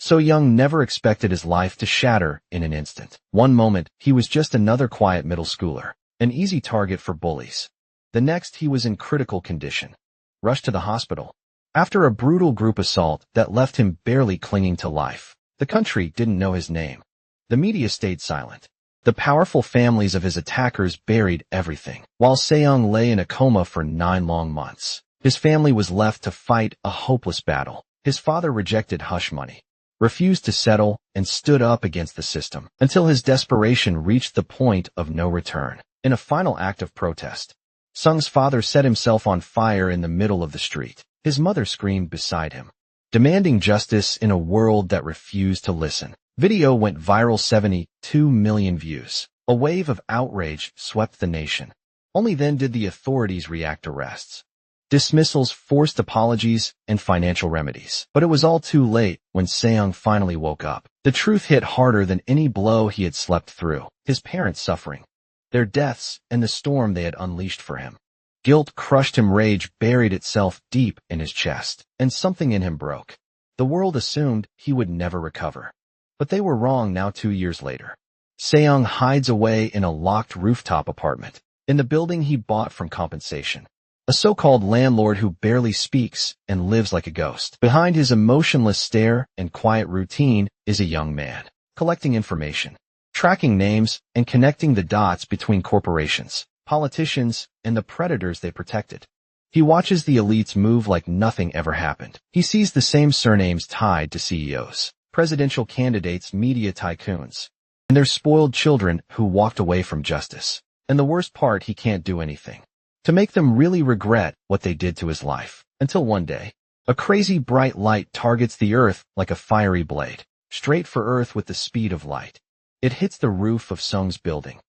So Young never expected his life to shatter in an instant. One moment, he was just another quiet middle schooler, an easy target for bullies. The next, he was in critical condition, rushed to the hospital after a brutal group assault that left him barely clinging to life. The country didn't know his name. The media stayed silent. The powerful families of his attackers buried everything. While Seong lay in a coma for 9 long months, his family was left to fight a hopeless battle. His father rejected hush money, refused to settle, and stood up against the system until his desperation reached the point of no return. In a final act of protest, Sung's father set himself on fire in the middle of the street. His mother screamed beside him, demanding justice in a world that refused to listen. Video went viral, 72 million views. A wave of outrage swept the nation. Only then did the authorities react: arrests, dismissals, forced apologies, and financial remedies. But it was all too late when Seong finally woke up. The truth hit harder than any blow he had slept through. His parents' suffering, their deaths, and the storm they had unleashed for him. Guilt crushed him, rage buried itself deep in his chest, and something in him broke. The world assumed he would never recover. But they were wrong. Now 2 years later, Seong hides away in a locked rooftop apartment in the building he bought from compensation. A so-called landlord who barely speaks and lives like a ghost. Behind his emotionless stare and quiet routine is a young man, collecting information, tracking names, and connecting the dots between corporations, politicians, and the predators they protected. He watches the elites move like nothing ever happened. He sees the same surnames tied to CEOs, presidential candidates, media tycoons, and their spoiled children who walked away from justice. And the worst part, he can't do anything to make them really regret what they did to his life. Until one day, a crazy bright light targets the earth like a fiery blade, straight for Earth with the speed of light. It hits the roof of Sung's building,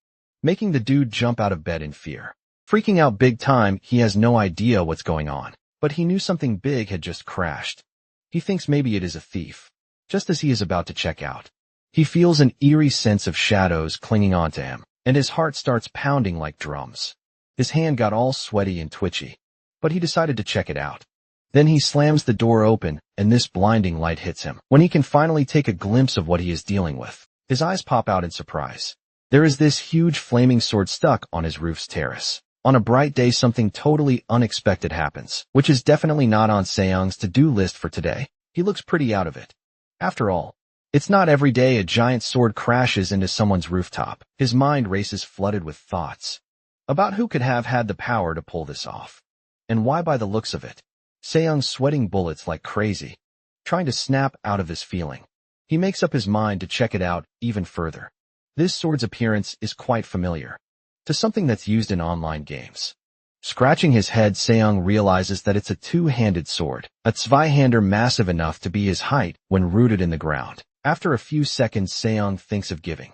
making the dude jump out of bed in fear. Freaking out big time, he has no idea what's going on, but he knew something big had just crashed. He thinks maybe it is a thief. Just as he is about to check out, he feels an eerie sense of shadows clinging onto him, and his heart starts pounding like drums. His hand got all sweaty and twitchy, but he decided to check it out. Then he slams the door open, and this blinding light hits him. When he can finally take a glimpse of what he is dealing with, his eyes pop out in surprise. There is this huge flaming sword stuck on his roof's terrace. On a bright day, something totally unexpected happens, which is definitely not on Seong's to-do list for today. He looks pretty out of it. After all, it's not every day a giant sword crashes into someone's rooftop. His mind races, flooded with thoughts about who could have had the power to pull this off, and why. By the looks of it, Seong's sweating bullets like crazy, trying to snap out of this feeling. He makes up his mind to check it out even further. This sword's appearance is quite familiar to something that's used in online games. Scratching his head, Seong realizes that it's a two-handed sword, a Zweihander massive enough to be his height when rooted in the ground. After a few seconds, Seong thinks of giving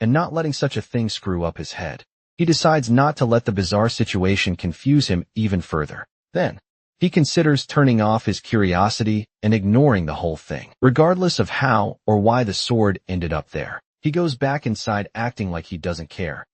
and not letting such a thing screw up his head. He decides not to let the bizarre situation confuse him even further. Then, he considers turning off his curiosity and ignoring the whole thing. Regardless of how or why the sword ended up there, he goes back inside, acting like he doesn't care.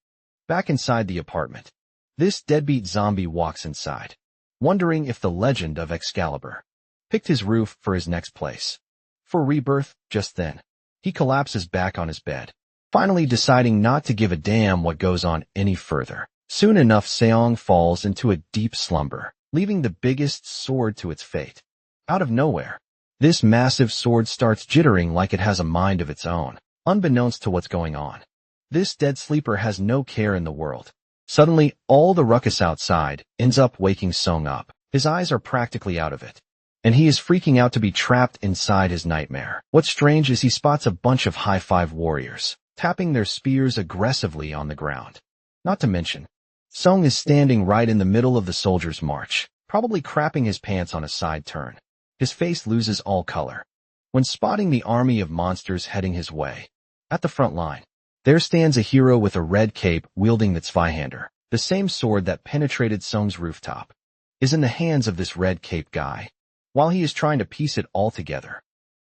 Back inside the apartment, this deadbeat zombie walks inside, wondering if the legend of Excalibur picked his roof for his next place for rebirth. Just then, he collapses back on his bed, finally deciding not to give a damn what goes on any further. Soon enough, Seong falls into a deep slumber, leaving the biggest sword to its fate. Out of nowhere, this massive sword starts jittering like it has a mind of its own. Unbeknownst to what's going on, this dead sleeper has no care in the world. Suddenly, all the ruckus outside ends up waking Sung up. His eyes are practically out of it, and he is freaking out to be trapped inside his nightmare. What's strange is he spots a bunch of high-five warriors, tapping their spears aggressively on the ground. Not to mention, Sung is standing right in the middle of the soldiers' march, probably crapping his pants on a side turn. His face loses all color when spotting the army of monsters heading his way. At the front line, there stands a hero with a red cape wielding the Zweihander. The same sword that penetrated Sung's rooftop is in the hands of this red cape guy. While he is trying to piece it all together,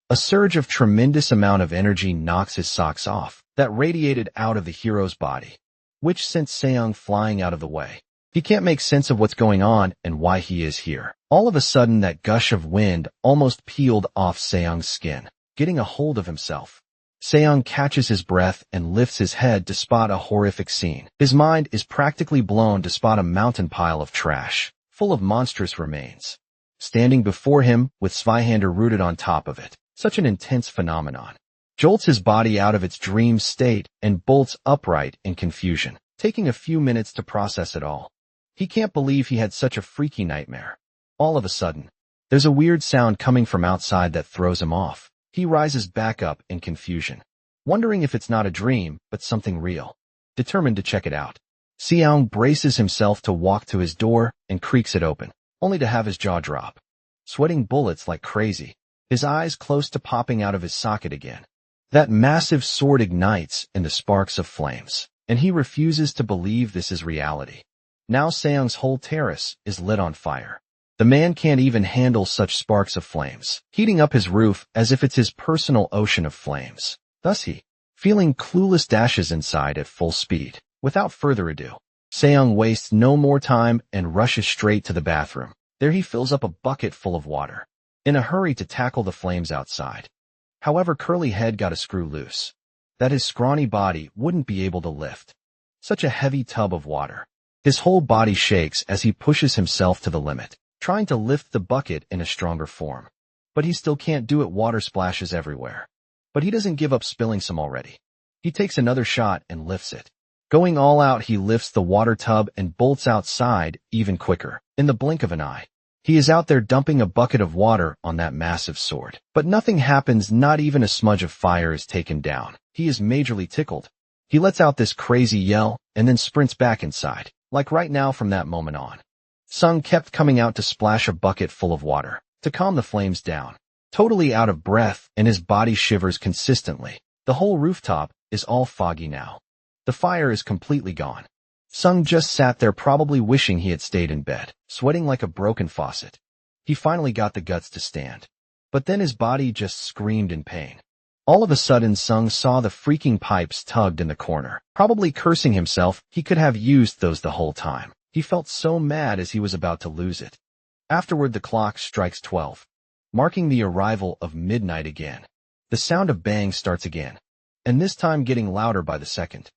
a surge of tremendous amount of energy knocks his socks off that radiated out of the hero's body, which sent Seong flying out of the way. He can't make sense of what's going on and why he is here. All of a sudden, that gush of wind almost peeled off Seong's skin. getting a hold of himself. Seong catches his breath and lifts his head to spot a horrific scene. His mind is practically blown to spot a mountain pile of trash, full of monstrous remains, standing before him with Zweihander rooted on top of it. Such an intense phenomenon. Jolts his body out of its dream state and bolts upright in confusion, taking a few minutes to process it all. He can't believe he had such a freaky nightmare. All of a sudden, there's a weird sound coming from outside that throws him off. He rises back up in confusion, wondering if it's not a dream, but something real. Determined to check it out, Seong braces himself to walk to his door and creaks it open, only to have his jaw drop. Sweating bullets like crazy, his eyes close to popping out of his socket again. That massive sword ignites in the sparks of flames, and he refuses to believe this is reality. Now Seong's whole terrace is lit on fire. The man can't even handle such sparks of flames, heating up his roof as if it's his personal ocean of flames. Thus he, feeling clueless, dashes inside at full speed. Without further ado, Seong wastes no more time and rushes straight to the bathroom. There he fills up a bucket full of water, in a hurry to tackle the flames outside. However, Curly Head got a screw loose that his scrawny body wouldn't be able to lift. Such a heavy tub of water. His whole body shakes as he pushes himself to the limit, trying to lift the bucket in a stronger form. But he still can't do it. Water splashes everywhere. But he doesn't give up spilling some already. He takes another shot and lifts it. Going all out, he lifts the water tub and bolts outside even quicker. In the blink of an eye, he is out there dumping a bucket of water on that massive sword. But nothing happens, not even a smudge of fire is taken down. He is majorly tickled. He lets out this crazy yell and then sprints back inside. Like right now, from that moment on, Sung kept coming out to splash a bucket full of water to calm the flames down. Totally out of breath and his body shivers consistently. The whole rooftop is all foggy now. The fire is completely gone. Sung just sat there, probably wishing he had stayed in bed, sweating like a broken faucet. He finally got the guts to stand. But then his body just screamed in pain. All of a sudden, Sung saw the freaking pipes tugged in the corner. Probably cursing himself, he could have used those the whole time. He felt so mad as he was about to lose it. Afterward, the clock strikes 12, marking the arrival of midnight again. The sound of bangs starts again, and this time getting louder by the second,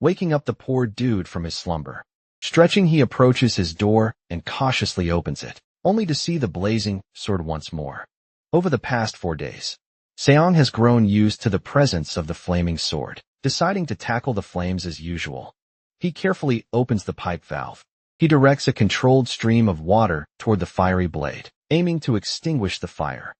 waking up the poor dude from his slumber. Stretching, he approaches his door and cautiously opens it, only to see the blazing sword once more. Over the past 4 days, Seong has grown used to the presence of the flaming sword. Deciding to tackle the flames as usual, he carefully opens the pipe valve. He directs a controlled stream of water toward the fiery blade, aiming to extinguish the fire.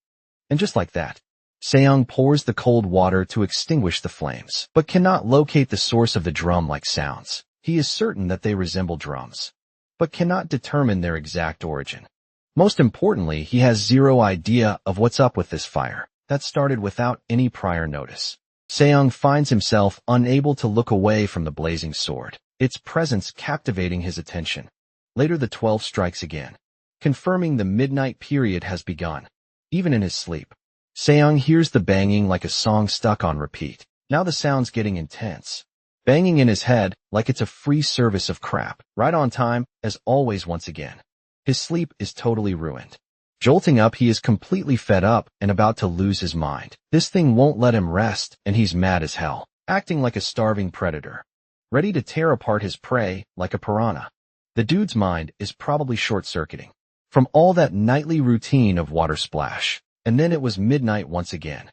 And just like that, Seong pours the cold water to extinguish the flames, but cannot locate the source of the drum-like sounds. He is certain that they resemble drums, but cannot determine their exact origin. Most importantly, he has zero idea of what's up with this fire that started without any prior notice. Seong finds himself unable to look away from the blazing sword, its presence captivating his attention. Later, the 12 strikes again, confirming the midnight period has begun. Even in his sleep, Seong hears the banging like a song stuck on repeat. Now the sound's getting intense, banging in his head like it's a free service of crap. Right on time, as always once again. His sleep is totally ruined. Jolting up, he is completely fed up and about to lose his mind. This thing won't let him rest, and he's mad as hell, acting like a starving predator, ready to tear apart his prey like a piranha. The dude's mind is probably short-circuiting from all that nightly routine of water splash. And then it was midnight once again.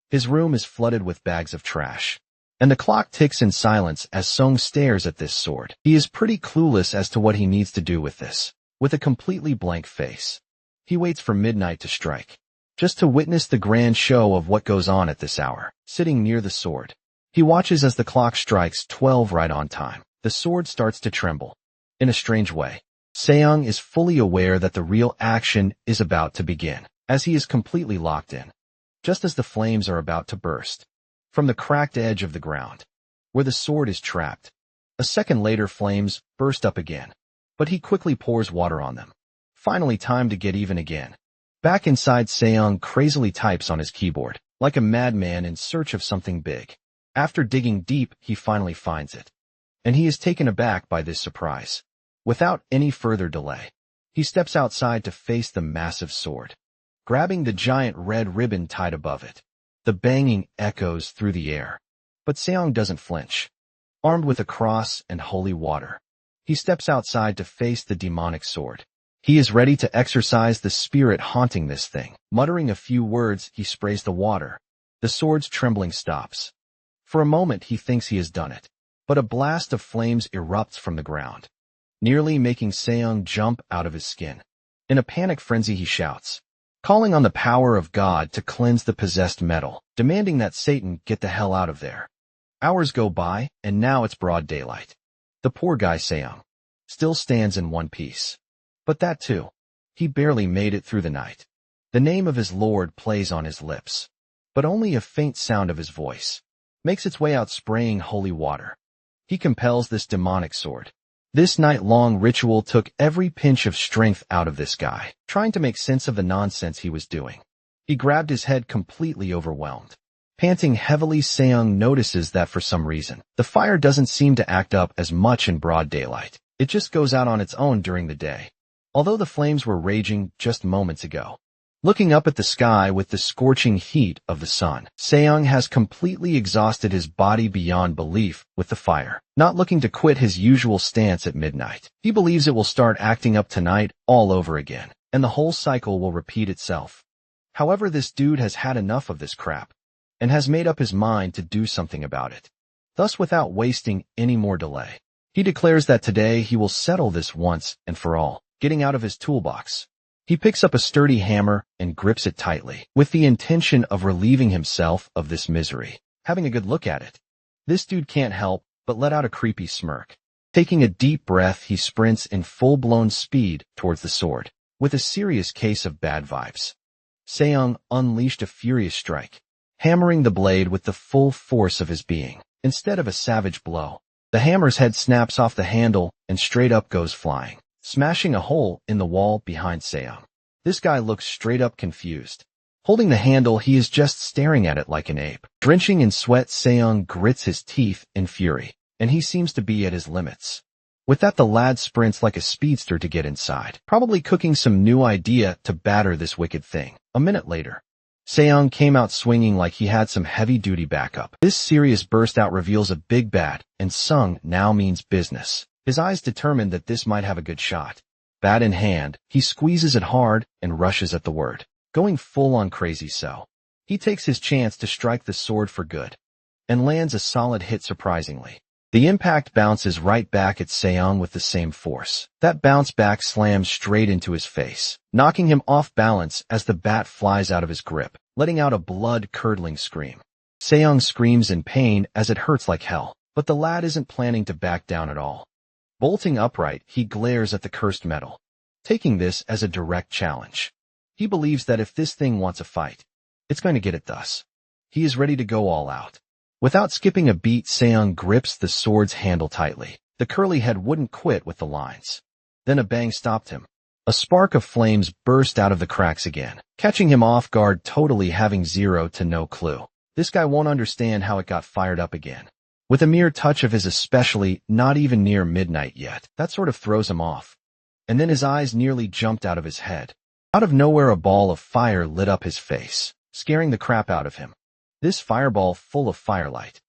His room is flooded with bags of trash, and the clock ticks in silence as Sung stares at this sword. He is pretty clueless as to what he needs to do with this. With a completely blank face, he waits for midnight to strike, just to witness the grand show of what goes on at this hour. Sitting near the sword, he watches as the clock strikes 12 right on time. The sword starts to tremble. In a strange way, Seong is fully aware that the real action is about to begin, as he is completely locked in, just as the flames are about to burst from the cracked edge of the ground, where the sword is trapped. A second later, flames burst up again, but he quickly pours water on them. Finally, time to get even again. Back inside, Seong crazily types on his keyboard, like a madman in search of something big. After digging deep, he finally finds it, and he is taken aback by this surprise. Without any further delay, he steps outside to face the massive sword, grabbing the giant red ribbon tied above it. The banging echoes through the air. But Seong doesn't flinch. Armed with a cross and holy water, he steps outside to face the demonic sword. He is ready to exorcise the spirit haunting this thing. Muttering a few words, he sprays the water. The sword's trembling stops. For a moment, he thinks he has done it. But a blast of flames erupts from the ground, nearly making Seong jump out of his skin. In a panic frenzy, he shouts, calling on the power of God to cleanse the possessed metal, demanding that Satan get the hell out of there. Hours go by, and now it's broad daylight. The poor guy Seong still stands in one piece. But that too, he barely made it through the night. The name of his Lord plays on his lips, but only a faint sound of his voice makes its way out, spraying holy water. He compels this demonic sword. This night-long ritual took every pinch of strength out of this guy, trying to make sense of the nonsense he was doing. He grabbed his head, completely overwhelmed. Panting heavily, Seong notices that for some reason, the fire doesn't seem to act up as much in broad daylight. It just goes out on its own during the day, although the flames were raging just moments ago. Looking up at the sky with the scorching heat of the sun, Seong has completely exhausted his body beyond belief with the fire, not looking to quit his usual stance at midnight. He believes it will start acting up tonight all over again, and the whole cycle will repeat itself. However, this dude has had enough of this crap, and has made up his mind to do something about it. Thus, without wasting any more delay, he declares that today he will settle this once and for all. Getting out of his toolbox, he picks up a sturdy hammer and grips it tightly, with the intention of relieving himself of this misery. Having a good look at it, this dude can't help but let out a creepy smirk. Taking a deep breath, he sprints in full-blown speed towards the sword, with a serious case of bad vibes. Seong unleashed a furious strike, hammering the blade with the full force of his being. Instead of a savage blow, the hammer's head snaps off the handle and straight up goes flying, smashing a hole in the wall behind Seong. This guy looks straight up confused. Holding the handle, he is just staring at it like an ape. Drenching in sweat, Seong grits his teeth in fury, and he seems to be at his limits. With that, the lad sprints like a speedster to get inside, probably cooking some new idea to batter this wicked thing. A minute later, Seong came out swinging like he had some heavy-duty backup. This serious burst out reveals a big bat, and Sung now means business. His eyes determined that this might have a good shot. Bat in hand, he squeezes it hard and rushes at the word, going full-on crazy. So he takes his chance to strike the sword for good, and lands a solid hit surprisingly. The impact bounces right back at Seong with the same force. That bounce back slams straight into his face, knocking him off balance as the bat flies out of his grip, letting out a blood-curdling scream. Seong screams in pain as it hurts like hell, but the lad isn't planning to back down at all. Bolting upright, he glares at the cursed metal, taking this as a direct challenge. He believes that if this thing wants a fight, it's going to get it thus. He is ready to go all out. Without skipping a beat, Seong grips the sword's handle tightly. The curly head wouldn't quit with the lines. Then a bang stopped him. A spark of flames burst out of the cracks again, catching him off guard, totally having zero to no clue. This guy won't understand how it got fired up again. With a mere touch of his, especially not even near midnight yet, that sort of throws him off. And then his eyes nearly jumped out of his head. Out of nowhere, a ball of fire lit up his face, scaring the crap out of him. This fireball, full of firelight,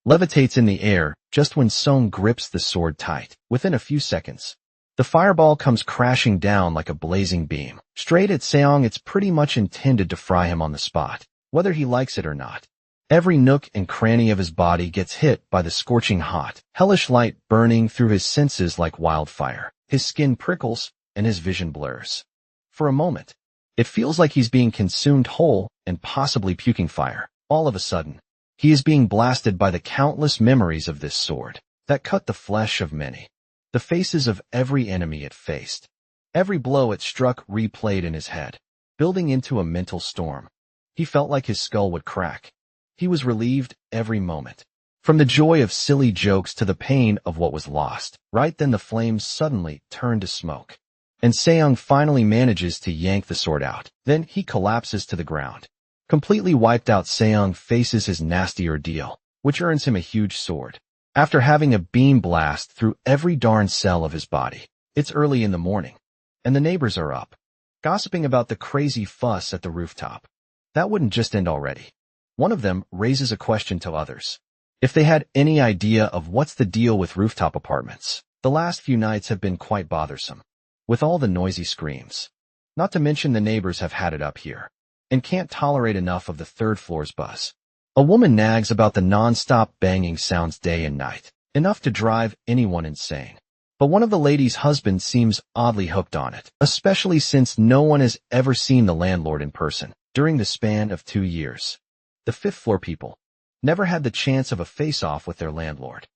levitates in the air just when Song grips the sword tight. Within a few seconds, the fireball comes crashing down like a blazing beam, straight at Seong. It's pretty much intended to fry him on the spot, whether he likes it or not. Every nook and cranny of his body gets hit by the scorching hot, hellish light burning through his senses like wildfire. His skin prickles and his vision blurs. For a moment, it feels like he's being consumed whole and possibly puking fire. All of a sudden, he is being blasted by the countless memories of this sword that cut the flesh of many, the faces of every enemy it faced. Every blow it struck replayed in his head, building into a mental storm. He felt like his skull would crack. He was relieved every moment, from the joy of silly jokes to the pain of what was lost. Right then, the flames suddenly turned to smoke, and Seong finally manages to yank the sword out. Then he collapses to the ground. Completely wiped out, Seong faces his nasty ordeal, which earns him a huge sword. After having a beam blast through every darn cell of his body. It's early in the morning, and the neighbors are up, gossiping about the crazy fuss at the rooftop. That wouldn't just end already. One of them raises a question to others. If they had any idea of what's the deal with rooftop apartments. The last few nights have been quite bothersome. With all the noisy screams. Not to mention the neighbors have had it up here. And can't tolerate enough of the third floor's buzz. A woman nags about the non-stop banging sounds day and night. Enough to drive anyone insane. But one of the ladies' husbands seems oddly hooked on it, especially since no one has ever seen the landlord in person during the span of 2 years. The fifth floor people never had the chance of a face-off with their landlord.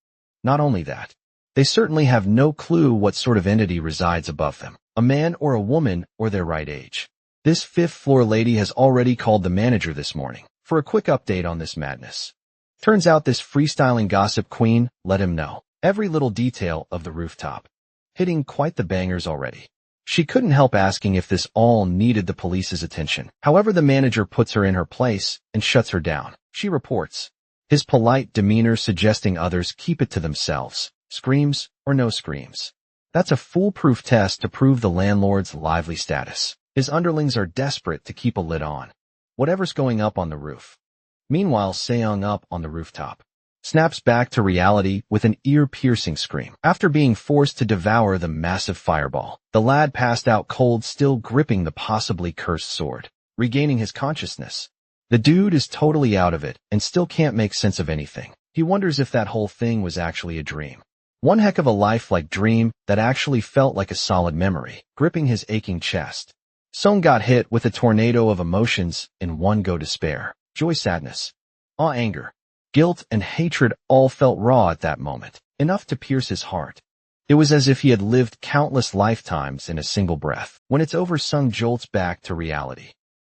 Not only that, they certainly have no clue what sort of entity resides above them, a man or a woman or their right age. This fifth floor lady has already called the manager this morning for a quick update on this madness. Turns out this freestyling gossip queen let him know every little detail of the rooftop, hitting quite the bangers already. She couldn't help asking if this all needed the police's attention. However, the manager puts her in her place and shuts her down. She reports, his polite demeanor suggesting others keep it to themselves, screams or no screams. That's a foolproof test to prove the landlord's lively status. His underlings are desperate to keep a lid on whatever's going up on the roof. Meanwhile, Seong up on the rooftop snaps back to reality with an ear-piercing scream. After being forced to devour the massive fireball, the lad passed out cold, still gripping the possibly cursed sword. Regaining his consciousness, the dude is totally out of it and still can't make sense of anything. He wonders if that whole thing was actually a dream. One heck of a lifelike dream that actually felt like a solid memory, gripping his aching chest. Song got hit with a tornado of emotions in one go: despair, joy, sadness, awe, anger, guilt, and hatred all felt raw at that moment, enough to pierce his heart. It was as if he had lived countless lifetimes in a single breath. When it's over, Sung jolts back to reality.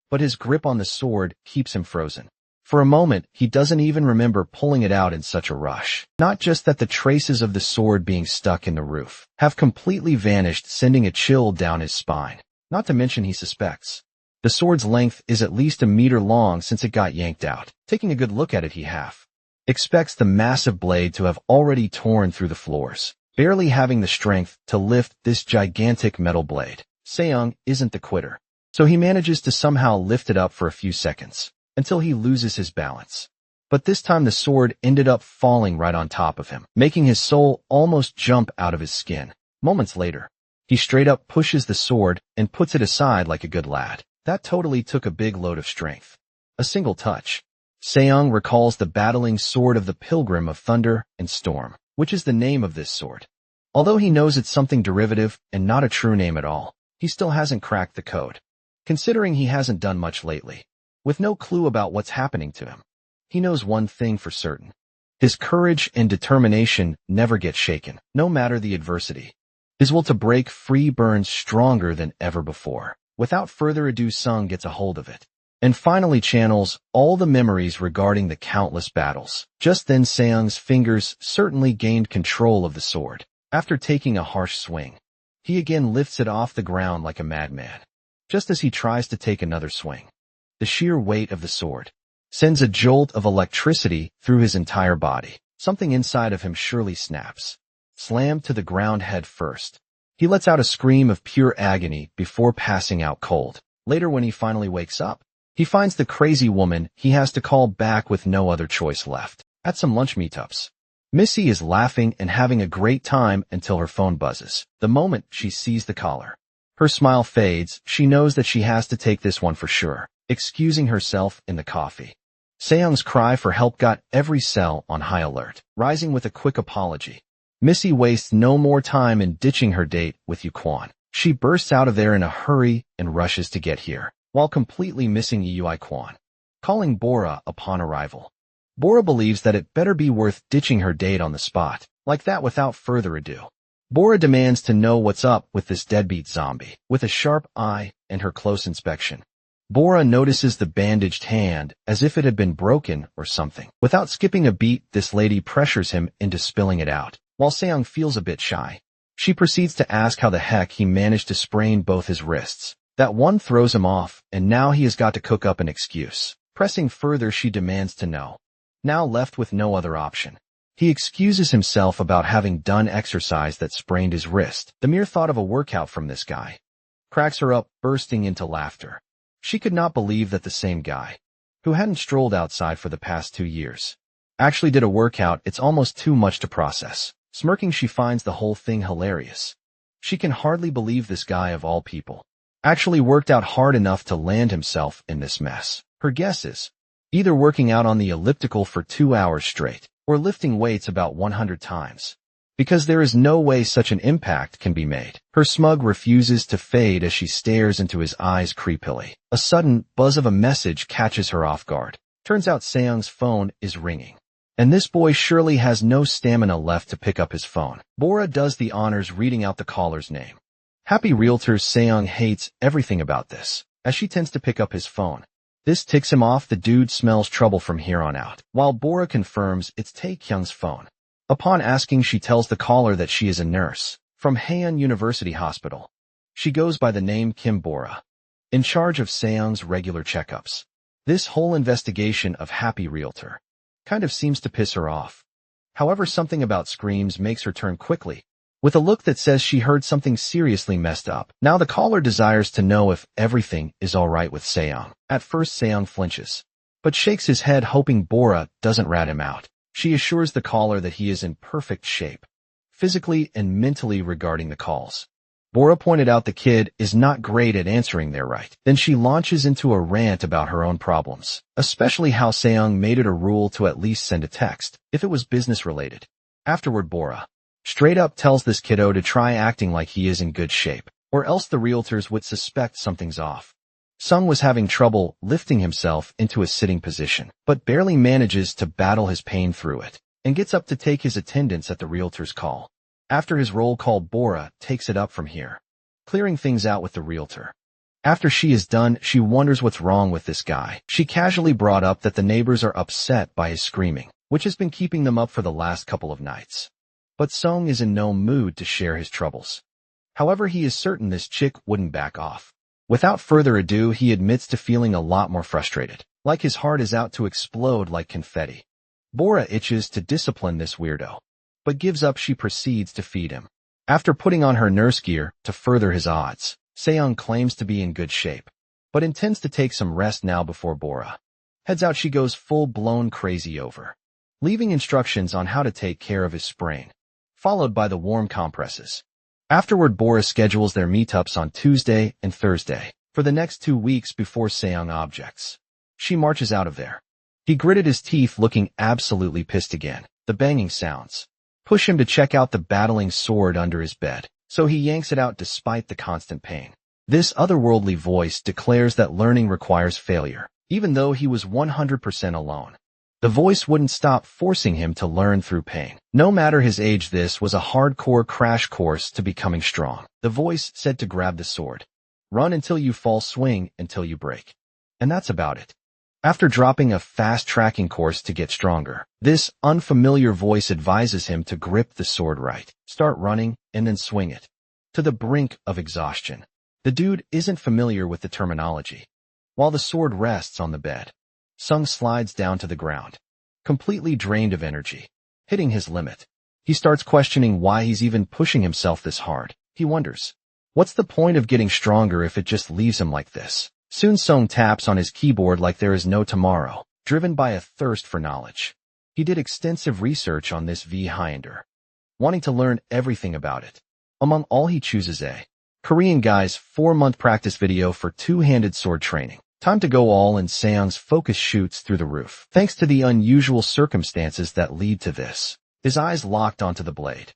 But his grip on the sword keeps him frozen. For a moment, he doesn't even remember pulling it out in such a rush. Not just that the traces of the sword being stuck in the roof have completely vanished, sending a chill down his spine. Not to mention he suspects the sword's length is at least 1 meter long since it got yanked out. Taking a good look at it, he expects the massive blade to have already torn through the floors, barely having the strength to lift this gigantic metal blade. Seong isn't the quitter, so he manages to somehow lift it up for a few seconds, until he loses his balance. But this time the sword ended up falling right on top of him, making his soul almost jump out of his skin. Moments later, he straight up pushes the sword and puts it aside like a good lad. That totally took a big load of strength. A single touch. Seong recalls the battling sword of the Pilgrim of Thunder and Storm, which is the name of this sword. Although he knows it's something derivative and not a true name at all, he still hasn't cracked the code, considering he hasn't done much lately. With no clue about what's happening to him, he knows one thing for certain. His courage and determination never get shaken, no matter the adversity. His will to break free burns stronger than ever before. Without further ado, Sung gets a hold of it, and finally channels all the memories regarding the countless battles. Just then, Seong's fingers certainly gained control of the sword. After taking a harsh swing, he again lifts it off the ground like a madman. Just as he tries to take another swing, the sheer weight of the sword sends a jolt of electricity through his entire body. Something inside of him surely snaps. Slammed to the ground head first. He lets out a scream of pure agony before passing out cold. Later, when he finally wakes up, he finds the crazy woman he has to call back with no other choice left. At some lunch meetups, Missy is laughing and having a great time until her phone buzzes. The moment she sees the caller, her smile fades. She knows that she has to take this one for sure, excusing herself in the coffee. Seong's cry for help got every cell on high alert. Rising with a quick apology, Missy wastes no more time in ditching her date with Yu Kwon. She bursts out of there in a hurry and rushes to get here, while completely missing Yu Kwon. Calling Bora upon arrival, Bora believes that it better be worth ditching her date on the spot. Like that, without further ado, Bora demands to know what's up with this deadbeat zombie. With a sharp eye and her close inspection, Bora notices the bandaged hand as if it had been broken or something. Without skipping a beat, this lady pressures him into spilling it out. While Seong feels a bit shy, she proceeds to ask how the heck he managed to sprain both his wrists. That one throws him off, and now he has got to cook up an excuse. Pressing further, she demands to know. Now left with no other option, he excuses himself about having done exercise that sprained his wrist. The mere thought of a workout from this guy cracks her up, bursting into laughter. She could not believe that the same guy, who hadn't strolled outside for the past 2 years. Actually did a workout, it's almost too much to process. Smirking, she finds the whole thing hilarious. She can hardly believe this guy of all people actually worked out hard enough to land himself in this mess. Her guess is either working out on the elliptical for 2 hours straight, or lifting weights about 100 times. Because there is no way such an impact can be made. Her smug refuses to fade as she stares into his eyes creepily. A sudden buzz of a message catches her off guard. Turns out Se-young's phone is ringing. And this boy surely has no stamina left to pick up his phone. Bora does the honors reading out the caller's name. Happy Realtor's Se-young hates everything about this, as she tends to pick up his phone. This ticks him off. The dude smells trouble from here on out. While Bora confirms it's Tae-kyung's phone. Upon asking, she tells the caller that she is a nurse from Haeun University Hospital. She goes by the name Kim Bora, in charge of Se-young's regular checkups. This whole investigation of Happy Realtor kind of seems to piss her off. However, something about screams makes her turn quickly, with a look that says she heard something seriously messed up. Now the caller desires to know if everything is alright with Se-young. At first Se-young flinches, but shakes his head hoping Bora doesn't rat him out. She assures the caller that he is in perfect shape, physically and mentally. Regarding the calls, Bora pointed out the kid is not great at answering there right. Then she launches into a rant about her own problems, especially how Se-young made it a rule to at least send a text if it was business related. Afterward, Bora straight up tells this kiddo to try acting like he is in good shape, or else the realtors would suspect something's off. Sung was having trouble lifting himself into a sitting position, but barely manages to battle his pain through it, and gets up to take his attendance at the realtor's call. After his roll call, Bora takes it up from here, clearing things out with the realtor. After she is done, she wonders what's wrong with this guy. She casually brought up that the neighbors are upset by his screaming, which has been keeping them up for the last couple of nights. But Sung is in no mood to share his troubles. However, he is certain this chick wouldn't back off. Without further ado, he admits to feeling a lot more frustrated, like his heart is out to explode like confetti. Bora itches to discipline this weirdo, but gives up. She proceeds to feed him. After putting on her nurse gear to further his odds, Se-young claims to be in good shape, but intends to take some rest now before Bora heads out. She goes full-blown crazy over, leaving instructions on how to take care of his sprain, followed by the warm compresses. Afterward, Bora schedules their meetups on Tuesday and Thursday for the next 2 weeks before Se-young objects. She marches out of there. He gritted his teeth, looking absolutely pissed again. The banging sounds push him to check out the battling sword under his bed, so he yanks it out despite the constant pain. This otherworldly voice declares that learning requires failure, even though he was 100% alone. The voice wouldn't stop forcing him to learn through pain. No matter his age, this was a hardcore crash course to becoming strong. The voice said to grab the sword, run until you fall, swing until you break. And that's about it. After dropping a fast tracking course to get stronger, this unfamiliar voice advises him to grip the sword right, start running, and then swing it to the brink of exhaustion. The dude isn't familiar with the terminology. While the sword rests on the bed, Sung slides down to the ground, completely drained of energy, hitting his limit. He starts questioning why he's even pushing himself this hard. He wonders, what's the point of getting stronger if it just leaves him like this? Soon Sung taps on his keyboard like there is no tomorrow, driven by a thirst for knowledge. He did extensive research on this V-Highlander, wanting to learn everything about it. Among all, he chooses a Korean guy's 4-month practice video for two-handed sword training. Time to go all in. Se-young's focus shoots through the roof, thanks to the unusual circumstances that lead to this. His eyes locked onto the blade.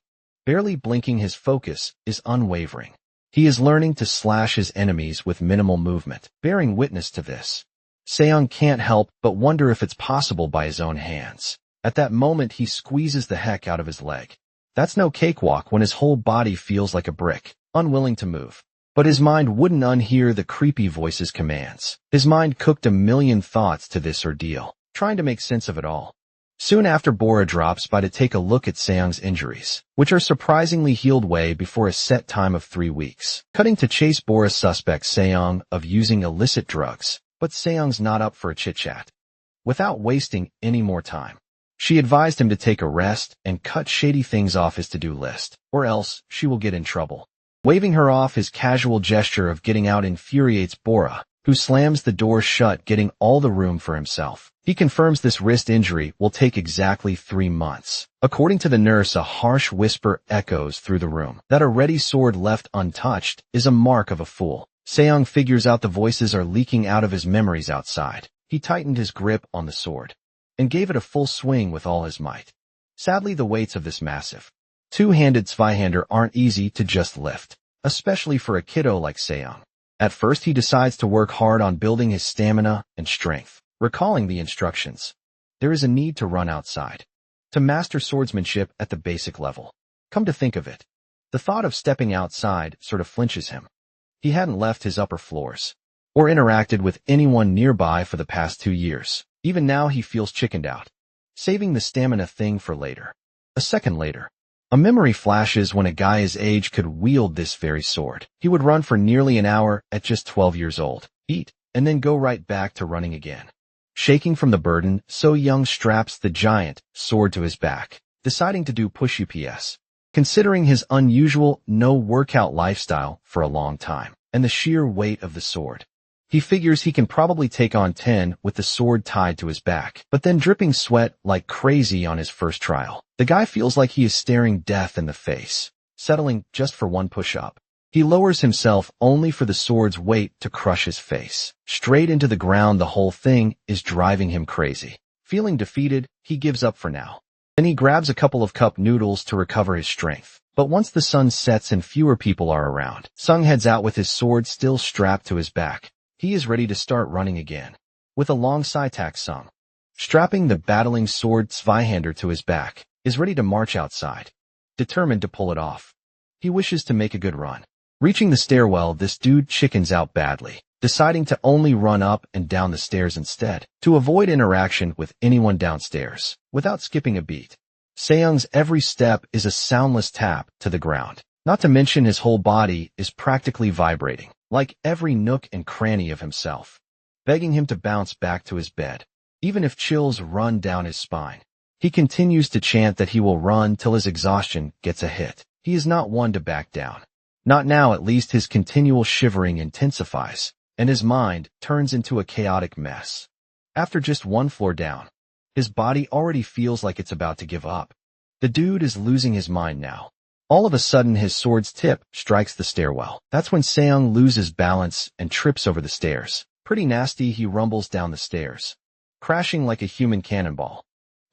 Barely blinking, his focus is unwavering. He is learning to slash his enemies with minimal movement. Bearing witness to this, Se-young can't help but wonder if it's possible by his own hands. At that moment, he squeezes the heck out of his leg. That's no cakewalk when his whole body feels like a brick, unwilling to move. But his mind wouldn't unhear the creepy voice's commands. His mind cooked a million thoughts to this ordeal, trying to make sense of it all. Soon after, Bora drops by to take a look at Se-young's injuries, which are surprisingly healed way before a set time of 3 weeks. Cutting to chase, Bora suspects Se-young of using illicit drugs, but Se-young's not up for a chit-chat. Without wasting any more time, she advised him to take a rest and cut shady things off his to-do list, or else she will get in trouble. Waving her off, his casual gesture of getting out infuriates Bora, who slams the door shut, getting all the room for himself. He confirms this wrist injury will take exactly 3 months. According to the nurse, a harsh whisper echoes through the room. That a ready sword left untouched is a mark of a fool. Seong figures out the voices are leaking out of his memories outside. He tightened his grip on the sword and gave it a full swing with all his might. Sadly, the weights of this massive, two-handed Zweihander aren't easy to just lift, especially for a kiddo like Seong. At first, he decides to work hard on building his stamina and strength. Recalling the instructions, there is a need to run outside, to master swordsmanship at the basic level. Come to think of it, the thought of stepping outside sort of flinches him. He hadn't left his upper floors or interacted with anyone nearby for the past 2 years. Even now he feels chickened out, saving the stamina thing for later. A second later, a memory flashes when a guy his age could wield this very sword. He would run for nearly an hour at just 12 years old, eat, and then go right back to running again. Shaking from the burden, So Young straps the giant sword to his back, deciding to do push-ups. Considering his unusual no-workout lifestyle for a long time, and the sheer weight of the sword, he figures he can probably take on 10 with the sword tied to his back, but then dripping sweat like crazy on his first trial. The guy feels like he is staring death in the face, settling just for one push-up. He lowers himself only for the sword's weight to crush his face straight into the ground. The whole thing is driving him crazy. Feeling defeated, he gives up for now. Then he grabs a couple of cup noodles to recover his strength. But once the sun sets and fewer people are around, Sung heads out with his sword still strapped to his back. He is ready to start running again. With a long tack, Sung, strapping the battling sword Zweihander to his back, is ready to march outside, determined to pull it off. He wishes to make a good run. Reaching the stairwell, this dude chickens out badly, deciding to only run up and down the stairs instead, to avoid interaction with anyone downstairs, without skipping a beat. Seong's every step is a soundless tap to the ground. Not to mention his whole body is practically vibrating, like every nook and cranny of himself, begging him to bounce back to his bed. Even if chills run down his spine, he continues to chant that he will run till his exhaustion gets a hit. He is not one to back down. Not now, at least. His continual shivering intensifies, and his mind turns into a chaotic mess. After just one floor down, his body already feels like it's about to give up. The dude is losing his mind now. All of a sudden, his sword's tip strikes the stairwell. That's when Seong loses balance and trips over the stairs. Pretty nasty, he rumbles down the stairs, crashing like a human cannonball.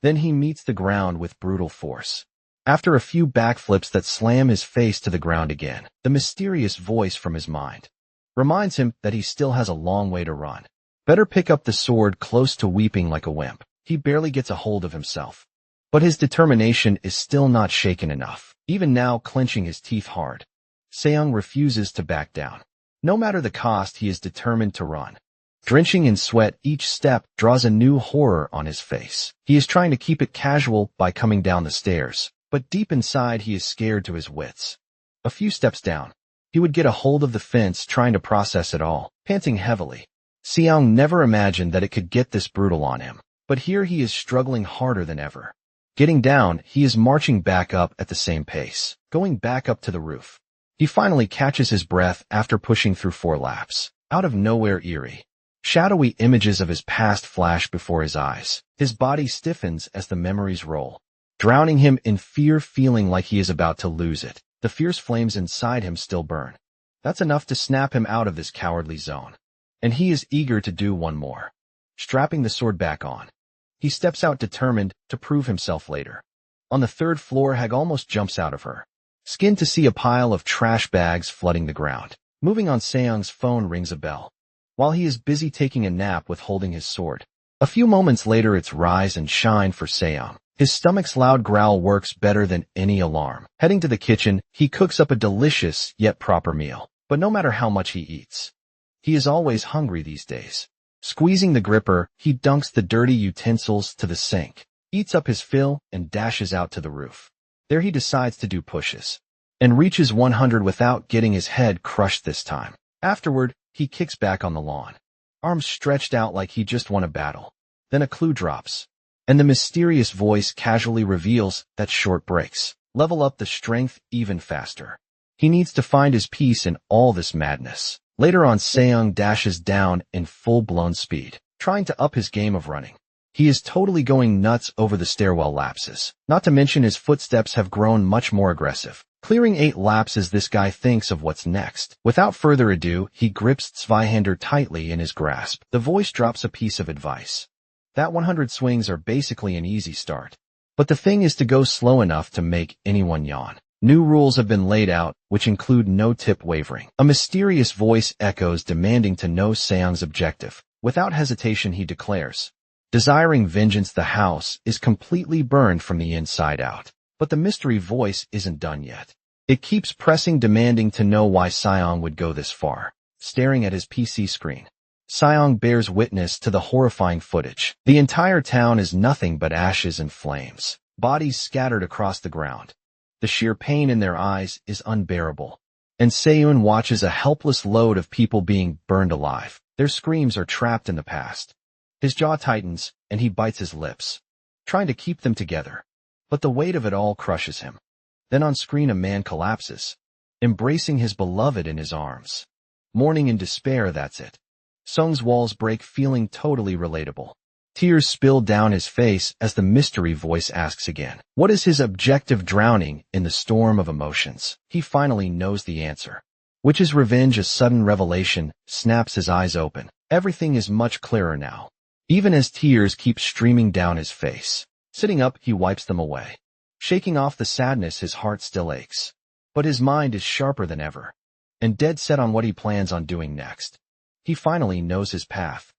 Then he meets the ground with brutal force. After a few backflips that slam his face to the ground again, the mysterious voice from his mind reminds him that he still has a long way to run. Better pick up the sword, close to weeping like a wimp. He barely gets a hold of himself. But his determination is still not shaken enough. Even now, clenching his teeth hard, Seong refuses to back down. No matter the cost, he is determined to run. Drenching in sweat, each step draws a new horror on his face. He is trying to keep it casual by coming down the stairs, but deep inside he is scared to his wits. A few steps down, he would get a hold of the fence, trying to process it all, panting heavily. Seong never imagined that it could get this brutal on him, but here he is struggling harder than ever. Getting down, he is marching back up at the same pace, going back up to the roof. He finally catches his breath after pushing through 4 laps. Out of nowhere, eerie, shadowy images of his past flash before his eyes. His body stiffens as the memories roll, drowning him in fear, feeling like he is about to lose it. The fierce flames inside him still burn. That's enough to snap him out of this cowardly zone. And he is eager to do one more. Strapping the sword back on, he steps out, determined to prove himself later. On the 3rd floor, Hag almost jumps out of her skin to see a pile of trash bags flooding the ground. Moving on, Seong's phone rings a bell, while he is busy taking a nap with holding his sword. A few moments later, it's rise and shine for Seong. His stomach's loud growl works better than any alarm. Heading to the kitchen, he cooks up a delicious yet proper meal. But no matter how much he eats, he is always hungry these days. Squeezing the gripper, he dunks the dirty utensils to the sink, eats up his fill, and dashes out to the roof. There he decides to do pushes, and reaches 100 without getting his head crushed this time. Afterward, he kicks back on the lawn, arms stretched out like he just won a battle. Then a clue drops, and the mysterious voice casually reveals that short breaks level up the strength even faster. He needs to find his peace in all this madness. Later on, Seong dashes down in full-blown speed, trying to up his game of running. He is totally going nuts over the stairwell lapses. Not to mention his footsteps have grown much more aggressive. Clearing 8 laps as this guy thinks of what's next. Without further ado, he grips Zweihander tightly in his grasp. The voice drops a piece of advice. That 100 swings are basically an easy start. But the thing is to go slow enough to make anyone yawn. New rules have been laid out, which include no tip wavering. A mysterious voice echoes demanding to know Seong's objective. Without hesitation, he declares, desiring vengeance, the house is completely burned from the inside out. But the mystery voice isn't done yet. It keeps pressing, demanding to know why Seong would go this far. Staring at his PC screen, Seong bears witness to the horrifying footage. The entire town is nothing but ashes and flames. Bodies scattered across the ground. The sheer pain in their eyes is unbearable. And Seun watches a helpless load of people being burned alive. Their screams are trapped in the past. His jaw tightens, and he bites his lips, trying to keep them together. But the weight of it all crushes him. Then on screen a man collapses, embracing his beloved in his arms. Mourning in despair, that's it. Seung's walls break, feeling totally relatable. Tears spill down his face as the mystery voice asks again. What is his objective? Drowning in the storm of emotions. He finally knows the answer, which is revenge. A sudden revelation snaps his eyes open. Everything is much clearer now, even as tears keep streaming down his face. Sitting up, he wipes them away. Shaking off the sadness, his heart still aches. But his mind is sharper than ever, and dead set on what he plans on doing next. He finally knows his path,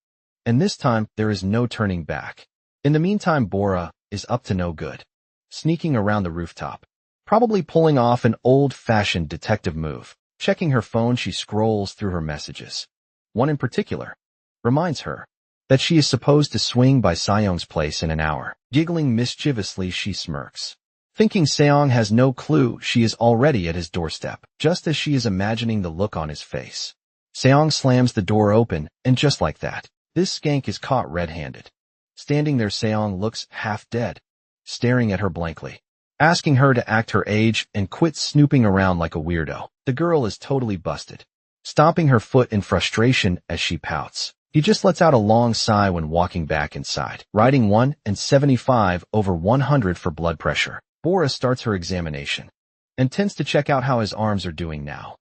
and this time there is no turning back. In the meantime, Bora is up to no good, sneaking around the rooftop, probably pulling off an old-fashioned detective move. Checking her phone, she scrolls through her messages. One in particular reminds her that she is supposed to swing by Seong's place in an hour. Giggling mischievously, she smirks, thinking Seong has no clue she is already at his doorstep. Just as she is imagining the look on his face, Seong slams the door open, and just like that, this skank is caught red-handed. Standing there, Seong looks half dead, staring at her blankly, asking her to act her age and quit snooping around like a weirdo. The girl is totally busted, stomping her foot in frustration as she pouts. He just lets out a long sigh when walking back inside. Writing 175/100 for blood pressure. Bora starts her examination and tends to check out how his arms are doing now.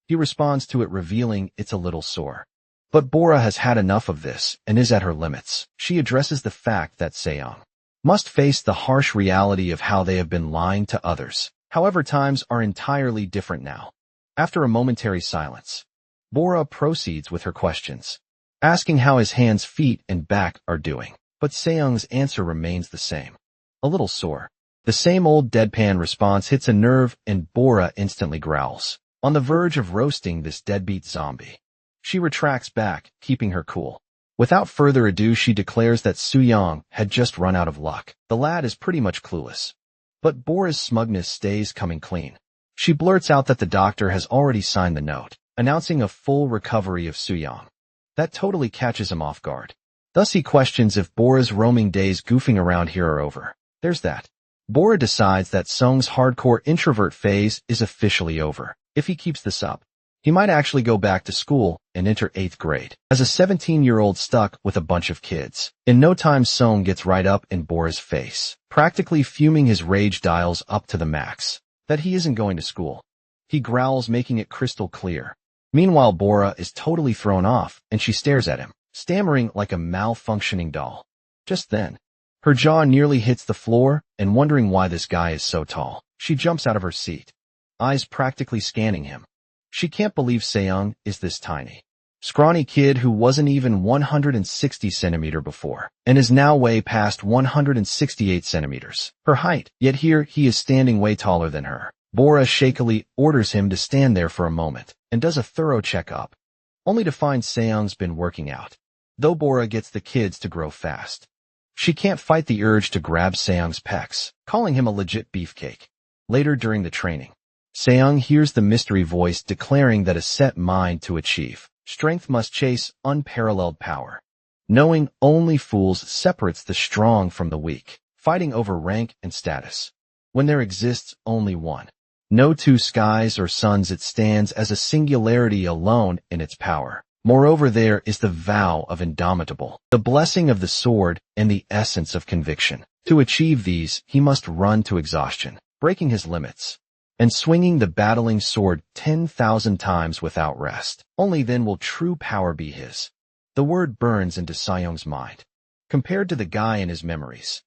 He responds to it, revealing it's a little sore. But Bora has had enough of this and is at her limits. She addresses the fact that Seong must face the harsh reality of how they have been lying to others. However, times are entirely different now. After a momentary silence, Bora proceeds with her questions, asking how his hands, feet, and back are doing. But Seong's answer remains the same. A little sore. The same old deadpan response hits a nerve, and Bora instantly growls, on the verge of roasting this deadbeat zombie. She retracts back, keeping her cool. Without further ado, she declares that Soo-young had just run out of luck. The lad is pretty much clueless. But Bora's smugness stays coming clean. She blurts out that the doctor has already signed the note, announcing a full recovery of Soo-young. That totally catches him off guard. Thus he questions if Bora's roaming days goofing around here are over. There's that. Bora decides that Seung's hardcore introvert phase is officially over. If he keeps this up, he might actually go back to school and enter 8th grade as a 17-year-old stuck with a bunch of kids. In no time, Seung gets right up in Bora's face, practically fuming. His rage dials up to the max. That he isn't going to school. He growls, making it crystal clear. Meanwhile, Bora is totally thrown off, and she stares at him, stammering like a malfunctioning doll. Just then, her jaw nearly hits the floor, and wondering why this guy is so tall, she jumps out of her seat, eyes practically scanning him. She can't believe Seung is this tiny, scrawny kid who wasn't even 160 centimeters before, and is now way past 168 centimeters, her height. Yet here he is standing way taller than her. Bora shakily orders him to stand there for a moment, and does a thorough checkup, only to find Seung's been working out. Though Bora gets the kids to grow fast, she can't fight the urge to grab Seung's pecs, calling him a legit beefcake. Later during the training, Seung hears the mystery voice declaring that a set mind to achieve strength must chase unparalleled power. Knowing only fools separates the strong from the weak, fighting over rank and status, when there exists only one No two skies or suns, it stands as a singularity alone in its power. Moreover, there is the vow of indomitable, the blessing of the sword, and the essence of conviction. To achieve these, he must run to exhaustion, breaking his limits, and swinging the battling sword 10,000 times without rest. Only then will true power be his. The word burns into Seong's mind. Compared to the guy in his memories,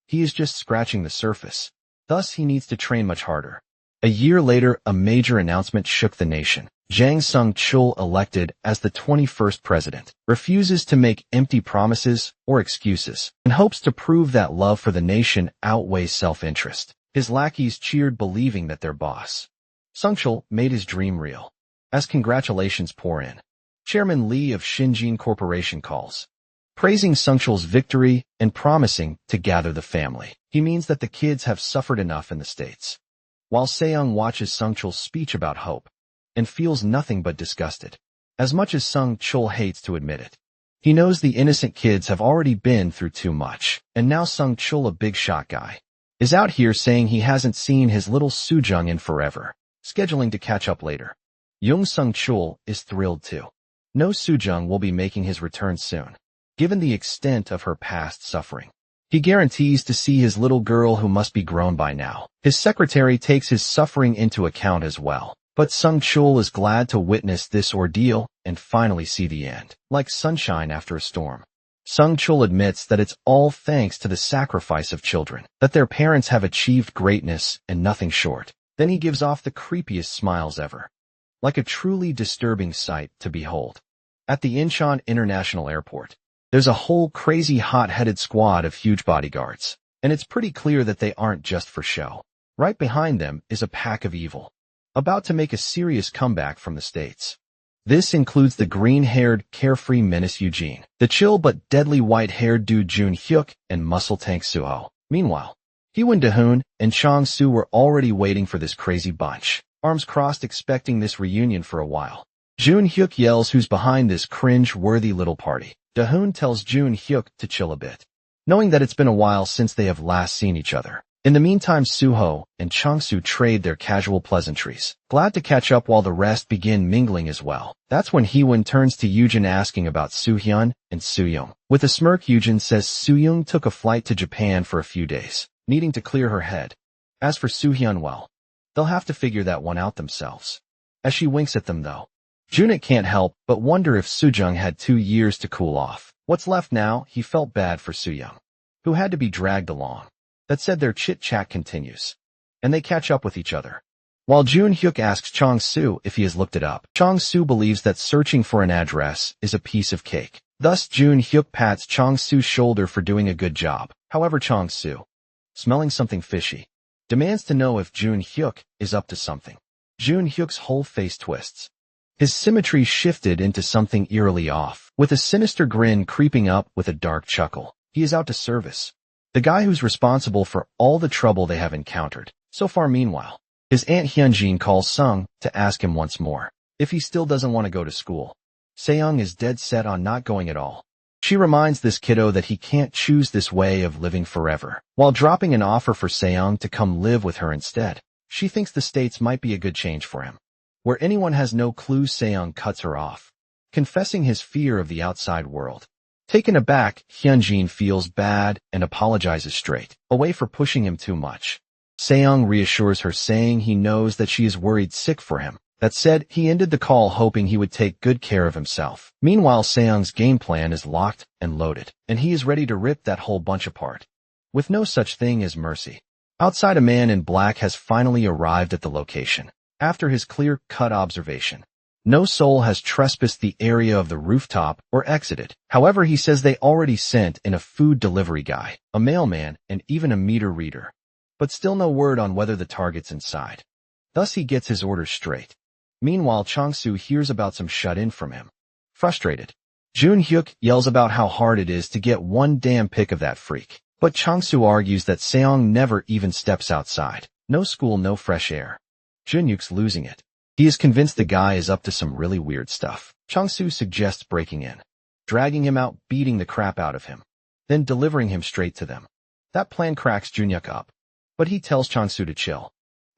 he is just scratching the surface. Thus, he needs to train much harder. A year later, a major announcement shook the nation. Jang Sung-chul, elected as the 21st president, refuses to make empty promises or excuses, and hopes to prove that love for the nation outweighs self-interest. His lackeys cheered, believing that their boss, Sung-chul, made his dream real. As congratulations pour in, Chairman Lee of Shinjin Corporation calls, praising Sung-chul's victory and promising to gather the family. He means that the kids have suffered enough in the States. While Seong watches Sung-chul's speech about hope, and feels nothing but disgusted. As much as Sung-chul hates to admit it, he knows the innocent kids have already been through too much, and now Sung-chul, a big shot guy, is out here saying he hasn't seen his little Soo-jung in forever, scheduling to catch up later. Young Sung-chul is thrilled too. No, Soo-jung will be making his return soon. Given the extent of her past suffering, he guarantees to see his little girl, who must be grown by now. His secretary takes his suffering into account as well. But Sung-chul is glad to witness this ordeal and finally see the end. Like sunshine after a storm, Sung-chul admits that it's all thanks to the sacrifice of children, that their parents have achieved greatness and nothing short. Then he gives off the creepiest smiles ever, like a truly disturbing sight to behold. At the Incheon International Airport, there's a whole crazy hot-headed squad of huge bodyguards, and it's pretty clear that they aren't just for show. Right behind them is a pack of evil, about to make a serious comeback from the States. This includes the green-haired, carefree menace Eugene, the chill but deadly white-haired dude Jun Hyuk, and muscle tank Suho. Meanwhile, Hyewon Da-hoon and Chang Soo were already waiting for this crazy bunch, arms crossed, expecting this reunion for a while. Jun Hyuk yells who's behind this cringe-worthy little party. Da-hoon tells Jun Hyuk to chill a bit, knowing that it's been a while since they have last seen each other. In the meantime, Suho and Chang-soo trade their casual pleasantries, glad to catch up while the rest begin mingling as well. That's when Hyewon turns to Yoojin, asking about Soo-hyun and Soo-young. With a smirk, Yoojin says Soo-young took a flight to Japan for a few days, needing to clear her head. As for Soo-hyun, well, they'll have to figure that one out themselves. As she winks at them though, Junit can't help but wonder if Soo-jung had 2 years to cool off. What's left now? He felt bad for Soo-young, who had to be dragged along. That said, their chit-chat continues, and they catch up with each other. While Jun Hyuk asks Chang Soo if he has looked it up, Chang Soo believes that searching for an address is a piece of cake. Thus, Jun Hyuk pats Chang Soo's shoulder for doing a good job. However, Chang Soo, smelling something fishy, demands to know if Jun Hyuk is up to something. Jun Hyuk's whole face twists. His symmetry shifted into something eerily off, with a sinister grin creeping up with a dark chuckle. He is out to service the guy who's responsible for all the trouble they have encountered so far. Meanwhile, his Aunt Hyunjin calls Sung to ask him once more if he still doesn't want to go to school. Seong is dead set on not going at all. She reminds this kiddo that he can't choose this way of living forever, while dropping an offer for Seong to come live with her instead. She thinks the States might be a good change for him, where anyone has no clue. Seong cuts her off, confessing his fear of the outside world. Taken aback, Hyunjin feels bad and apologizes straight away for pushing him too much. Seong reassures her, saying he knows that she is worried sick for him. That said, he ended the call hoping he would take good care of himself. Meanwhile, Seong's game plan is locked and loaded, and he is ready to rip that whole bunch apart, with no such thing as mercy. Outside, a man in black has finally arrived at the location. After his clear-cut observation, no soul has trespassed the area of the rooftop or exited. However, he says they already sent in a food delivery guy, a mailman, and even a meter reader. But still no word on whether the target's inside. Thus, he gets his orders straight. Meanwhile, Chang-soo hears about some shut-in from him. Frustrated, Jun Hyuk yells about how hard it is to get one damn pic of that freak. But Chang-soo argues that Seong never even steps outside. No school, no fresh air. Jun Hyuk's losing it. He is convinced the guy is up to some really weird stuff. Chang-soo suggests breaking in, dragging him out, beating the crap out of him, then delivering him straight to them. That plan cracks Jun Hyuk up, but he tells Chang-soo to chill.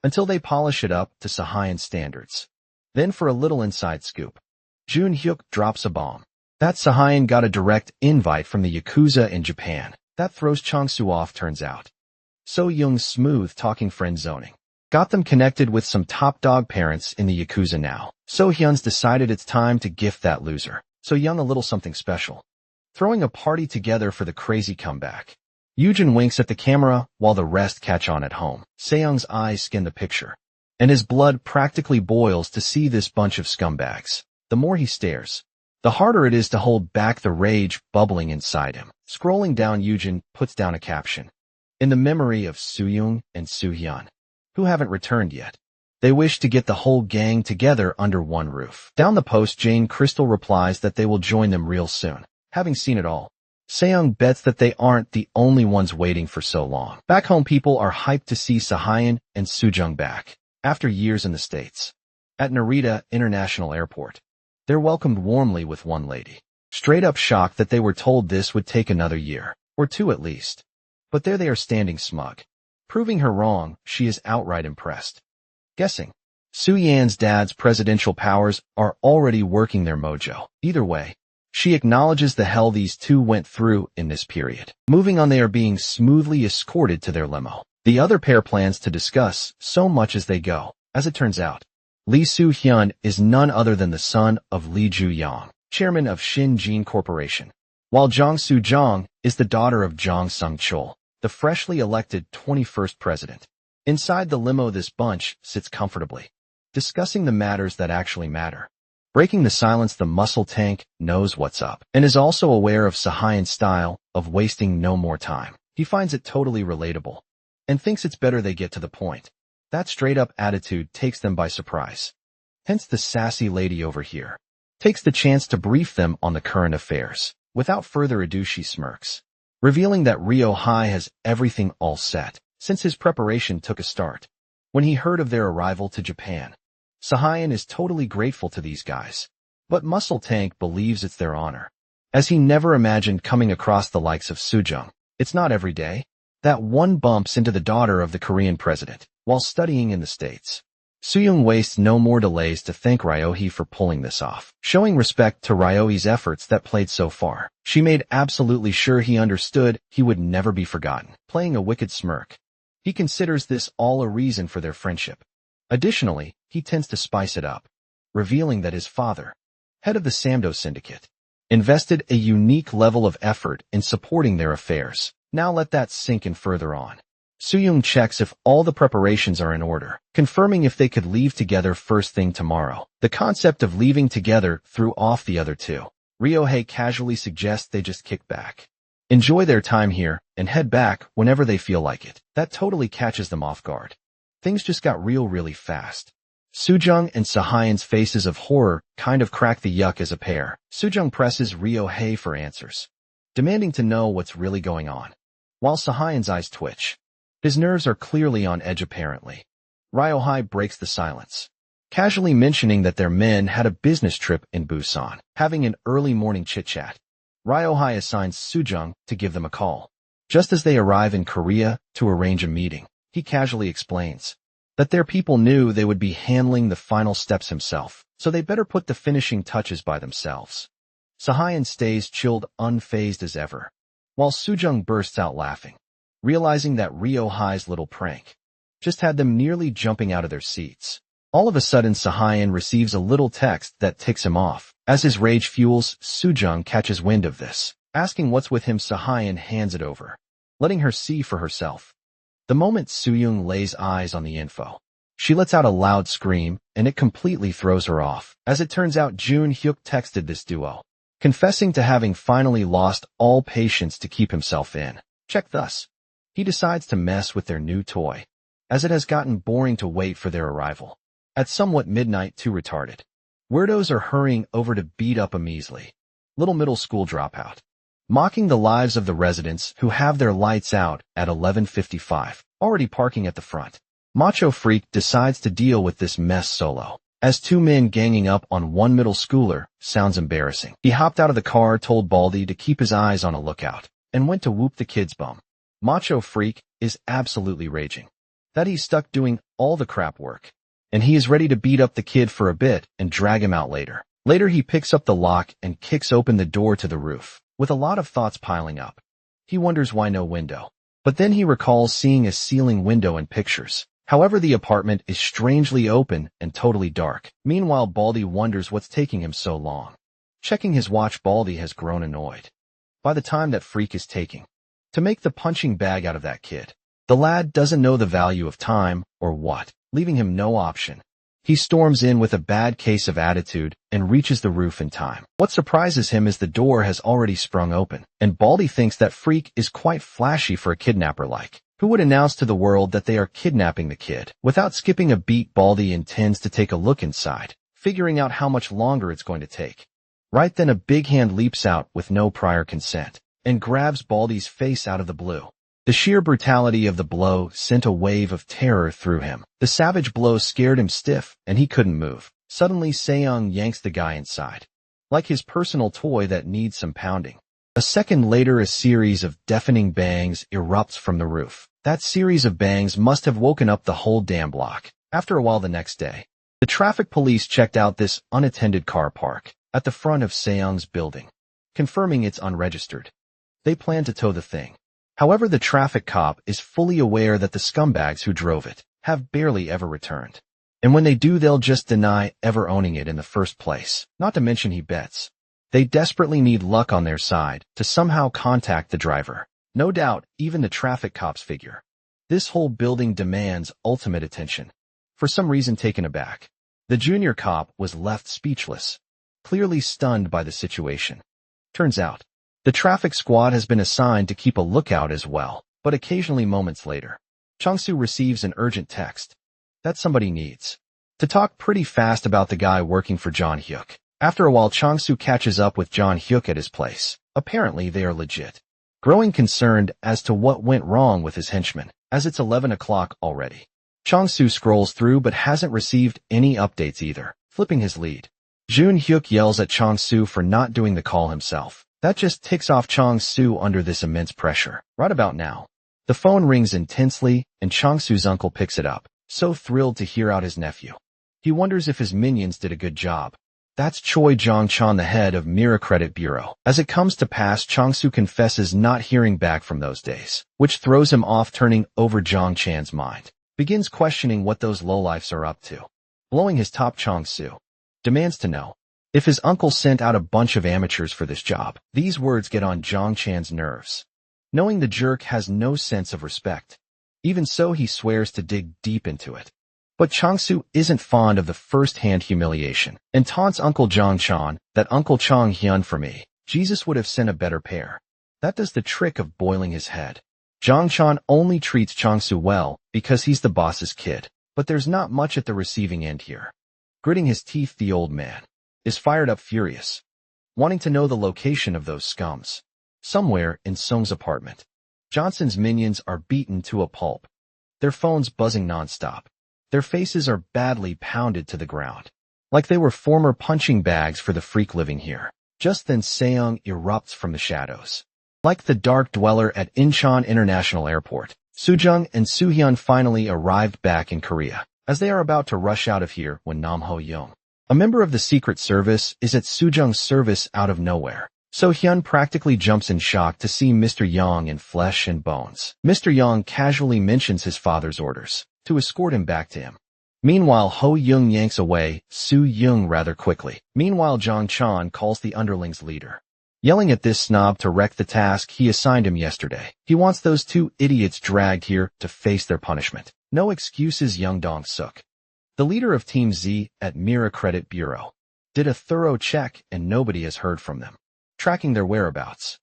until they polish it up to Sahayan standards. Then for a little inside scoop, Jun Hyuk drops a bomb. That Sahayan got a direct invite from the Yakuza in Japan. That throws Changsu off, turns out. So Young's smooth-talking friend zoning got them connected with some top-dog parents in the Yakuza now. So Hyun's decided it's time to gift that loser So Young a little something special. Throwing a party together for the crazy comeback. Yujin winks at the camera while the rest catch on at home. Seyoung's eyes skin the picture, and his blood practically boils to see this bunch of scumbags. The more he stares, the harder it is to hold back the rage bubbling inside him. Scrolling down, Yujin puts down a caption. In the memory of Soo-young and Soo-hyun, who haven't returned yet. They wish to get the whole gang together under one roof. Down the post, Jane Crystal replies that they will join them real soon. Having seen it all, Seyoung bets that they aren't the only ones waiting for so long. Back home, people are hyped to see Sahayan and Soo-jung back, after years in the States. At Narita International Airport, they're welcomed warmly with one lady, straight up shocked that they were told this would take another year, or two at least. But there they are standing smug. Proving her wrong, she is outright impressed. Guessing Soo-yan's dad's presidential powers are already working their mojo. Either way, she acknowledges the hell these two went through in this period. Moving on, they are being smoothly escorted to their limo. The other pair plans to discuss so much as they go. As it turns out, Lee Soo-hyun is none other than the son of Lee Ju-young, chairman of Shin-jin Corporation, while Jang Soo-jung is the daughter of Jang Sung-chul, the freshly elected 21st president. Inside the limo, this bunch sits comfortably, discussing the matters that actually matter. Breaking the silence, the muscle tank knows what's up and is also aware of Sahayan's style of wasting no more time. He finds it totally relatable and thinks it's better they get to the point. That straight-up attitude takes them by surprise. Hence the sassy lady over here takes the chance to brief them on the current affairs. Without further ado, she smirks, revealing that Ryo Hai has everything all set since his preparation took a start. When he heard of their arrival to Japan, Sahayan is totally grateful to these guys, but Muscle Tank believes it's their honor, as he never imagined coming across the likes of Soo-jung. It's not every day that one bumps into the daughter of the Korean president while studying in the States. Soo-young wastes no more delays to thank Ryohei for pulling this off. Showing respect to Ryohei's efforts that played so far, she made absolutely sure he understood he would never be forgotten. Playing a wicked smirk, he considers this all a reason for their friendship. Additionally, he tends to spice it up, revealing that his father, head of the Samdo syndicate, invested a unique level of effort in supporting their affairs. Now let that sink in further on. Soo-young checks if all the preparations are in order, confirming if they could leave together first thing tomorrow. The concept of leaving together threw off the other two. Ryohei casually suggests they just kick back, enjoy their time here, and head back whenever they feel like it. That totally catches them off guard. Things just got real really fast. Soo-jung and Sahayan's faces of horror kind of crack the yuck as a pair. Soo-jung presses Ryohei for answers, demanding to know what's really going on, while Sahayan's eyes twitch. His nerves are clearly on edge apparently. Ryohei breaks the silence, casually mentioning that their men had a business trip in Busan, having an early morning chit-chat. Ryohei assigns Soo-jung to give them a call. Just as they arrive in Korea to arrange a meeting, he casually explains that their people knew they would be handling the final steps himself, so they better put the finishing touches by themselves. Sahayan stays chilled, unfazed as ever, while Soo-jung bursts out laughing, realizing that Ryohei's little prank just had them nearly jumping out of their seats. All of a sudden, Sahayan receives a little text that ticks him off. As his rage fuels, Soo-jung catches wind of this. Asking what's with him, Sahayan hands it over, letting her see for herself. The moment Soo-young lays eyes on the info, she lets out a loud scream, and it completely throws her off. As it turns out, Jun Hyuk texted this duo, confessing to having finally lost all patience to keep himself in check. Thus, he decides to mess with their new toy, as it has gotten boring to wait for their arrival. At somewhat midnight, two retarded weirdos are hurrying over to beat up a measly little middle school dropout, mocking the lives of the residents who have their lights out at 11:55, already parking at the front. Macho Freak decides to deal with this mess solo, as two men ganging up on one middle schooler sounds embarrassing. He hopped out of the car, told Baldy to keep his eyes on a lookout, and went to whoop the kid's bum. Macho Freak is absolutely raging. that he's stuck doing all the crap work. And he is ready to beat up the kid for a bit and drag him out later. Later he picks up the lock and kicks open the door to the roof. With a lot of thoughts piling up, he wonders why no window. But then he recalls seeing a ceiling window in pictures. However, the apartment is strangely open and totally dark. Meanwhile, Baldy wonders what's taking him so long. Checking his watch, Baldy has grown annoyed by the time that Freak is taking to make the punching bag out of that kid. The lad doesn't know the value of time or what, leaving him no option. He storms in with a bad case of attitude and reaches the roof in time. What surprises him is the door has already sprung open, and Baldy thinks that Freak is quite flashy for a kidnapper-like, who would announce to the world that they are kidnapping the kid. Without skipping a beat, Baldy intends to take a look inside, figuring out how much longer it's going to take. Right then a big hand leaps out with no prior consent and grabs Baldy's face out of the blue. The sheer brutality of the blow sent a wave of terror through him. The savage blow scared him stiff, and he couldn't move. Suddenly, Seong yanks the guy inside, like his personal toy that needs some pounding. A second later, a series of deafening bangs erupts from the roof. That series of bangs must have woken up the whole damn block. After a while the next day, the traffic police checked out this unattended car park at the front of Seong's building, confirming it's unregistered. They plan to tow the thing. However, the traffic cop is fully aware that the scumbags who drove it have barely ever returned. And when they do, they'll just deny ever owning it in the first place. Not to mention, he bets they desperately need luck on their side to somehow contact the driver. No doubt, even the traffic cops figure this whole building demands ultimate attention. For some reason taken aback, the junior cop was left speechless, clearly stunned by the situation. Turns out, the traffic squad has been assigned to keep a lookout as well, but occasionally moments later, Chang-soo receives an urgent text that somebody needs to talk pretty fast about the guy working for John Hyuk. After a while, Chang-soo catches up with John Hyuk at his place. Apparently, they are legit. Growing concerned as to what went wrong with his henchmen, as it's 11 o'clock already. Chang-soo scrolls through but hasn't received any updates either, flipping his lead. Jun Hyuk yells at Chang-soo for not doing the call himself. That just ticks off Chang-soo under this immense pressure. Right about now, the phone rings intensely, and Chang-soo's uncle picks it up, so thrilled to hear out his nephew. He wonders if his minions did a good job. That's Choi Jong-chan, the head of Mira Credit Bureau. As it comes to pass, Chang-soo confesses not hearing back from those days, which throws him off, turning over Jong-chan's mind. Begins questioning what those lowlifes are up to. Blowing his top, Chang-soo demands to know if his uncle sent out a bunch of amateurs for this job. These words get on Jong-chan's nerves, knowing the jerk has no sense of respect. Even so, he swears to dig deep into it. But Chang-soo isn't fond of the first-hand humiliation, and taunts Uncle Jong-chan that Uncle Chong-hyun, for me, Jesus would have sent a better pair. That does the trick of boiling his head. Jong-chan only treats Chang-soo well because he's the boss's kid, but there's not much at the receiving end here. Gritting his teeth, the old man is fired up, furious, wanting to know the location of those scums. Somewhere in Song's apartment, Johnson's minions are beaten to a pulp, their phones buzzing nonstop. Their faces are badly pounded to the ground, like they were former punching bags for the freak living here. Just then Seong erupts from the shadows. Like the dark dweller at Incheon International Airport, Soojeong and Soohyun finally arrived back in Korea, as they are about to rush out of here when Nam Ho-young, a member of the Secret Service, is at Soojeong's service out of nowhere. So-hyun practically jumps in shock to see Mr. Young in flesh and bones. Mr. Young casually mentions his father's orders to escort him back to him. Meanwhile, Ho-young yanks away Soo-young rather quickly. Meanwhile, Jong-chan calls the underlings leader, yelling at this snob to wreck the task he assigned him yesterday. He wants those two idiots dragged here to face their punishment. No excuses. Young Dong-suk, the leader of Team Z at Mira Credit Bureau, did a thorough check and nobody has heard from them, tracking their whereabouts.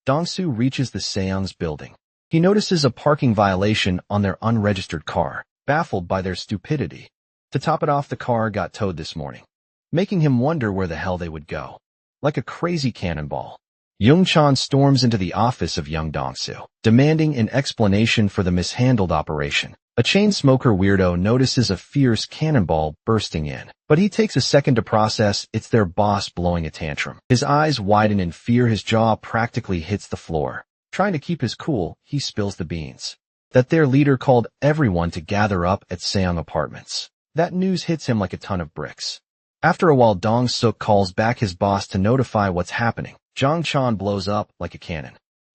Dong-soo reaches the Seong's building. He notices a parking violation on their unregistered car, baffled by their stupidity. To top it off, the car got towed this morning, making him wonder where the hell they would go. Like a crazy cannonball, Young-chan storms into the office of young Dong-soo, demanding an explanation for the mishandled operation. A chain smoker weirdo notices a fierce cannonball bursting in, but he takes a second to process it's their boss blowing a tantrum. His eyes widen in fear, his jaw practically hits the floor. Trying to keep his cool, he spills the beans. that their leader called everyone to gather up at Seong Apartments. That news hits him like a ton of bricks. After a while, Dong-suk calls back his boss to notify what's happening. Jong-chan blows up like a cannon,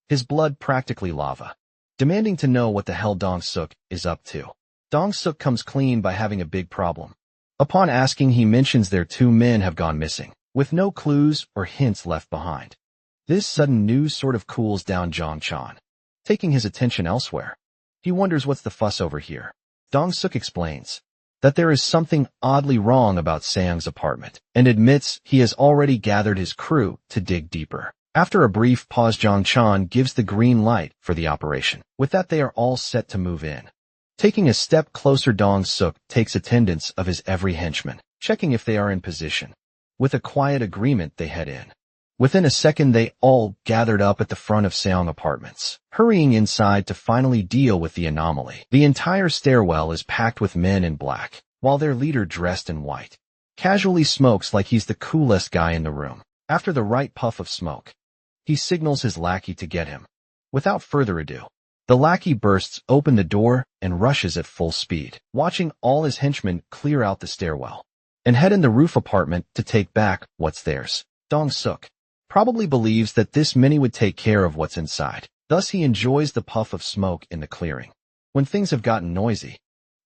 his blood practically lava, demanding to know what the hell Dong-suk is up to. Dong-suk comes clean by having a big problem. Upon asking, he mentions their 2 men have gone missing, with no clues or hints left behind. This sudden news sort of cools down Jong-chan, taking his attention elsewhere. He wonders what's the fuss over here. Dong-suk explains that there is something oddly wrong about Seong's apartment, and admits he has already gathered his crew to dig deeper. After a brief pause, Jong-chan gives the green light for the operation. With that, they are all set to move in. Taking a step closer, Dong-suk takes attendance of his every henchman, checking if they are in position. With a quiet agreement, they head in. Within a second, they all gathered up at the front of Seong Apartments, hurrying inside to finally deal with the anomaly. The entire stairwell is packed with men in black, while their leader, dressed in white, casually smokes like he's the coolest guy in the room. After the right puff of smoke, he signals his lackey to get him. Without further ado, the lackey bursts open the door and rushes at full speed, watching all his henchmen clear out the stairwell and head in the roof apartment to take back what's theirs. Dong-suk probably believes that this many would take care of what's inside. Thus, he enjoys the puff of smoke in the clearing. When things have gotten noisy,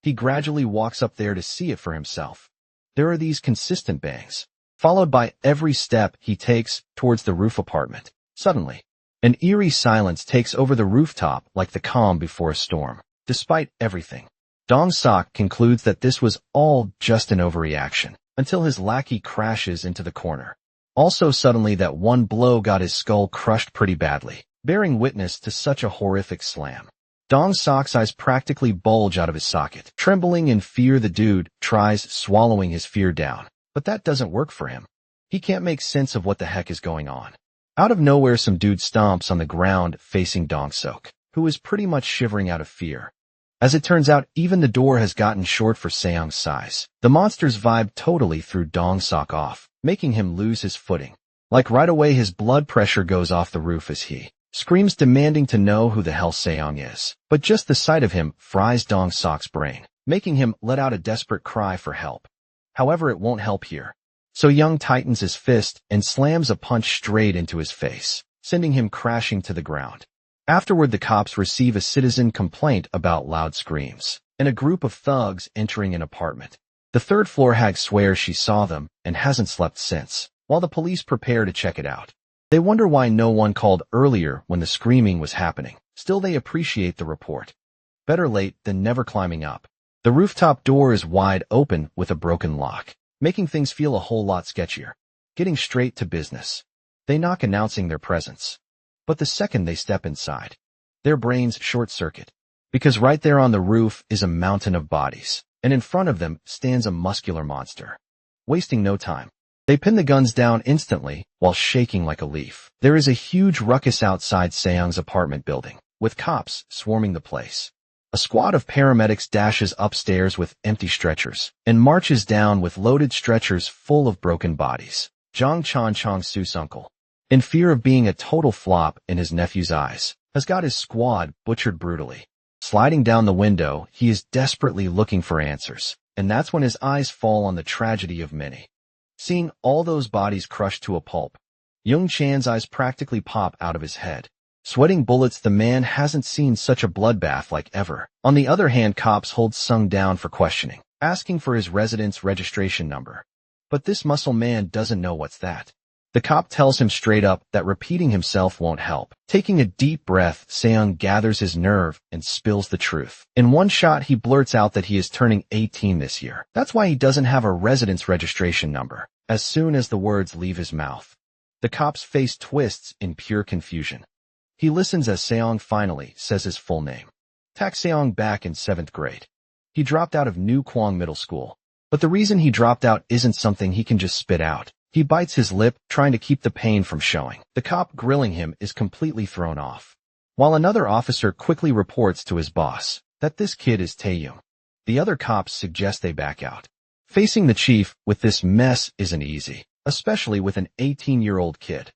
he gradually walks up there to see it for himself. There are these consistent bangs, followed by every step he takes towards the roof apartment. Suddenly, an eerie silence takes over the rooftop like the calm before a storm. Despite everything, Dong-suk concludes that this was all just an overreaction, until his lackey crashes into the corner. Also, suddenly that one blow got his skull crushed pretty badly, bearing witness to such a horrific slam. Dong-suk's eyes practically bulge out of his socket. Trembling in fear, the dude tries swallowing his fear down, but that doesn't work for him. He can't make sense of what the heck is going on. Out of nowhere, some dude stomps on the ground facing Dong-suk, who is pretty much shivering out of fear. As it turns out, even the door has gotten short for Seong's size. The monster's vibe totally threw Dong-suk off, making him lose his footing. Like right away, his blood pressure goes off the roof as he screams, demanding to know who the hell Seong is. But just the sight of him fries Dong-suk's brain, making him let out a desperate cry for help. However, it won't help here. So Young tightens his fist and slams a punch straight into his face, sending him crashing to the ground. Afterward, the cops receive a citizen complaint about loud screams and a group of thugs entering an apartment. The third-floor hag swears she saw them and hasn't slept since, while the police prepare to check it out. They wonder why no one called earlier when the screaming was happening. Still, they appreciate the report. Better late than never. Climbing up, the rooftop door is wide open with a broken lock, making things feel a whole lot sketchier. Getting straight to business, they knock, announcing their presence. But the second they step inside, their brains short-circuit, because right there on the roof is a mountain of bodies, and in front of them stands a muscular monster. Wasting no time, they pin the guns down instantly while shaking like a leaf. There is a huge ruckus outside Seong's apartment building, with cops swarming the place. A squad of paramedics dashes upstairs with empty stretchers and marches down with loaded stretchers full of broken bodies. Jong-chan, Chong-su's uncle, in fear of being a total flop in his nephew's eyes, has got his squad butchered brutally. Sliding down the window, he is desperately looking for answers, and that's when his eyes fall on the tragedy of many. Seeing all those bodies crushed to a pulp, Young Chan's eyes practically pop out of his head. Sweating bullets, the man hasn't seen such a bloodbath like ever. On the other hand, cops hold Sung down for questioning, asking for his residence registration number. But this muscle man doesn't know what's that. The cop tells him straight up that repeating himself won't help. Taking a deep breath, Seong gathers his nerve and spills the truth. In one shot, he blurts out that he is turning 18 this year. That's why he doesn't have a residence registration number. As soon as the words leave his mouth, the cop's face twists in pure confusion. He listens as Seong finally says his full name. Tak Seong, back in 7th grade. He dropped out of New Kwang Middle School. But the reason he dropped out isn't something he can just spit out. He bites his lip, trying to keep the pain from showing. The cop grilling him is completely thrown off, while another officer quickly reports to his boss that this kid is Taeyong. The other cops suggest they back out. Facing the chief with this mess isn't easy, especially with an 18-year-old kid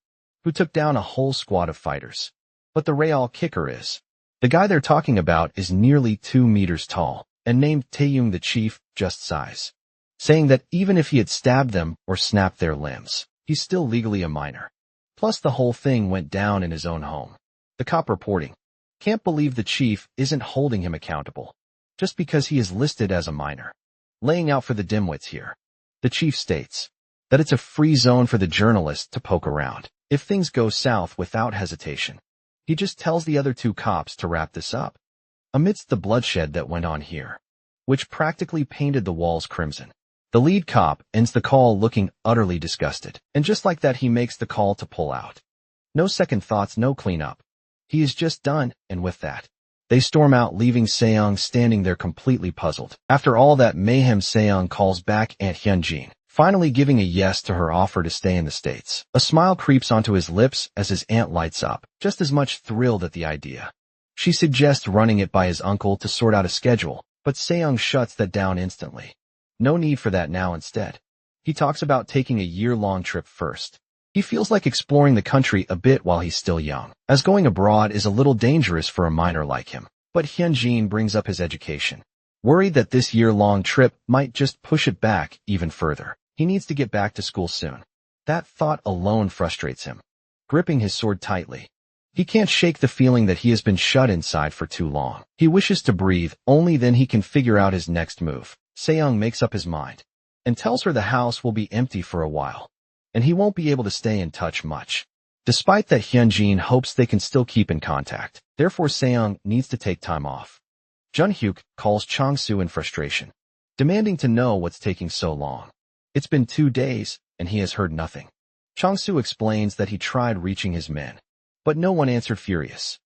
who took down a whole squad of fighters. But the real kicker is, The guy they're talking about is nearly 2 meters tall, and named Taeyong the chief, just size, saying that even if he had stabbed them or snapped their limbs, he's still legally a minor. Plus the whole thing went down in his own home. The cop reporting, can't believe the chief isn't holding him accountable, just because he is listed as a minor. Laying out for the dimwits here. The chief states that it's a free zone for the journalists to poke around if things go south without hesitation. He just tells the other 2 cops to wrap this up. Amidst the bloodshed that went on here, which practically painted the walls crimson, the lead cop ends the call looking utterly disgusted, and just like that he makes the call to pull out. No second thoughts, no cleanup. He is just done, and with that, they storm out, leaving Seong standing there completely puzzled. After all that mayhem, Seong calls back Aunt Hyunjin, finally giving a yes to her offer to stay in the States. A smile creeps onto his lips as his aunt lights up, just as much thrilled at the idea. She suggests running it by his uncle to sort out a schedule, but Seong shuts that down instantly. No need for that now. Instead, he talks about taking a year-long trip first. He feels like exploring the country a bit while he's still young, as going abroad is a little dangerous for a minor like him. But Hyunjin brings up his education, worried that this year-long trip might just push it back even further. He needs to get back to school soon. That thought alone frustrates him. Gripping his sword tightly, he can't shake the feeling that he has been shut inside for too long. He wishes to breathe, only then he can figure out his next move. Seong makes up his mind and tells her the house will be empty for a while, and he won't be able to stay in touch much. Despite that, Hyunjin hopes they can still keep in contact. Therefore, Seong needs to take time off. Junhyuk calls Changsu in frustration, demanding to know what's taking so long. It's been 2 days, and he has heard nothing. Changsu explains that he tried reaching his men, but no one answered. Furious,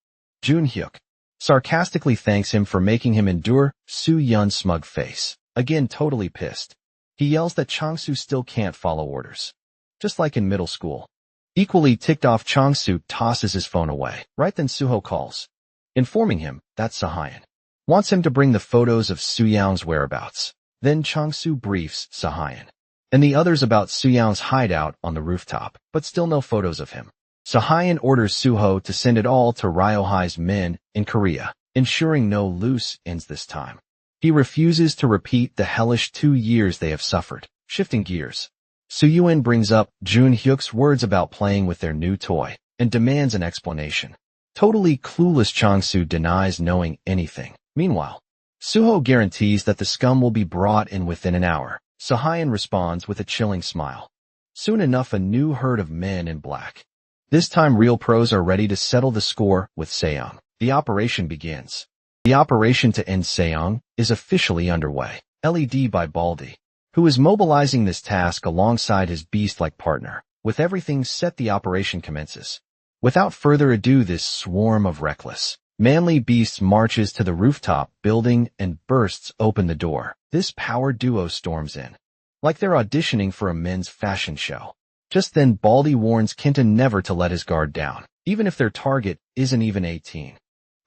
Junhyuk sarcastically thanks him for making him endure. Soo-yeon's smug face, again totally pissed. He yells that Changsu still can't follow orders, just like in middle school. Equally ticked off, Changsu tosses his phone away. Right then Suho calls, informing him that Sahayan wants him to bring the photos of Soo-yeon's whereabouts. Then Changsu briefs Sahayan and the others about Soo-yeon's hideout on the rooftop, but still no photos of him. Sahayan orders Suho to send it all to Ryohai's men in Korea, ensuring no loose ends this time. He refuses to repeat the hellish 2 years they have suffered. Shifting gears, Soo-yeon brings up Junhyuk's words about playing with their new toy and demands an explanation. Totally clueless, Changsu denies knowing anything. Meanwhile, Suho guarantees that the scum will be brought in within an hour. Sahayan responds with a chilling smile. Soon enough, a new herd of men in black. This time real pros are ready to settle the score with Seong. The operation begins. The operation to end Seong is officially underway. LED by Baldy, who is mobilizing this task alongside his beast-like partner. With everything set, the operation commences. Without further ado, this swarm of reckless, manly beasts marches to the rooftop building and bursts open the door. This power duo storms in, like they're auditioning for a men's fashion show. Just then, Baldy warns Kenta never to let his guard down, even if their target isn't even 18.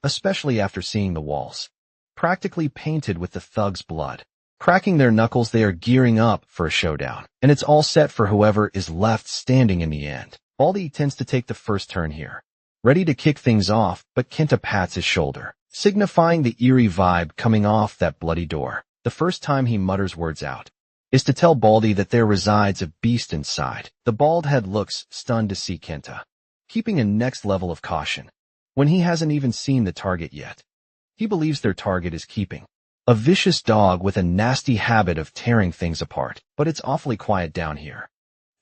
Especially after seeing the walls practically painted with the thugs' blood. Cracking their knuckles, they are gearing up for a showdown, and it's all set for whoever is left standing in the end. Baldy tends to take the first turn here, ready to kick things off, but Kenta pats his shoulder, signifying the eerie vibe coming off that bloody door. The first time he mutters words out is to tell Baldy that there resides a beast inside. The bald head looks stunned to see Kenta, keeping a next level of caution when he hasn't even seen the target yet. He believes their target is keeping a vicious dog with a nasty habit of tearing things apart, but it's awfully quiet down here.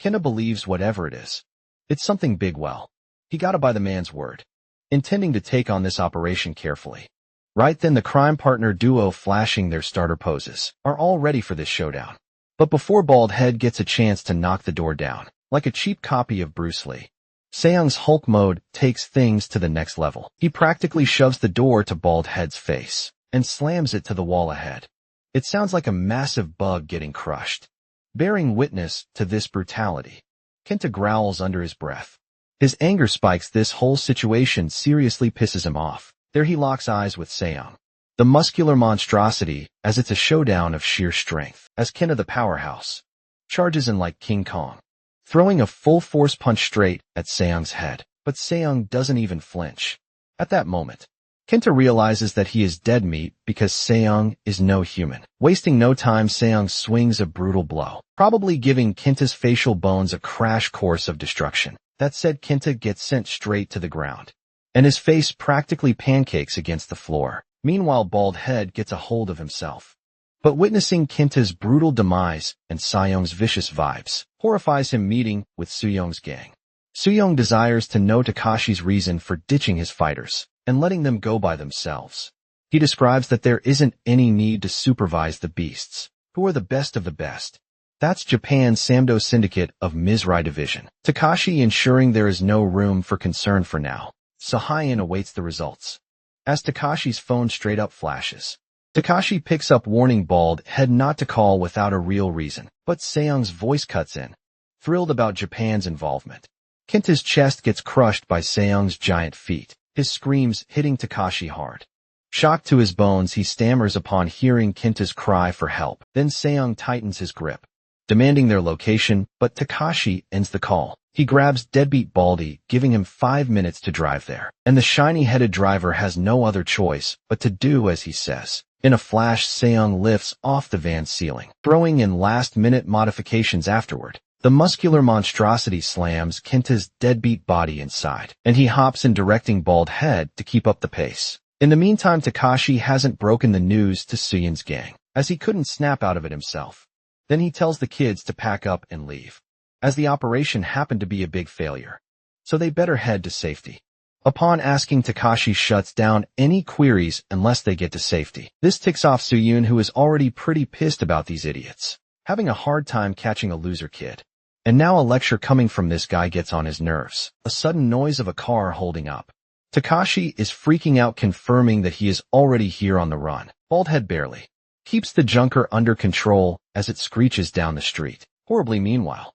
Kenta believes whatever it is, it's something big. Well, he gotta buy the man's word, intending to take on this operation carefully. Right then, the crime partner duo, flashing their starter poses, are all ready for this showdown. But before Bald Head gets a chance to knock the door down, like a cheap copy of Bruce Lee, Seong's Hulk mode takes things to the next level. He practically shoves the door to Bald Head's face and slams it to the wall ahead. It sounds like a massive bug getting crushed. Bearing witness to this brutality, Kenta growls under his breath. His anger spikes. This whole situation seriously pisses him off. There he locks eyes with Seong, the muscular monstrosity, as it's a showdown of sheer strength, as Kenta the powerhouse charges in like King Kong, throwing a full-force punch straight at Seong's head. But Seong doesn't even flinch. At that moment, Kenta realizes that he is dead meat because Seong is no human. Wasting no time, Seong swings a brutal blow, probably giving Kenta's facial bones a crash course of destruction. That said, Kenta gets sent straight to the ground, and his face practically pancakes against the floor. Meanwhile, Bald Head gets a hold of himself. But witnessing Kenta's brutal demise and Seong's vicious vibes horrifies him, meeting with Soo-young's gang. Soo-young desires to know Takashi's reason for ditching his fighters and letting them go by themselves. He describes that there isn't any need to supervise the beasts, who are the best of the best. That's Japan's Samdo Syndicate of Mizrai Division. Takashi ensuring there is no room for concern for now. Sahayan awaits the results. As Takashi's phone straight up flashes, Takashi picks up, warning Bald Head not to call without a real reason. But Seong's voice cuts in, thrilled about Japan's involvement. Kenta's chest gets crushed by Seong's giant feet, his screams hitting Takashi hard. Shocked to his bones, he stammers upon hearing Kenta's cry for help. Then Seong tightens his grip, demanding their location, but Takashi ends the call. He grabs deadbeat Baldy, giving him 5 minutes to drive there, and the shiny-headed driver has no other choice but to do as he says. In a flash, Seong lifts off the van's ceiling, throwing in last-minute modifications afterward. The muscular monstrosity slams Kenta's deadbeat body inside, and he hops in, directing Bald Head to keep up the pace. In the meantime, Takashi hasn't broken the news to Soo-young's gang, as he couldn't snap out of it himself. Then he tells the kids to pack up and leave, as the operation happened to be a big failure, so they better head to safety. Upon asking, Takashi shuts down any queries unless they get to safety. This ticks off Soo-young, who is already pretty pissed about these idiots having a hard time catching a loser kid. And now a lecture coming from this guy gets on his nerves. A sudden noise of a car holding up. Takashi is freaking out, confirming that he is already here on the run. Baldhead barely keeps the junker under control as it screeches down the street. Horribly, meanwhile,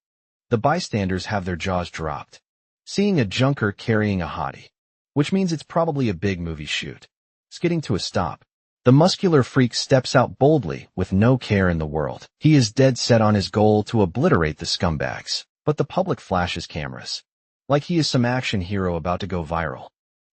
the bystanders have their jaws dropped, seeing a junker carrying a hottie, which means it's probably a big movie shoot. Skidding to a stop, the muscular freak steps out boldly with no care in the world. He is dead set on his goal to obliterate the scumbags, but the public flashes cameras, like he is some action hero about to go viral.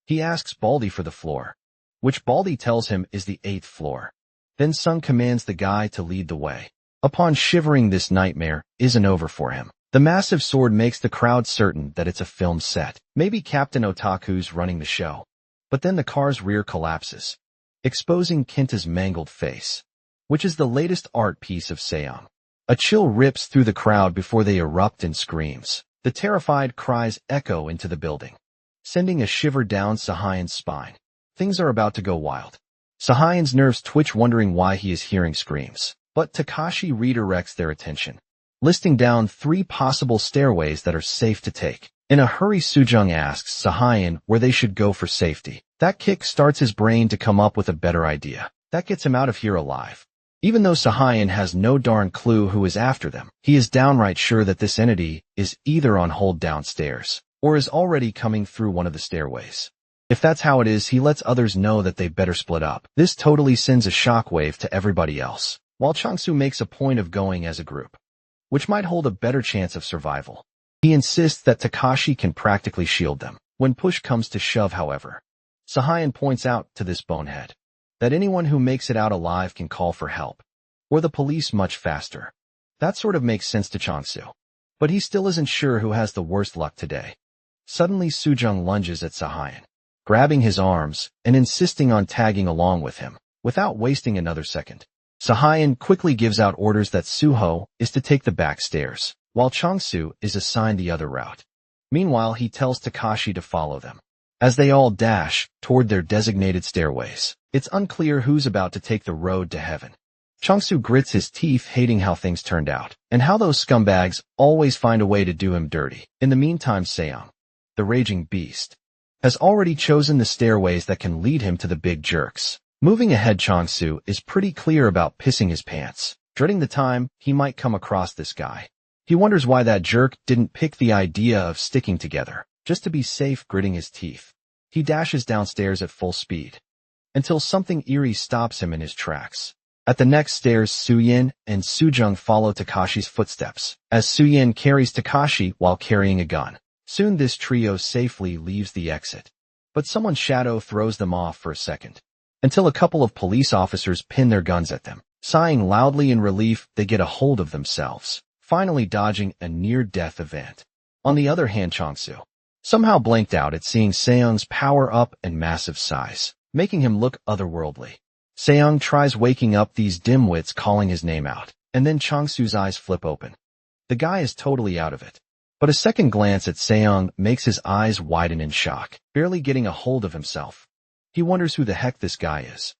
He asks Baldy for the floor, which Baldy tells him is the 8th floor. Then Sung commands the guy to lead the way. Upon shivering, this nightmare isn't over for him. The massive sword makes the crowd certain that it's a film set. Maybe Captain Otaku's running the show. But then the car's rear collapses, exposing Kenta's mangled face, which is the latest art piece of Seong. A chill rips through the crowd before they erupt in screams. The terrified cries echo into the building, sending a shiver down Sahayan's spine. Things are about to go wild. Sahayan's nerves twitch, wondering why he is hearing screams. But Takashi redirects their attention, listing down 3 possible stairways that are safe to take. In a hurry, Soo-young asks Sahayan where they should go for safety. That kick starts his brain to come up with a better idea. That gets him out of here alive. Even though Sahayan has no darn clue who is after them, he is downright sure that this entity is either on hold downstairs or is already coming through one of the stairways. If that's how it is, he lets others know that they better split up. This totally sends a shockwave to everybody else, while Changsu makes a point of going as a group, which might hold a better chance of survival. He insists that Takashi can practically shield them. When push comes to shove, however, Sahayan points out to this bonehead that anyone who makes it out alive can call for help, or the police much faster. That sort of makes sense to Changsu, but he still isn't sure who has the worst luck today. Suddenly, Soo-young lunges at Sahayan, grabbing his arms and insisting on tagging along with him. Without wasting another second, Sahayan quickly gives out orders that Suho is to take the back stairs, while Changsu is assigned the other route. Meanwhile, he tells Takashi to follow them. As they all dash toward their designated stairways, it's unclear who's about to take the road to heaven. Changsu grits his teeth, hating how things turned out, and how those scumbags always find a way to do him dirty. In the meantime, Seong, the raging beast, has already chosen the stairways that can lead him to the big jerks. Moving ahead, Changsu is pretty clear about pissing his pants, dreading the time he might come across this guy. He wonders why that jerk didn't pick the idea of sticking together, just to be safe, gritting his teeth. He dashes downstairs at full speed, until something eerie stops him in his tracks. At the next stairs, Soo-yin and Soo-young follow Takashi's footsteps, as Soo-yin carries Takashi while carrying a gun. Soon this trio safely leaves the exit, but someone's shadow throws them off for a second, until a couple of police officers pin their guns at them. Sighing loudly in relief, they get a hold of themselves, finally dodging a near-death event. On the other hand, Chang-soo somehow blanked out at seeing Seung's power-up and massive size, making him look otherworldly. Seung tries waking up these dimwits calling his name out, and then Chang-soo's eyes flip open. The guy is totally out of it. But a second glance at Seung makes his eyes widen in shock, barely getting a hold of himself. He wonders who the heck this guy is.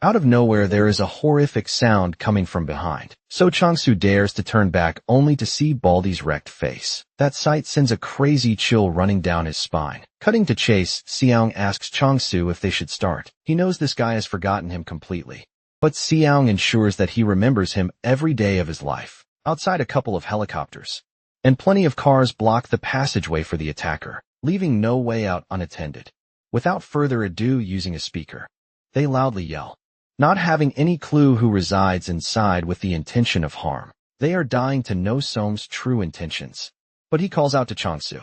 Out of nowhere there is a horrific sound coming from behind, so Chang-soo dares to turn back only to see Baldy's wrecked face. That sight sends a crazy chill running down his spine. Cutting to chase, Seung asks Chang-soo if they should start. He knows this guy has forgotten him completely. But Seung ensures that he remembers him every day of his life. Outside, a couple of helicopters and plenty of cars block the passageway for the attacker, leaving no way out unattended. Without further ado, using a speaker, they loudly yell, not having any clue who resides inside with the intention of harm. They are dying to know Seung's true intentions. But he calls out to Chang-soo.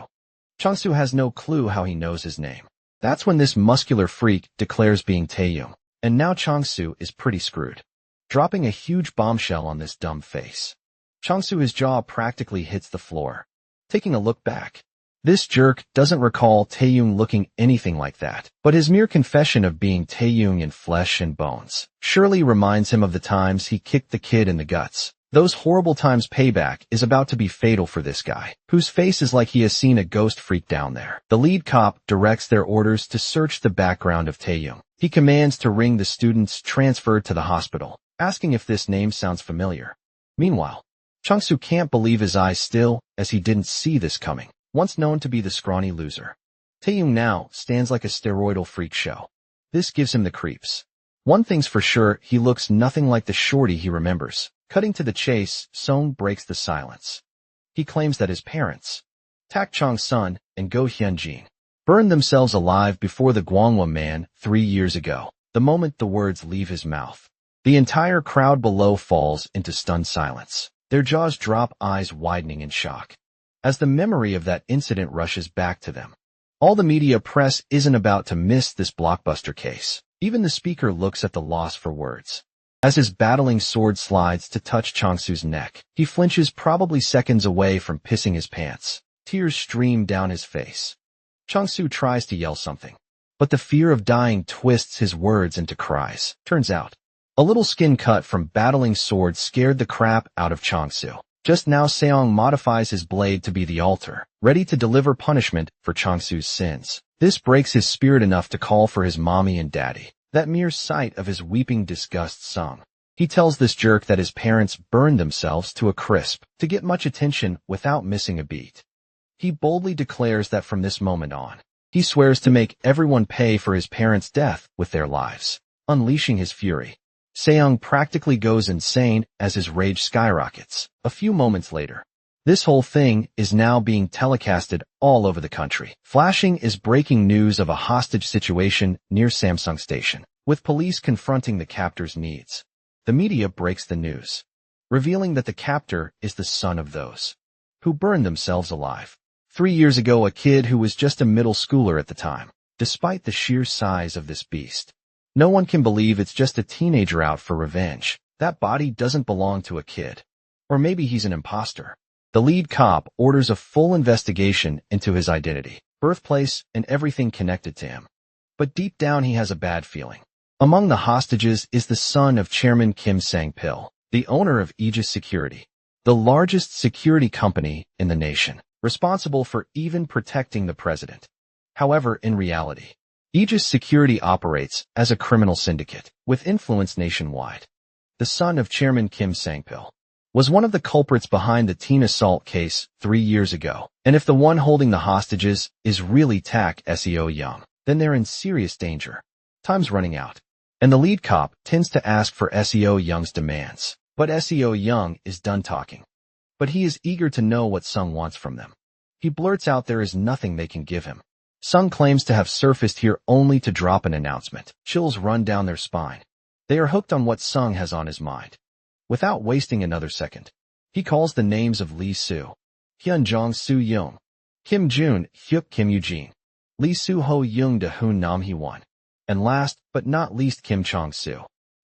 Chang-soo has no clue how he knows his name. That's when this muscular freak declares being Taeyong, and now Chang-soo is pretty screwed, dropping a huge bombshell on this dumb face. Chang-soo, his jaw practically hits the floor. Taking a look back, this jerk doesn't recall Taeyong looking anything like that, but his mere confession of being Taeyong in flesh and bones surely reminds him of the times he kicked the kid in the guts. Those horrible times. Payback is about to be fatal for this guy, whose face is like he has seen a ghost freak down there. The lead cop directs their orders to search the background of Taeyong. He commands to ring the students transferred to the hospital, asking if this name sounds familiar. Meanwhile, Chang-soo can't believe his eyes still, as he didn't see this coming. Once known to be the scrawny loser, Taeyong now stands like a steroidal freak show. This gives him the creeps. One thing's for sure, he looks nothing like the shorty he remembers. Cutting to the chase, Seung breaks the silence. He claims that his parents, Tak Chong-sun and Go Hyun-jin, burned themselves alive before the Gwangwa man 3 years ago. The moment the words leave his mouth, the entire crowd below falls into stunned silence. Their jaws drop, eyes widening in shock, as the memory of that incident rushes back to them. All the media press isn't about to miss this blockbuster case. Even the speaker looks at the loss for words. As his battling sword slides to touch Chang-soo's neck, he flinches, probably seconds away from pissing his pants. Tears stream down his face. Chang-soo tries to yell something, but the fear of dying twists his words into cries. Turns out, a little skin cut from battling swords scared the crap out of Chang-soo. Just now Seung modifies his blade to be the altar, ready to deliver punishment for Chang-soo's sins. This breaks his spirit enough to call for his mommy and daddy. That mere sight of his weeping disgusts Seung. He tells this jerk that his parents burned themselves to a crisp to get much attention without missing a beat. He boldly declares that from this moment on, he swears to make everyone pay for his parents' death with their lives. Unleashing his fury, Seung practically goes insane as his rage skyrockets. A few moments later, this whole thing is now being telecasted all over the country. Flashing is breaking news of a hostage situation near Samsung Station, with police confronting the captor's needs. The media breaks the news, revealing that the captor is the son of those who burned themselves alive 3 years ago, a kid who was just a middle schooler at the time. Despite the sheer size of this beast, no one can believe it's just a teenager out for revenge. That body doesn't belong to a kid. Or maybe he's an imposter. The lead cop orders a full investigation into his identity, birthplace, and everything connected to him. But deep down he has a bad feeling. Among the hostages is the son of Chairman Kim Sang-pil, the owner of Aegis Security, the largest security company in the nation, responsible for even protecting the president. However, in reality, Aegis Security operates as a criminal syndicate with influence nationwide. The son of Chairman Kim Sang-pil was one of the culprits behind the teen assault case 3 years ago. And if the one holding the hostages is really Tak Seo Young, then they're in serious danger. Time's running out, and the lead cop tends to ask for Seo Young's demands. But Seo Young is done talking. But he is eager to know what Seung wants from them. He blurts out there is nothing they can give him. Seung claims to have surfaced here only to drop an announcement. Chills run down their spine. They are hooked on what Seung has on his mind. Without wasting another second, he calls the names of Lee Soo, Hyun Jong Soo Young, Kim Jun Hyuk Kim Eugene, Lee Soo-ho Young De Hoon Nam Hee-won. And last but not least Kim Chong-soo.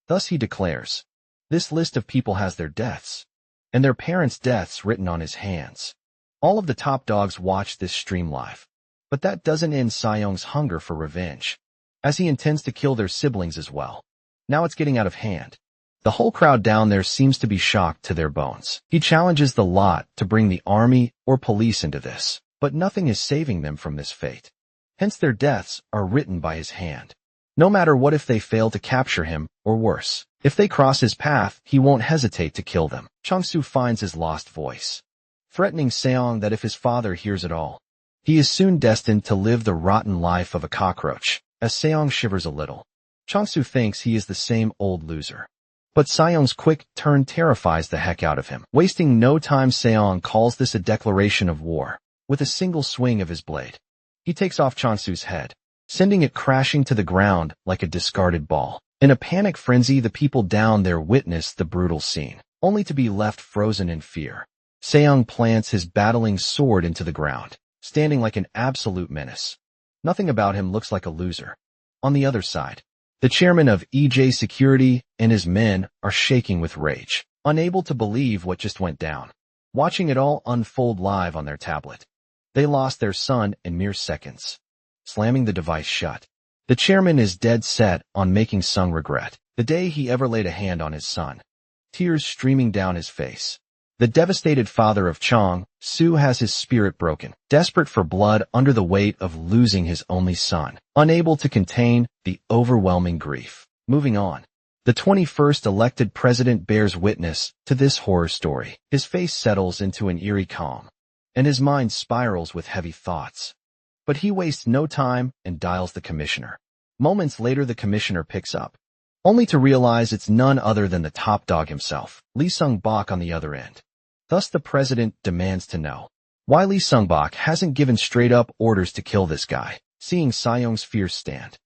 Thus he declares, this list of people has their deaths, and their parents' deaths written on his hands. All of the top dogs watch this stream live. But that doesn't end Seo-young's hunger for revenge, as he intends to kill their siblings as well. Now it's getting out of hand. The whole crowd down there seems to be shocked to their bones. He challenges the lot to bring the army or police into this, but nothing is saving them from this fate. Hence their deaths are written by his hand. No matter what, if they fail to capture him, or worse, if they cross his path, he won't hesitate to kill them. Chong-soo finds his lost voice, threatening Seo-young that if his father hears it all, he is soon destined to live the rotten life of a cockroach. As Seo-young shivers a little, Chong-soo thinks he is the same old loser. But Seo-young's quick turn terrifies the heck out of him. Wasting no time, Seo-young calls this a declaration of war. With a single swing of his blade, he takes off Chong-soo's head, sending it crashing to the ground like a discarded ball. In a panic frenzy, the people down there witness the brutal scene, only to be left frozen in fear. Seo-young plants his battling sword into the ground, standing like an absolute menace. Nothing about him looks like a loser. On the other side, the chairman of EJ Security and his men are shaking with rage, unable to believe what just went down, watching it all unfold live on their tablet. They lost their son in mere seconds. Slamming the device shut, the chairman is dead set on making Sung regret the day he ever laid a hand on his son, tears streaming down his face. The devastated father of Chong-soo has his spirit broken, desperate for blood under the weight of losing his only son, unable to contain the overwhelming grief. Moving on. The 21st elected president bears witness to this horror story. His face settles into an eerie calm, and his mind spirals with heavy thoughts. But he wastes no time and dials the commissioner. Moments later, the commissioner picks up, only to realize it's none other than the top dog himself, Lee Sung-bak, on the other end. Thus the president demands to know why Lee Sung-bak hasn't given straight-up orders to kill this guy. Seeing Seo-young's fierce stand,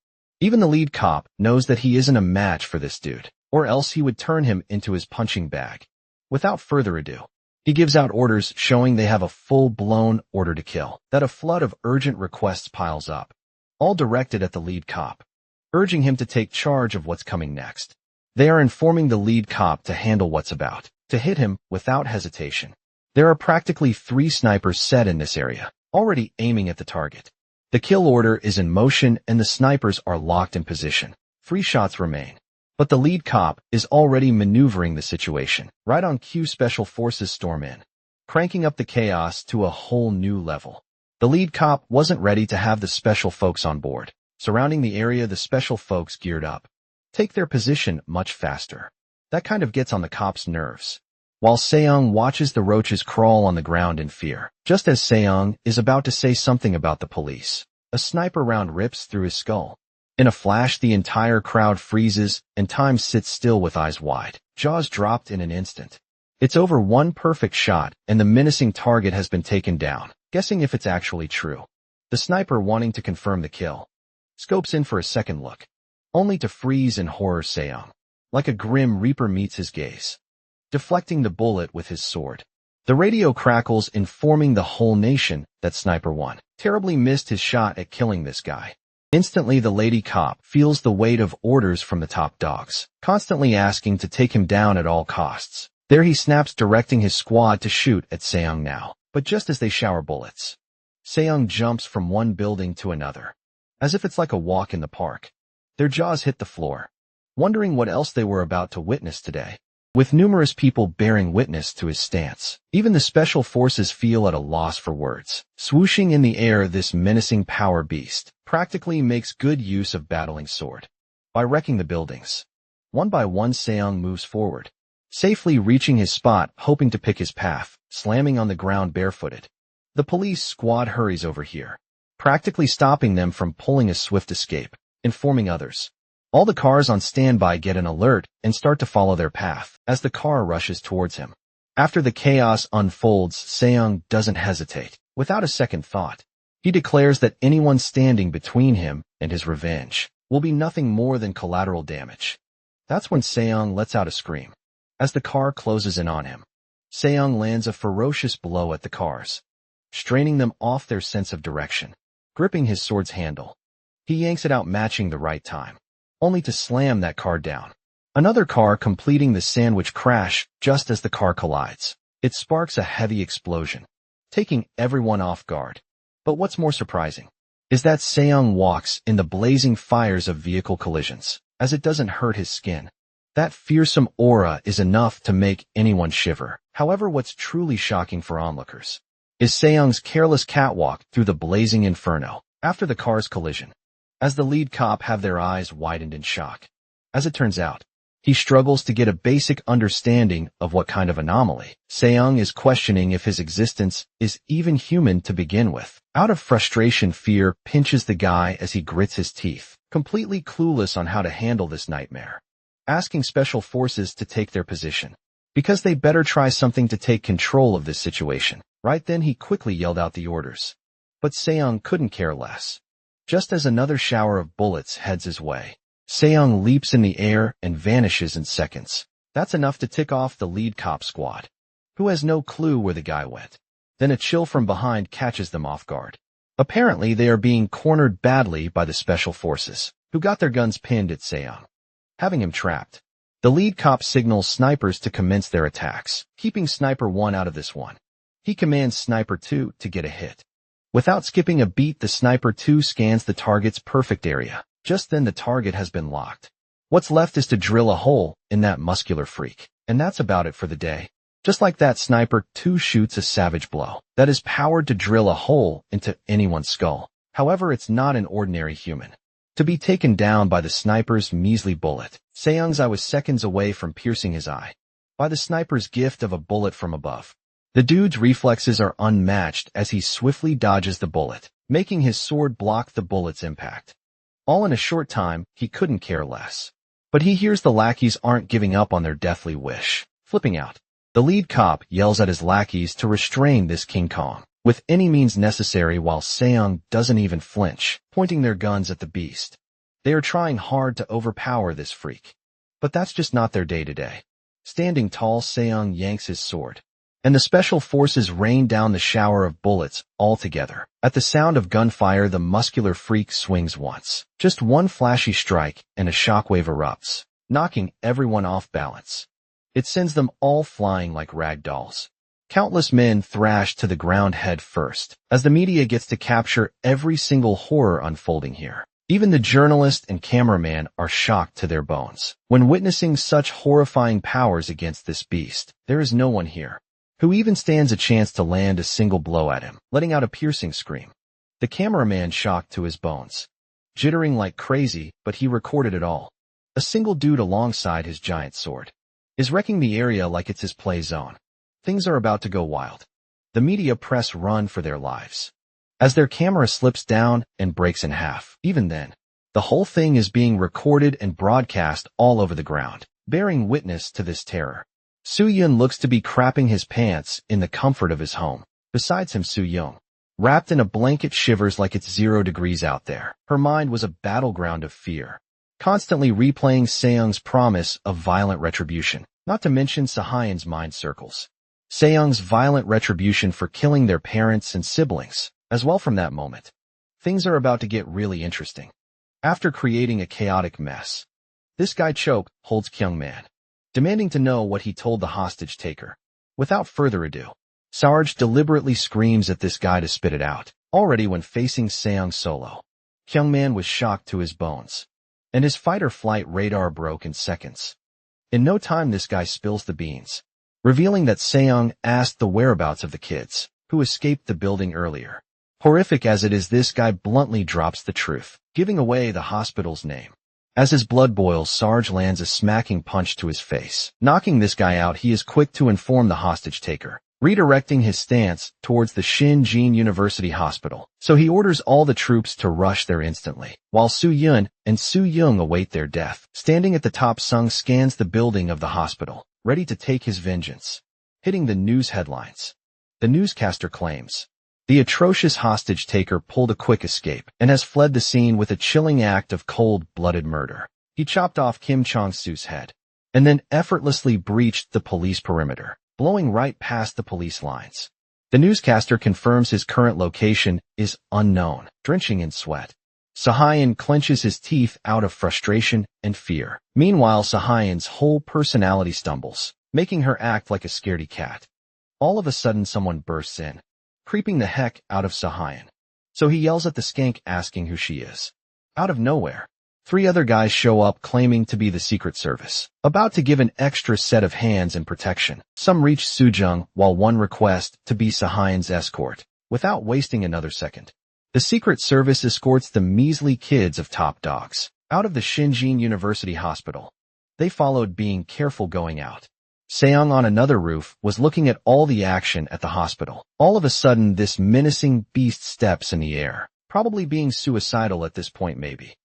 even the lead cop knows that he isn't a match for this dude, or else he would turn him into his punching bag. Without further ado, he gives out orders showing they have a full-blown order to kill. That a flood of urgent requests piles up, all directed at the lead cop, urging him to take charge of what's coming next. They are informing the lead cop to handle what's about to hit him without hesitation. There are practically 3 snipers set in this area, already aiming at the target. The kill order is in motion and the snipers are locked in position. 3 shots remain. But the lead cop is already maneuvering the situation. Right on cue, special forces storm in, cranking up the chaos to a whole new level. The lead cop wasn't ready to have the special folks on board. Surrounding the area, the special folks geared up, take their position much faster. That kind of gets on the cop's nerves. While Seo-young watches the roaches crawl on the ground in fear. Just as Seo-young is about to say something about the police, a sniper round rips through his skull. In a flash, the entire crowd freezes and time sits still with eyes wide, jaws dropped in an instant. It's over. One perfect shot and the menacing target has been taken down. Guessing if it's actually true, the sniper, wanting to confirm the kill, scopes in for a second look, only to freeze in horror. Seo-young, like a grim reaper, meets his gaze, deflecting the bullet with his sword. The radio crackles, informing the whole nation that Sniper 1 terribly missed his shot at killing this guy. Instantly, the lady cop feels the weight of orders from the top dogs, constantly asking to take him down at all costs. There he snaps, directing his squad to shoot at Seo-young now. But just as they shower bullets, Seo-young jumps from one building to another, as if it's like a walk in the park. Their jaws hit the floor, wondering what else they were about to witness today. With numerous people bearing witness to his stance, even the special forces feel at a loss for words. Swooshing in the air, this menacing power beast practically makes good use of battling sword. By wrecking the buildings, one by one, Seo-young moves forward, safely reaching his spot, hoping to pick his path, slamming on the ground barefooted. The police squad hurries over here, practically stopping them from pulling a swift escape, informing others. All the cars on standby get an alert and start to follow their path as the car rushes towards him. After the chaos unfolds, Seo-young doesn't hesitate. Without a second thought, he declares that anyone standing between him and his revenge will be nothing more than collateral damage. That's when Seo-young lets out a scream. As the car closes in on him, Seo-young lands a ferocious blow at the cars, straining them off their sense of direction. gripping his sword's handle. He yanks it out, matching the right time, only to slam that car down. Another car completing the sandwich crash just as the car collides. It sparks a heavy explosion, taking everyone off guard. But what's more surprising is that Seong walks in the blazing fires of vehicle collisions, as it doesn't hurt his skin. That fearsome aura is enough to make anyone shiver. However, what's truly shocking for onlookers is Seong's careless catwalk through the blazing inferno after the car's collision, as the lead cop have their eyes widened in shock. As it turns out, he struggles to get a basic understanding of what kind of anomaly. Seong is questioning if his existence is even human to begin with. Out of frustration, fear pinches the guy as he grits his teeth, completely clueless on how to handle this nightmare, asking special forces to take their position, because they better try something to take control of this situation. Right then he quickly yelled out the orders. But Seong couldn't care less. Just as another shower of bullets heads his way, Seong leaps in the air and vanishes in seconds. That's enough to tick off the lead cop squad, who has no clue where the guy went. Then a chill from behind catches them off guard. Apparently they are being cornered badly by the special forces, who got their guns pinned at Seong, having him trapped. The lead cop signals snipers to commence their attacks, keeping Sniper 1 out of this one. He commands Sniper 2 to get a hit. Without skipping a beat, the Sniper 2 scans the target's perfect area. Just then the target has been locked. What's left is to drill a hole in that muscular freak. And that's about it for the day. Just like that, Sniper 2 shoots a savage blow that is powered to drill a hole into anyone's skull. However, it's not an ordinary human to be taken down by the sniper's measly bullet. Seong's eye was seconds away from piercing his eye by the sniper's gift of a bullet from above. The dude's reflexes are unmatched as he swiftly dodges the bullet, making his sword block the bullet's impact. All in a short time, he couldn't care less. But he hears the lackeys aren't giving up on their deathly wish. Flipping out, the lead cop yells at his lackeys to restrain this King Kong with any means necessary, while Seong doesn't even flinch, pointing their guns at the beast. They are trying hard to overpower this freak. But that's just not their day-to-day. Standing tall, Seong yanks his sword, and the special forces rain down the shower of bullets all together. At the sound of gunfire, the muscular freak swings once. Just one flashy strike, and a shockwave erupts, knocking everyone off balance. It sends them all flying like rag dolls. Countless men thrash to the ground head first, as the media gets to capture every single horror unfolding here. Even the journalist and cameraman are shocked to their bones when witnessing such horrifying powers against this beast. There is no one here who even stands a chance to land a single blow at him, letting out a piercing scream. The cameraman shocked to his bones, jittering like crazy, but he recorded it all. A single dude alongside his giant sword is wrecking the area like it's his play zone. Things are about to go wild. The media press run for their lives as their camera slips down and breaks in half. Even then, the whole thing is being recorded and broadcast all over the ground, bearing witness to this terror. Soo-yoon looks to be crapping his pants in the comfort of his home. Besides him, Soo-young, wrapped in a blanket, shivers like it's 0 degrees out there. Her mind was a battleground of fear, constantly replaying Seong's promise of violent retribution, not to mention Sahayan's mind circles Seong's violent retribution for killing their parents and siblings. As well, from that moment, things are about to get really interesting. After creating a chaotic mess, this guy Choke holds Kyungman, demanding to know what he told the hostage taker. Without further ado, Sarge deliberately screams at this guy to spit it out. Already when facing Seong solo, Kyungman was shocked to his bones, and his fight-or-flight radar broke in seconds. In no time, this guy spills the beans, revealing that Seong asked the whereabouts of the kids who escaped the building earlier. Horrific as it is, this guy bluntly drops the truth, giving away the hospital's name. As his blood boils, Sarge lands a smacking punch to his face. Knocking this guy out, he is quick to inform the hostage taker, redirecting his stance towards the Shinjin University Hospital. So he orders all the troops to rush there instantly, while Soo-yoon and Soo-young await their death. Standing at the top, Sung scans the building of the hospital, ready to take his vengeance. Hitting the news headlines, the newscaster claims the atrocious hostage taker pulled a quick escape and has fled the scene with a chilling act of cold-blooded murder. He chopped off Kim Chong-soo's head and then effortlessly breached the police perimeter, blowing right past the police lines. The newscaster confirms his current location is unknown, drenching in sweat. Sahayan clenches his teeth out of frustration and fear. Meanwhile, Sahayan's whole personality stumbles, making her act like a scaredy cat. All of a sudden, someone bursts in, creeping the heck out of Sahayan. So he yells at the skank asking who she is. Out of nowhere, 3 other guys show up claiming to be the Secret Service, about to give an extra set of hands and protection. Some reach Sujung while one requests to be Sahayan's escort. Without wasting another second, the Secret Service escorts the measly kids of top dogs out of the Shinjin University Hospital. They followed, being careful going out. Seong on another roof was looking at all the action at the hospital. All of a sudden, this menacing beast steps in the air, probably being suicidal at this point maybe.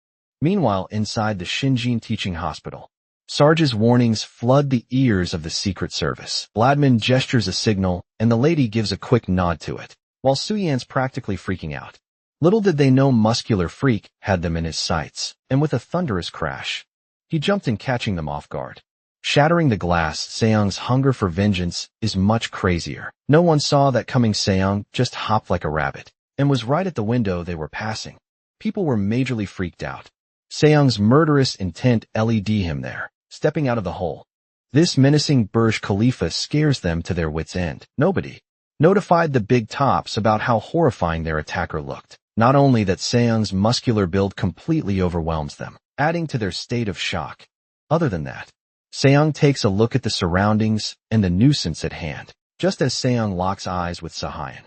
Meanwhile, inside the Shinjin Teaching Hospital, Sarge's warnings flood the ears of the Secret Service. Bladman gestures a signal, and the lady gives a quick nod to it, while Suyan's practically freaking out. Little did they know Muscular Freak had them in his sights, and with a thunderous crash, he jumped in, catching them off guard. Shattering the glass, Seong's hunger for vengeance is much crazier. No one saw that coming. Seong just hopped like a rabbit, and was right at the window they were passing. People were majorly freaked out. Seong's murderous intent led him there, stepping out of the hole. This menacing Burj Khalifa scares them to their wits' end. Nobody notified the big tops about how horrifying their attacker looked. Not only that, Seong's muscular build completely overwhelms them, adding to their state of shock. Other than that, Seong takes a look at the surroundings and the nuisance at hand, just as Seong locks eyes with Sahayan.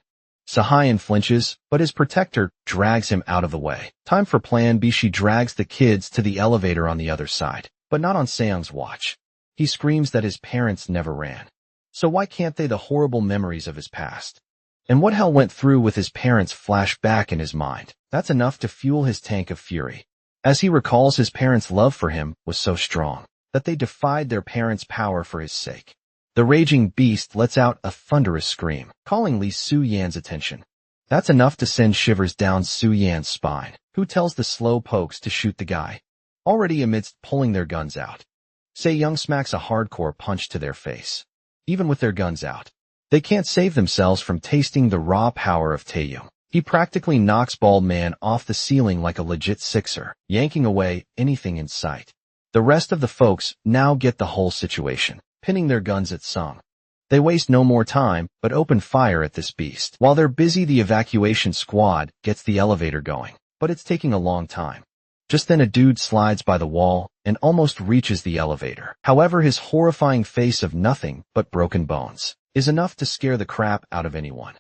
Sahayan flinches, but his protector drags him out of the way. Time for Plan B. She drags the kids to the elevator on the other side, but not on Seong's watch. He screams that his parents never ran. So why can't they? The horrible memories of his past and what hell went through with his parents flash back in his mind. That's enough to fuel his tank of fury, as he recalls his parents' love for him was so strong that they defied their parents' power for his sake. The raging beast lets out a thunderous scream, calling Lee Su-yan's attention. That's enough to send shivers down Su-yan's spine, who tells the slow pokes to shoot the guy, already amidst pulling their guns out. Se-young smacks a hardcore punch to their face. Even with their guns out, they can't save themselves from tasting the raw power of Taeyong. He practically knocks Bald Man off the ceiling like a legit sixer, yanking away anything in sight. The rest of the folks now get the whole situation, pinning their guns at Sung. They waste no more time, but open fire at this beast. While they're busy, the evacuation squad gets the elevator going, but it's taking a long time. Just then a dude slides by the wall and almost reaches the elevator. However, his horrifying face of nothing but broken bones is enough to scare the crap out of anyone.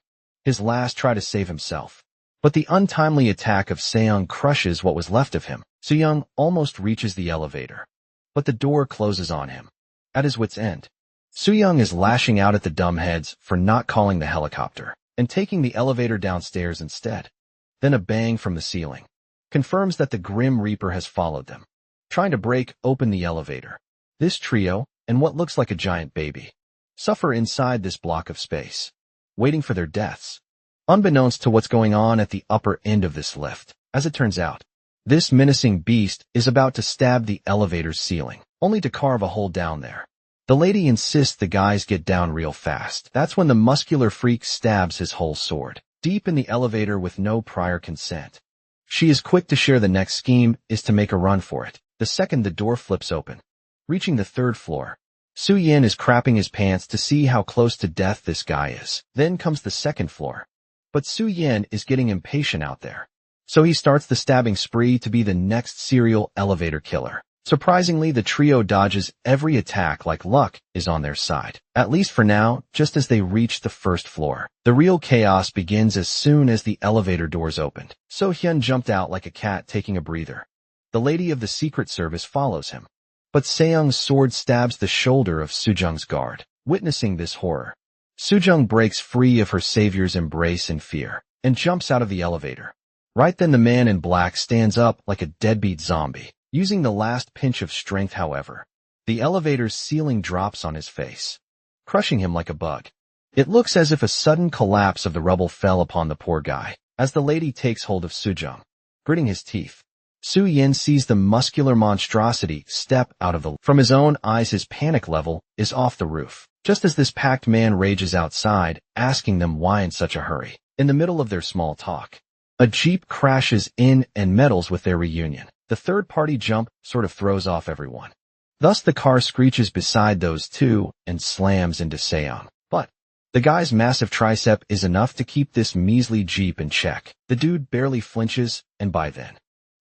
His last try to save himself, but the untimely attack of Seong crushes what was left of him. Seong almost reaches the elevator, but the door closes on him. At his wit's end, Soo-young is lashing out at the dumbheads for not calling the helicopter and taking the elevator downstairs instead. Then a bang from the ceiling confirms that the Grim Reaper has followed them, trying to break open the elevator. This trio, and what looks like a giant baby, suffer inside this block of space, waiting for their deaths, unbeknownst to what's going on at the upper end of this lift. As it turns out, this menacing beast is about to stab the elevator's ceiling, only to carve a hole down there. The lady insists the guys get down real fast. That's when the muscular freak stabs his whole sword deep in the elevator with no prior consent. She is quick to share the next scheme is to make a run for it. The second the door flips open, reaching the 3rd floor, Su-yin is crapping his pants to see how close to death this guy is. Then comes the 2nd floor. But Su-yin is getting impatient out there, so he starts the stabbing spree to be the next serial elevator killer. Surprisingly, the trio dodges every attack like luck is on their side. At least for now, just as they reach the 1st floor. The real chaos begins as soon as the elevator doors opened. So-hyun jumped out like a cat taking a breather. The lady of the Secret Service follows him, but Seong's sword stabs the shoulder of Soo-jung's guard. Witnessing this horror, Soo-jung breaks free of her savior's embrace in fear and jumps out of the elevator. Right then the man in black stands up like a deadbeat zombie. Using the last pinch of strength, however, the elevator's ceiling drops on his face, crushing him like a bug. It looks as if a sudden collapse of the rubble fell upon the poor guy, as the lady takes hold of Soo-jung. Gritting his teeth, Su-yin sees the muscular monstrosity step out of the... From his own eyes, his panic level is off the roof. just as this packed man rages outside, asking them why in such a hurry. In the middle of their small talk, a jeep crashes in and meddles with their reunion. The third-party jump sort of throws off everyone. Thus the car screeches beside those two and slams into Seong. But the guy's massive tricep is enough to keep this measly jeep in check. The dude barely flinches, and by then,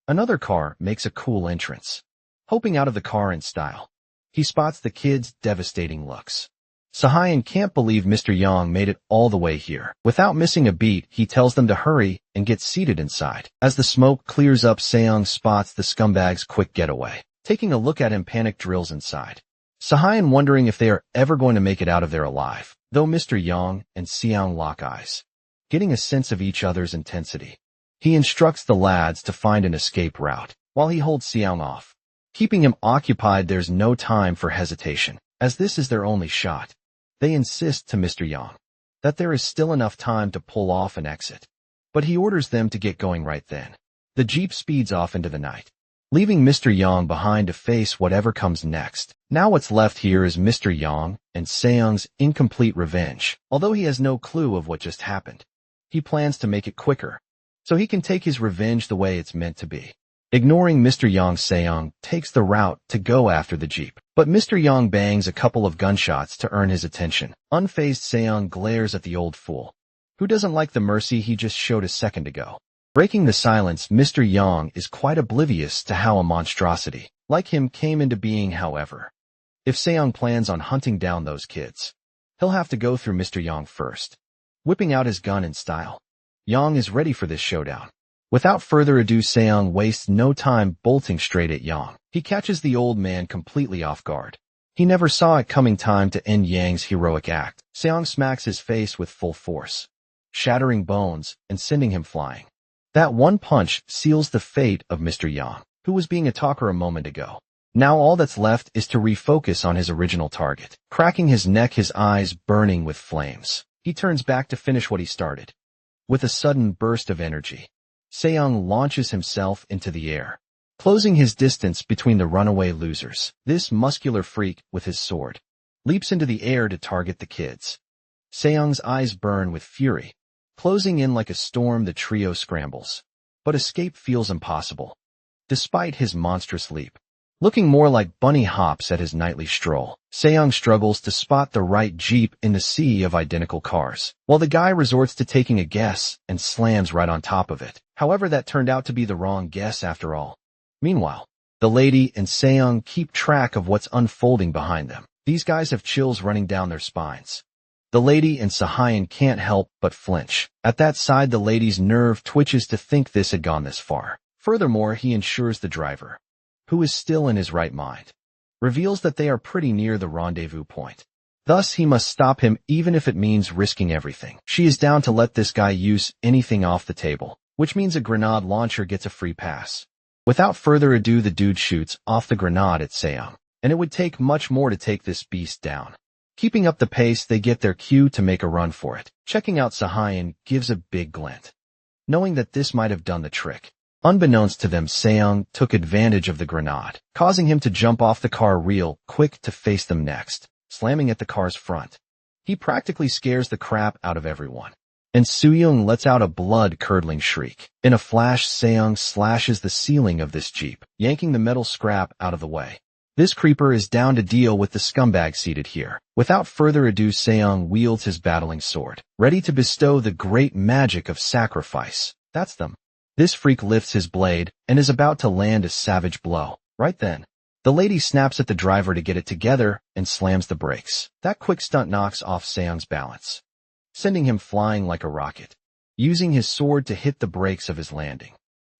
another car makes a cool entrance. Hopping out of the car in style, he spots the kids' devastating looks. Sahayan can't believe Mr. Yang made it all the way here. Without missing a beat, he tells them to hurry and get seated inside. As the smoke clears up, Seong spots the scumbag's quick getaway. Taking a look at him, panic drills inside. Sahayan wondering if they are ever going to make it out of there alive, though Mr. Yang and Seong lock eyes, getting a sense of each other's intensity. He instructs the lads to find an escape route, while he holds Seong off. Keeping him occupied, there's no time for hesitation, as this is their only shot. They insist to Mr. Yang that there is still enough time to pull off an exit, but he orders them to get going right then. The jeep speeds off into the night, leaving Mr. Yang behind to face whatever comes next. Now what's left here is Mr. Yang and Seong's incomplete revenge. Although he has no clue of what just happened, he plans to make it quicker, so he can take his revenge the way it's meant to be. Ignoring Mr. Yang, Seong takes the route to go after the jeep. But Mr. Yang bangs a couple of gunshots to earn his attention. Unfazed, Seong glares at the old fool, who doesn't like the mercy he just showed a second ago. Breaking the silence, Mr. Yang is quite oblivious to how a monstrosity like him came into being. However, if Seong plans on hunting down those kids, he'll have to go through Mr. Yang first. Whipping out his gun in style, Yang is ready for this showdown. Without further ado, Seong wastes no time bolting straight at Yang. He catches the old man completely off guard. He never saw it coming. Time to end Yang's heroic act. Seong smacks his face with full force, shattering bones and sending him flying. That one punch seals the fate of Mr. Yang, who was being a talker a moment ago. Now all that's left is to refocus on his original target. Cracking his neck, his eyes burning with flames, he turns back to finish what he started. With a sudden burst of energy, Seong launches himself into the air, closing his distance between the runaway losers. This muscular freak, with his sword, leaps into the air to target the kids. Seong's eyes burn with fury. Closing in like a storm, the trio scrambles, but escape feels impossible, despite his monstrous leap. Looking more like bunny hops at his nightly stroll, Seong struggles to spot the right jeep in the sea of identical cars, while the guy resorts to taking a guess and slams right on top of it. However, that turned out to be the wrong guess after all. Meanwhile, the lady and Seong keep track of what's unfolding behind them. These guys have chills running down their spines. The lady and Sahayan can't help but flinch. At that side, the lady's nerve twitches to think this had gone this far. Furthermore, he ensures the driver, who is still in his right mind, reveals that they are pretty near the rendezvous point. Thus, he must stop him even if it means risking everything. She is down to let this guy use anything off the table, which means a grenade launcher gets a free pass. Without further ado, the dude shoots off the grenade at Seong, and it would take much more to take this beast down. Keeping up the pace, they get their cue to make a run for it. Checking out, Sahayan gives a big glint, knowing that this might have done the trick. Unbeknownst to them, Seong took advantage of the grenade, causing him to jump off the car real quick to face them next, slamming at the car's front. He practically scares the crap out of everyone, and Soo-young lets out a blood-curdling shriek. In a flash, Seong slashes the ceiling of this jeep, yanking the metal scrap out of the way. This creeper is down to deal with the scumbag seated here. Without further ado, Seong wields his battling sword, ready to bestow the great magic of sacrifice. That's them. This freak lifts his blade and is about to land a savage blow. Right then, the lady snaps at the driver to get it together and slams the brakes. That quick stunt knocks off Seong's balance, sending him flying like a rocket. Using his sword to hit the brakes of his landing,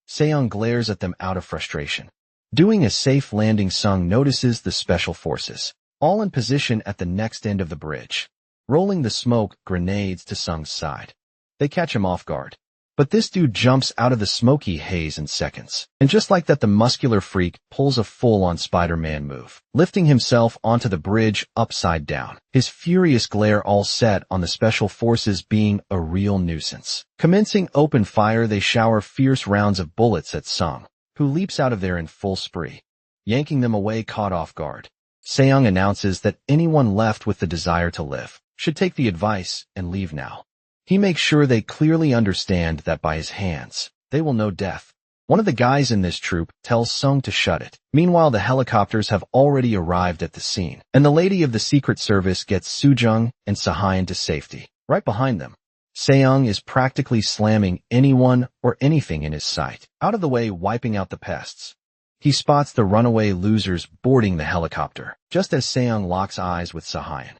Seong glares at them out of frustration. Doing a safe landing, Sung notices the special forces, all in position at the next end of the bridge, rolling the smoke grenades to Sung's side. They catch him off guard, but this dude jumps out of the smoky haze in seconds, and just like that, the muscular freak pulls a full-on Spider-Man move, lifting himself onto the bridge upside down, his furious glare all set on the special forces being a real nuisance. Commencing open fire, they shower fierce rounds of bullets at Sung, who leaps out of there in full spree, yanking them away caught off guard. Seong announces that anyone left with the desire to live should take the advice and leave now. He makes sure they clearly understand that by his hands, they will know death. One of the guys in this troop tells Sung to shut it. Meanwhile, the helicopters have already arrived at the scene, and the lady of the Secret Service gets Soo-jung and Sahayan to safety. Right behind them, Seong is practically slamming anyone or anything in his sight, out of the way, wiping out the pests. He spots the runaway losers boarding the helicopter, just as Seong locks eyes with Sahayan.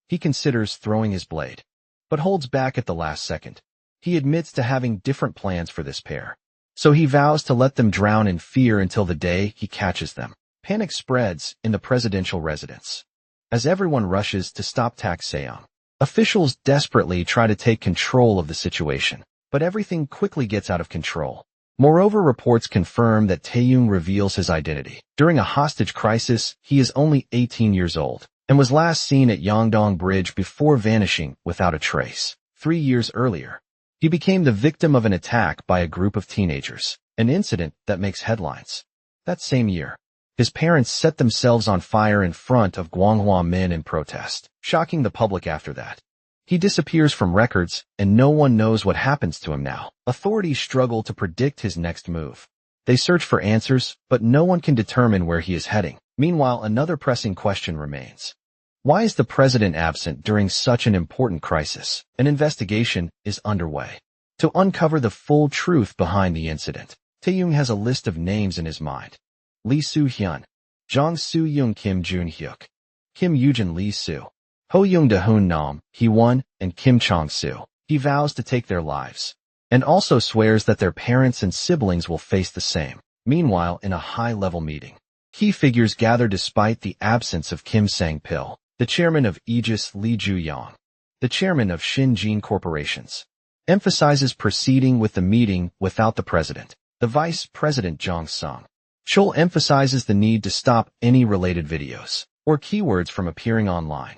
He considers throwing his blade, but holds back at the last second. He admits to having different plans for this pair, so he vows to let them drown in fear until the day he catches them. Panic spreads in the presidential residence as everyone rushes to stop Tak Seong. Officials desperately try to take control of the situation, but everything quickly gets out of control. Moreover, reports confirm that Taeyong reveals his identity. During a hostage crisis, he is only 18 years old and was last seen at Yongdong Bridge before vanishing without a trace. 3 years earlier, he became the victim of an attack by a group of teenagers, an incident that makes headlines. That same year, his parents set themselves on fire in front of Gwanghwa men in protest, shocking the public after that. He disappears from records, and no one knows what happens to him now. Authorities struggle to predict his next move. They search for answers, but no one can determine where he is heading. Meanwhile, another pressing question remains. Why is the president absent during such an important crisis? An investigation is underway to uncover the full truth behind the incident. Taeyong has a list of names in his mind. Lee Soo-hyun, Jong Soo-young, Kim Jun-hyuk, Kim Yoojin, Lee Soo, Ho-young, Da-hoon Nam, Hee-won, and Kim Chong-soo. He vows to take their lives, and also swears that their parents and siblings will face the same. Meanwhile, in a high-level meeting, key figures gather despite the absence of Kim Sang-pil, the chairman of Aegis Lee Ju-yong, the chairman of Shin-jin Corporations, emphasizes proceeding with the meeting without the president. The vice president Jong Sung Chul emphasizes the need to stop any related videos or keywords from appearing online.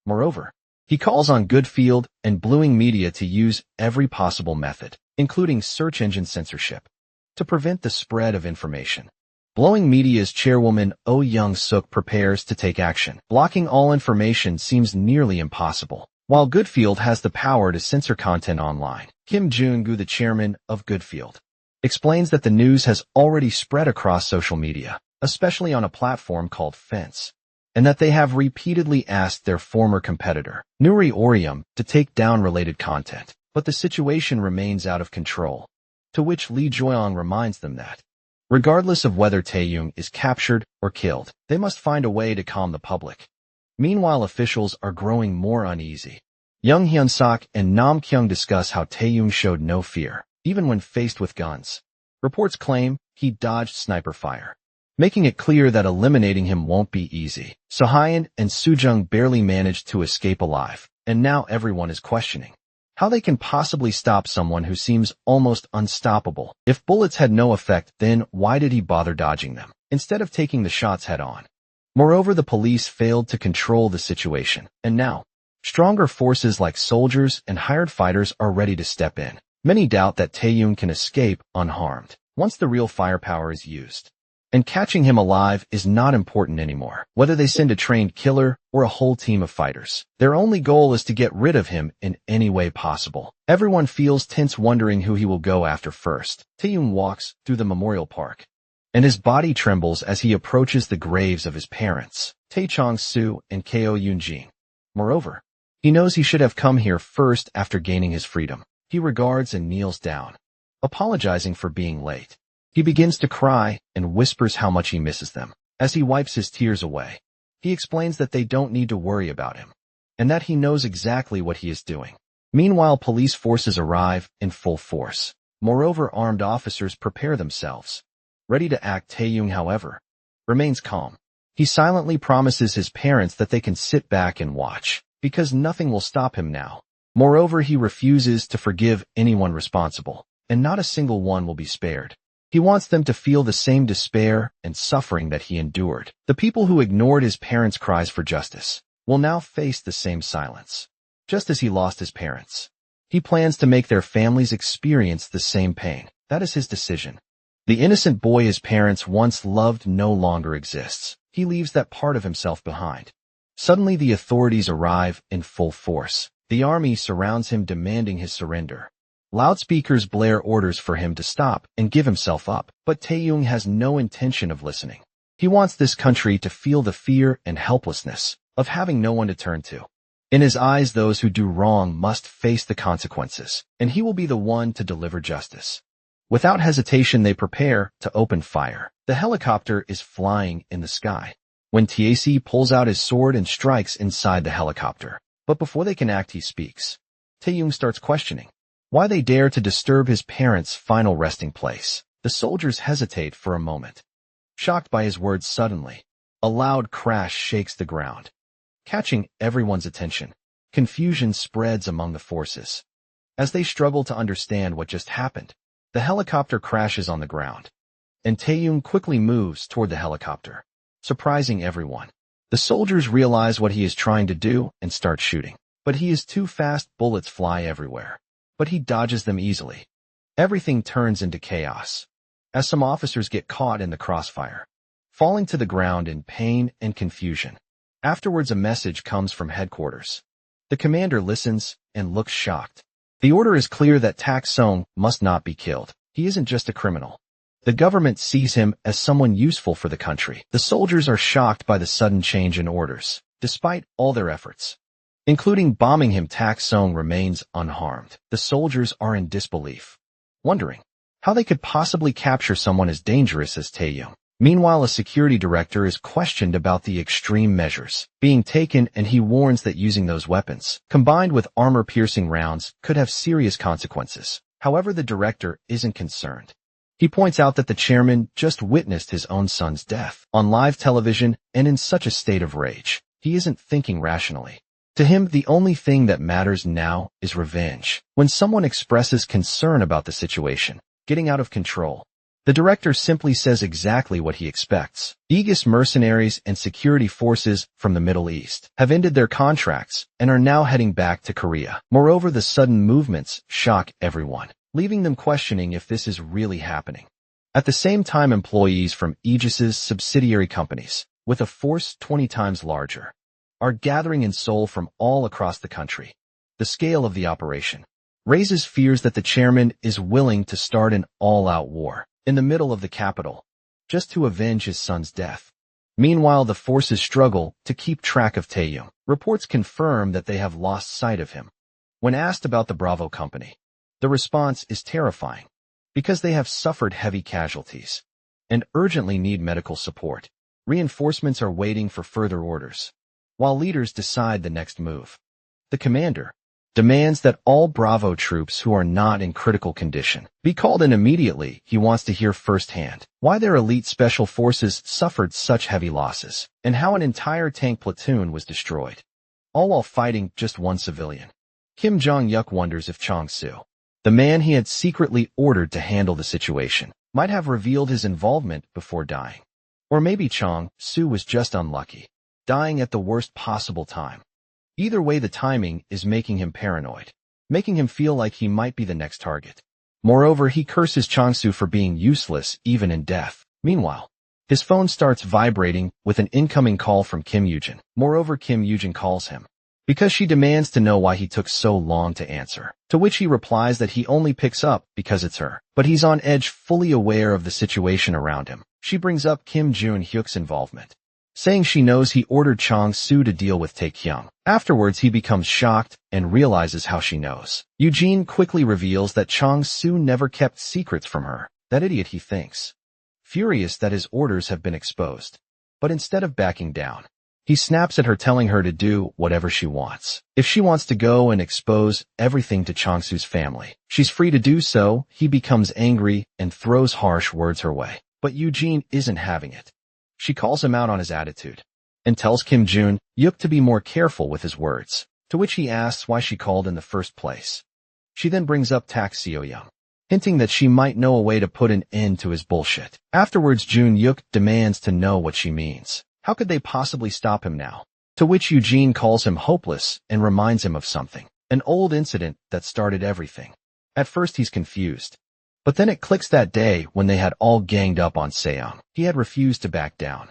Moreover, he calls on Goodfield and Bluing Media to use every possible method, including search engine censorship, to prevent the spread of information. Blowing Media's chairwoman Oh Young-suk prepares to take action. Blocking all information seems nearly impossible. While Goodfield has the power to censor content online, Kim Jun-gu, the chairman of Goodfield, explains that the news has already spread across social media, especially on a platform called Fence, and that they have repeatedly asked their former competitor, Nuri Orium, to take down related content. But the situation remains out of control, to which Lee Joyong reminds them that, regardless of whether Taeyong is captured or killed, they must find a way to calm the public. Meanwhile, officials are growing more uneasy. Young Hyun-sok and Nam Kyung discuss how Taeyong showed no fear, even when faced with guns. Reports claim he dodged sniper fire, making it clear that eliminating him won't be easy. Sahayan and Soo-jung barely managed to escape alive, and now everyone is questioning how they can possibly stop someone who seems almost unstoppable. If bullets had no effect, then why did he bother dodging them, instead of taking the shots head-on? Moreover, the police failed to control the situation, and now, stronger forces like soldiers and hired fighters are ready to step in. Many doubt that Taeyong can escape unharmed once the real firepower is used. And catching him alive is not important anymore. Whether they send a trained killer or a whole team of fighters, their only goal is to get rid of him in any way possible. Everyone feels tense, wondering who he will go after first. Taeyong walks through the memorial park, and his body trembles as he approaches the graves of his parents, Tae Chong-soo and Ko Yoon-jin. Moreover, he knows he should have come here first after gaining his freedom. He regards and kneels down, apologizing for being late. He begins to cry and whispers how much he misses them. As he wipes his tears away, he explains that they don't need to worry about him, and that he knows exactly what he is doing. Meanwhile, police forces arrive in full force. Moreover, armed officers prepare themselves, ready to act. Taeyong, however, remains calm. He silently promises his parents that they can sit back and watch, because nothing will stop him now. Moreover, he refuses to forgive anyone responsible, and not a single one will be spared. He wants them to feel the same despair and suffering that he endured. The people who ignored his parents' cries for justice will now face the same silence, just as he lost his parents. He plans to make their families experience the same pain. That is his decision. The innocent boy his parents once loved no longer exists. he leaves that part of himself behind. Suddenly the authorities arrive in full force. The army surrounds him demanding his surrender. Loudspeakers blare orders for him to stop and give himself up, but Taeyong has no intention of listening. He wants this country to feel the fear and helplessness of having no one to turn to. In his eyes, those who do wrong must face the consequences, and he will be the one to deliver justice. Without hesitation, they prepare to open fire. The helicopter is flying in the sky, when Tac pulls out his sword and strikes inside the helicopter. But before they can act, he speaks. Taeyong starts questioning why they dare to disturb his parents' final resting place. The soldiers hesitate for a moment. Shocked by his words, suddenly, a loud crash shakes the ground, catching everyone's attention. Confusion spreads among the forces. As they struggle to understand what just happened, the helicopter crashes on the ground, and Taeyong quickly moves toward the helicopter, surprising everyone. The soldiers realize what he is trying to do and start shooting, but he is too fast. Bullets fly everywhere, but he dodges them easily. Everything turns into chaos as some officers get caught in the crossfire, falling to the ground in pain and confusion. Afterwards, a message comes from headquarters. The commander listens and looks shocked. The order is clear that Tak Song must not be killed. He isn't just a criminal. The government sees him as someone useful for the country. The soldiers are shocked by the sudden change in orders. Despite all their efforts, including bombing him, Tak Song remains unharmed. The soldiers are in disbelief, wondering how they could possibly capture someone as dangerous as Taeyong. Meanwhile, a security director is questioned about the extreme measures being taken, and he warns that using those weapons, combined with armor-piercing rounds, could have serious consequences. However, the director isn't concerned. He points out that the chairman just witnessed his own son's death on live television, and in such a state of rage, he isn't thinking rationally. To him, the only thing that matters now is revenge. When someone expresses concern about the situation getting out of control, the director simply says exactly what he expects. Aegis mercenaries and security forces from the Middle East have ended their contracts and are now heading back to Korea. Moreover, the sudden movements shock everyone, leaving them questioning if this is really happening. At the same time, employees from Aegis's subsidiary companies, with a force 20 times larger, are gathering in Seoul from all across the country. The scale of the operation raises fears that the chairman is willing to start an all-out war in the middle of the capital, just to avenge his son's death. Meanwhile, the forces struggle to keep track of Taeyong. Reports confirm that they have lost sight of him. When asked about the Bravo Company, the response is terrifying, because they have suffered heavy casualties and urgently need medical support. Reinforcements are waiting for further orders, while leaders decide the next move. The commander demands that all Bravo troops who are not in critical condition be called in immediately. He wants to hear firsthand why their elite special forces suffered such heavy losses, and how an entire tank platoon was destroyed, all while fighting just one civilian. Kim Jong-yuk wonders if Chong-su, the man he had secretly ordered to handle the situation, might have revealed his involvement before dying. Or maybe Chong-su was just unlucky, dying at the worst possible time. Either way, the timing is making him paranoid, making him feel like he might be the next target. Moreover, he curses Chong-su for being useless even in death. Meanwhile, his phone starts vibrating with an incoming call from Kim Yujin. Moreover, Kim Yujin calls him because she demands to know why he took so long to answer, to which he replies that he only picks up because it's her. But he's on edge, fully aware of the situation around him. She brings up Kim Jun-hyuk's involvement, saying she knows he ordered Chong-su to deal with Taekyung. Afterwards, he becomes shocked and realizes how she knows. Eugene quickly reveals that Chong-su never kept secrets from her. That idiot, he thinks, furious that his orders have been exposed. But instead of backing down, he snaps at her, telling her to do whatever she wants. If she wants to go and expose everything to Chong-su's family, she's free to do so. He becomes angry and throws harsh words her way. But Eugene isn't having it. She calls him out on his attitude and tells Kim Jun-hyuk to be more careful with his words, to which he asks why she called in the first place. She then brings up Tak Seo-young, hinting that she might know a way to put an end to his bullshit. Afterwards, Jun-hyuk demands to know what she means. How could they possibly stop him now? To which Eugene calls him hopeless and reminds him of something, an old incident that started everything. At first, he's confused, but then it clicks. That day when they had all ganged up on Seong, he had refused to back down.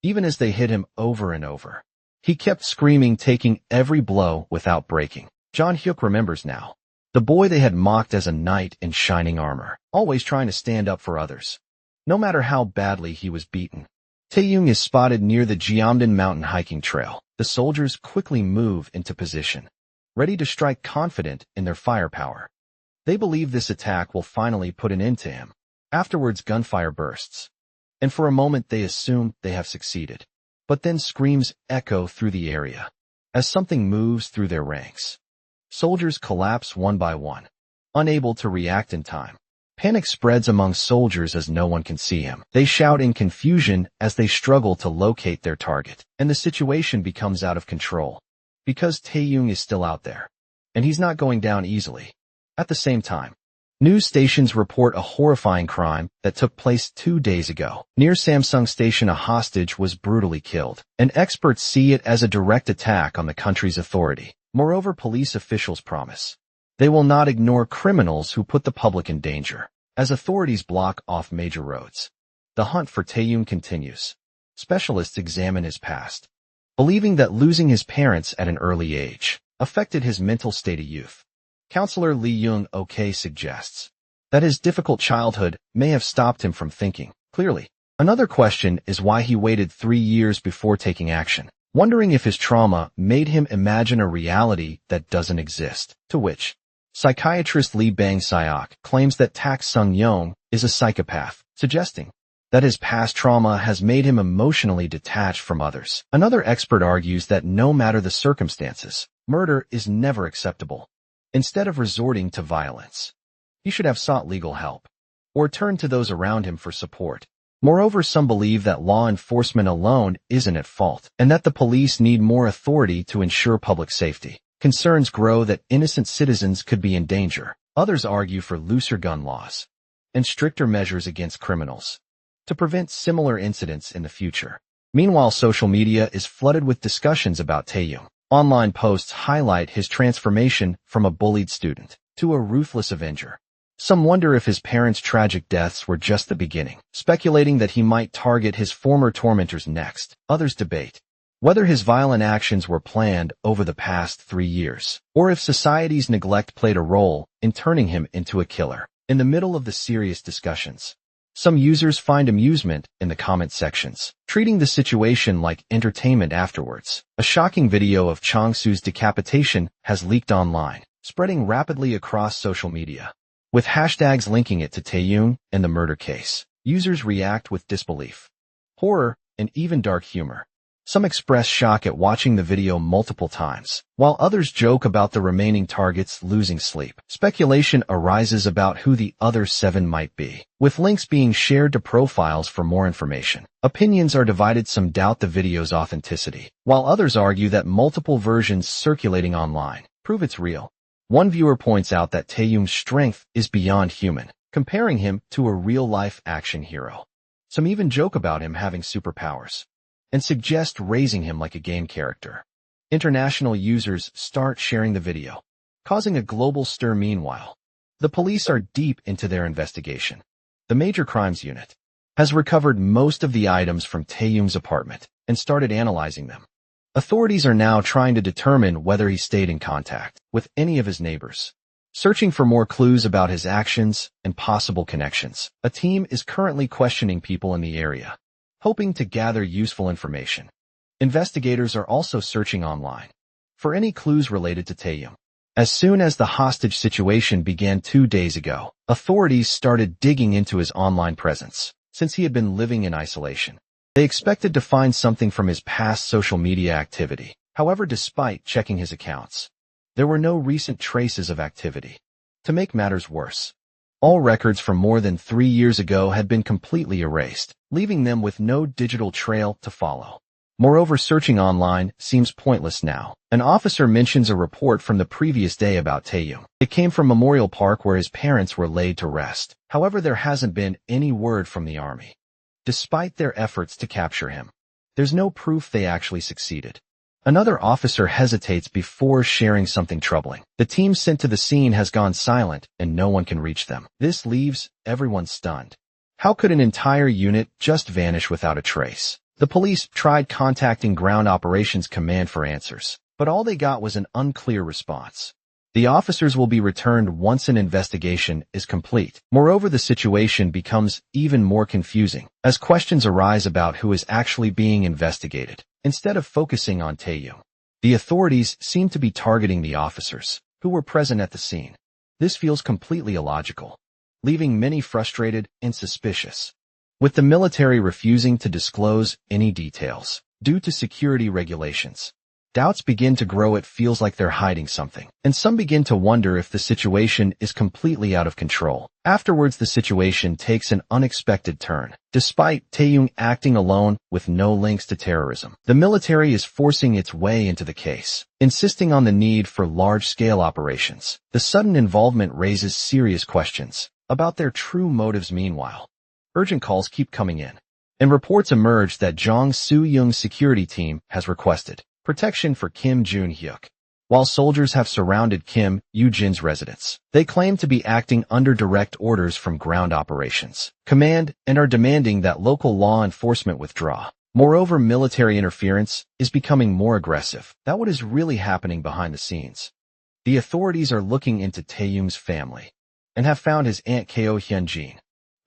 even as they hit him over and over. He kept screaming, taking every blow without breaking. John Hyuk remembers now. The boy they had mocked as a knight in shining armor, always trying to stand up for others, no matter how badly he was beaten. Taeyong is spotted near the Jeomdon mountain hiking trail. The soldiers quickly move into position, ready to strike, confident in their firepower. They believe this attack will finally put an end to him. Afterwards, gunfire bursts, and for a moment they assume they have succeeded. But then screams echo through the area as something moves through their ranks. Soldiers collapse one by one, unable to react in time. Panic spreads among soldiers as no one can see him. They shout in confusion as they struggle to locate their target, and the situation becomes out of control. Because Taeyong is still out there, and he's not going down easily. At the same time, news stations report a horrifying crime that took place 2 days ago. Near Samsung Station, a hostage was brutally killed, and experts see it as a direct attack on the country's authority. Moreover, police officials promise they will not ignore criminals who put the public in danger. As authorities block off major roads, the hunt for Taeyong continues. Specialists examine his past, believing that losing his parents at an early age affected his mental state of youth. Counselor Lee Young-ok suggests that his difficult childhood may have stopped him from thinking clearly. Another question is why he waited 3 years before taking action, wondering if his trauma made him imagine a reality that doesn't exist. To which psychiatrist Lee Bang-seok claims that Tak Sung-yong is a psychopath, suggesting that his past trauma has made him emotionally detached from others. Another expert argues that no matter the circumstances, murder is never acceptable. Instead of resorting to violence, he should have sought legal help, or turned to those around him for support. Moreover, some believe that law enforcement alone isn't at fault, and that the police need more authority to ensure public safety. Concerns grow that innocent citizens could be in danger. Others argue for looser gun laws and stricter measures against criminals to prevent similar incidents in the future. Meanwhile, social media is flooded with discussions about Taeyong. Online posts highlight his transformation from a bullied student to a ruthless avenger. Some wonder if his parents' tragic deaths were just the beginning, speculating that he might target his former tormentors next. Others debate whether his violent actions were planned over the past 3 years, or if society's neglect played a role in turning him into a killer. In the middle of the serious discussions, some users find amusement in the comment sections, treating the situation like entertainment afterwards. A shocking video of Chang-Su's decapitation has leaked online, spreading rapidly across social media, with hashtags linking it to Taeyong and the murder case. Users react with disbelief, horror, and even dark humor. Some express shock at watching the video multiple times, while others joke about the remaining targets losing sleep. Speculation arises about who the other 7 might be, with links being shared to profiles for more information. Opinions are divided. Some doubt the video's authenticity, while others argue that multiple versions circulating online prove it's real. One viewer points out that Taeyong's strength is beyond human, comparing him to a real-life action hero. Some even joke about him having superpowers, and suggest raising him like a game character. International users start sharing the video, causing a global stir. Meanwhile, the police are deep into their investigation. The Major Crimes Unit has recovered most of the items from Taeyong's apartment and started analyzing them. Authorities are now trying to determine whether he stayed in contact with any of his neighbors, searching for more clues about his actions and possible connections. A team is currently questioning people in the area, hoping to gather useful information. Investigators are also searching online for any clues related to Taeyong. As soon as the hostage situation began 2 days ago, authorities started digging into his online presence. Since he had been living in isolation, they expected to find something from his past social media activity. However, despite checking his accounts, there were no recent traces of activity. To make matters worse, all records from more than 3 years ago had been completely erased, leaving them with no digital trail to follow. Moreover, searching online seems pointless now. An officer mentions a report from the previous day about Taeyong. It came from Memorial Park where his parents were laid to rest. However, there hasn't been any word from the army. Despite their efforts to capture him, there's no proof they actually succeeded. Another officer hesitates before sharing something troubling. The team sent to the scene has gone silent and no one can reach them. This leaves everyone stunned. How could an entire unit just vanish without a trace? The police tried contacting Ground Operations Command for answers, but all they got was an unclear response. The officers will be returned once an investigation is complete. Moreover, the situation becomes even more confusing as questions arise about who is actually being investigated. Instead of focusing on Taeyong, the authorities seem to be targeting the officers who were present at the scene. This feels completely illogical, leaving many frustrated and suspicious, with the military refusing to disclose any details due to security regulations. Doubts begin to grow. It feels like they're hiding something, and some begin to wonder if the situation is completely out of control. Afterwards, the situation takes an unexpected turn. Despite Taeyong acting alone with no links to terrorism, the military is forcing its way into the case, insisting on the need for large-scale operations. The sudden involvement raises serious questions about their true motives. Meanwhile, urgent calls keep coming in, and reports emerge that Jang Soo-young's security team has requested protection for Kim Jun-hyuk. While soldiers have surrounded Kim Yoo-jin's residence, they claim to be acting under direct orders from Ground Operations Command and are demanding that local law enforcement withdraw. Moreover, military interference is becoming more aggressive. That's what is really happening behind the scenes. The authorities are looking into Taeyong's family and have found his aunt Ko Hyun-jin,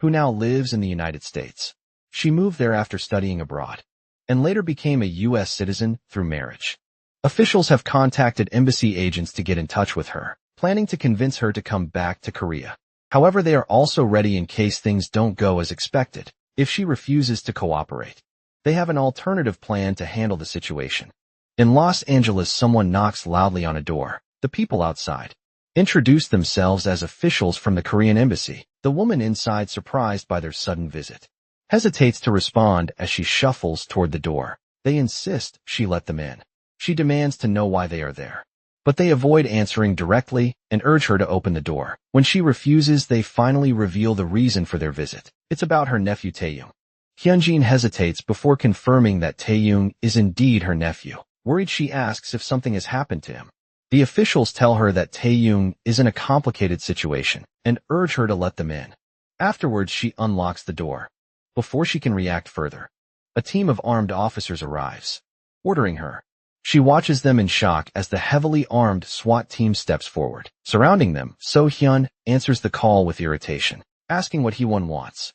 who now lives in the United States. She moved there after studying abroad and later became a U.S. citizen through marriage. Officials have contacted embassy agents to get in touch with her, planning to convince her to come back to Korea. However, they are also ready in case things don't go as expected. If she refuses to cooperate, they have an alternative plan to handle the situation. In Los Angeles, someone knocks loudly on a door. The people outside introduce themselves as officials from the Korean embassy. The woman inside, surprised by their sudden visit, hesitates to respond as she shuffles toward the door. They insist she let them in. She demands to know why they are there, but they avoid answering directly and urge her to open the door. When she refuses, they finally reveal the reason for their visit. It's about her nephew Taeyong. Hyunjin hesitates before confirming that Taeyong is indeed her nephew. Worried, she asks if something has happened to him. The officials tell her that Taeyong is in a complicated situation and urge her to let them in. Afterwards, she unlocks the door. Before she can react further, a team of armed officers arrives, ordering her. She watches them in shock as the heavily armed SWAT team steps forward. Surrounding them, So-hyun answers the call with irritation, asking what Hee-won wants.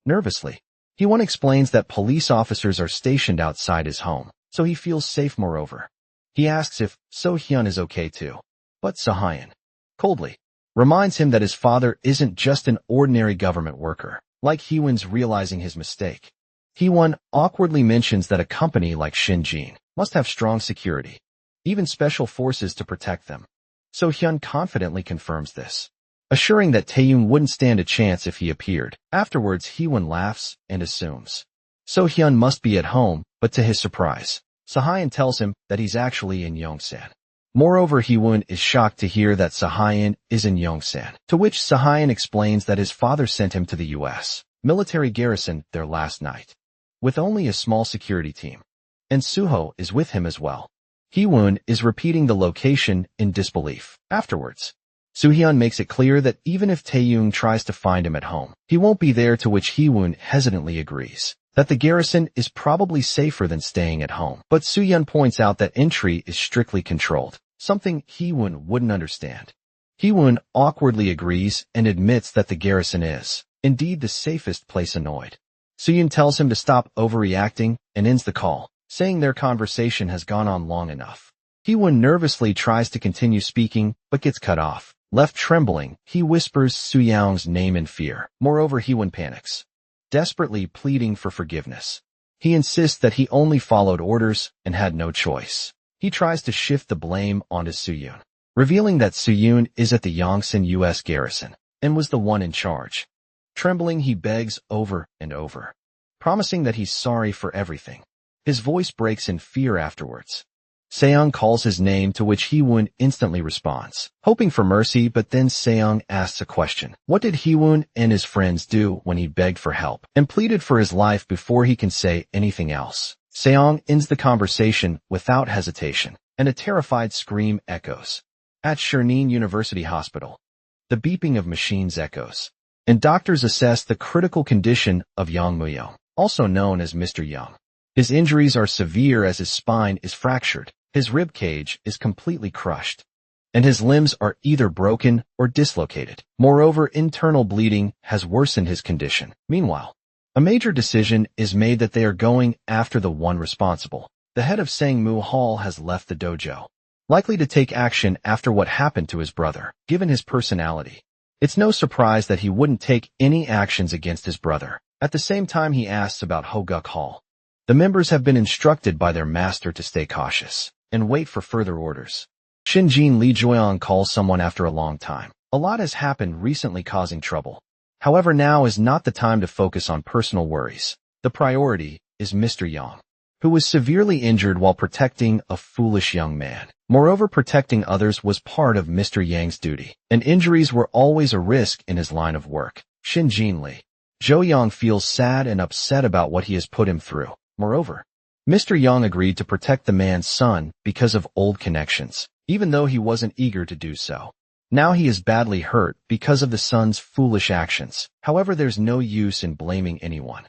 Nervously, Hee-won explains that police officers are stationed outside his home, so he feels safe. Moreover, he asks if So-hyun is okay too, but So-hyun, coldly, reminds him that his father isn't just an ordinary government worker. Like Hee-won's realizing his mistake, Hee-won awkwardly mentions that a company like Shinjin must have strong security, even special forces to protect them. So-hyun confidently confirms this, assuring that Taeyong wouldn't stand a chance if he appeared. Afterwards, Hee-won laughs and assumes So-hyun must be at home, but to his surprise, So-hyun tells him that he's actually in Yongsan. Moreover, Hee-won is shocked to hear that So-hyun is in Yongsan, to which So-hyun explains that his father sent him to the U.S. military garrison there last night, with only a small security team, and Suho is with him as well. Hee-won is repeating the location in disbelief. Afterwards, Soo-hyun makes it clear that even if Taeyong tries to find him at home, he won't be there, to which Hee-won hesitantly agrees that the garrison is probably safer than staying at home. But Soo-hyun points out that entry is strictly controlled, something Hee-won wouldn't understand. Hee-won awkwardly agrees and admits that the garrison is indeed the safest place. Annoyed, Soo-hyun tells him to stop overreacting and ends the call, saying their conversation has gone on long enough. Hee-won nervously tries to continue speaking but gets cut off. Left trembling, he whispers Soo-young's name in fear. Moreover, Hee-won panics, desperately pleading for forgiveness. He insists that he only followed orders and had no choice. He tries to shift the blame onto Soo-hyun, revealing that Soo-hyun is at the Yongsan U.S. garrison and was the one in charge. Trembling, he begs over and over, promising that he's sorry for everything. His voice breaks in fear afterwards. Seong calls his name, to which Hee-won instantly responds, hoping for mercy, but then Seong asks a question. What did Hee-won and his friends do when he begged for help and pleaded for his life before he can say anything else? Seong ends the conversation without hesitation, and a terrified scream echoes. At Chernin University Hospital, the beeping of machines echoes, and doctors assess the critical condition of Yang Muyo, also known as Mr. Young. His injuries are severe as his spine is fractured, his rib cage is completely crushed, and his limbs are either broken or dislocated. Moreover, internal bleeding has worsened his condition. Meanwhile, a major decision is made that they are going after the one responsible. The head of Sangmu Hall has left the dojo, likely to take action after what happened to his brother. Given his personality, it's no surprise that he wouldn't take any actions against his brother. At the same time, he asks about Hoguk Hall. The members have been instructed by their master to stay cautious and wait for further orders. Shinjin Lee Joyong calls someone after a long time. A lot has happened recently causing trouble. However, now is not the time to focus on personal worries. The priority is Mr. Yang, who was severely injured while protecting a foolish young man. Moreover, protecting others was part of Mr. Yang's duty, and injuries were always a risk in his line of work. Shinjin Lee Joyong feels sad and upset about what he has put him through. Moreover, Mr. Yang agreed to protect the man's son because of old connections, even though he wasn't eager to do so. Now he is badly hurt because of the son's foolish actions. However, there's no use in blaming anyone.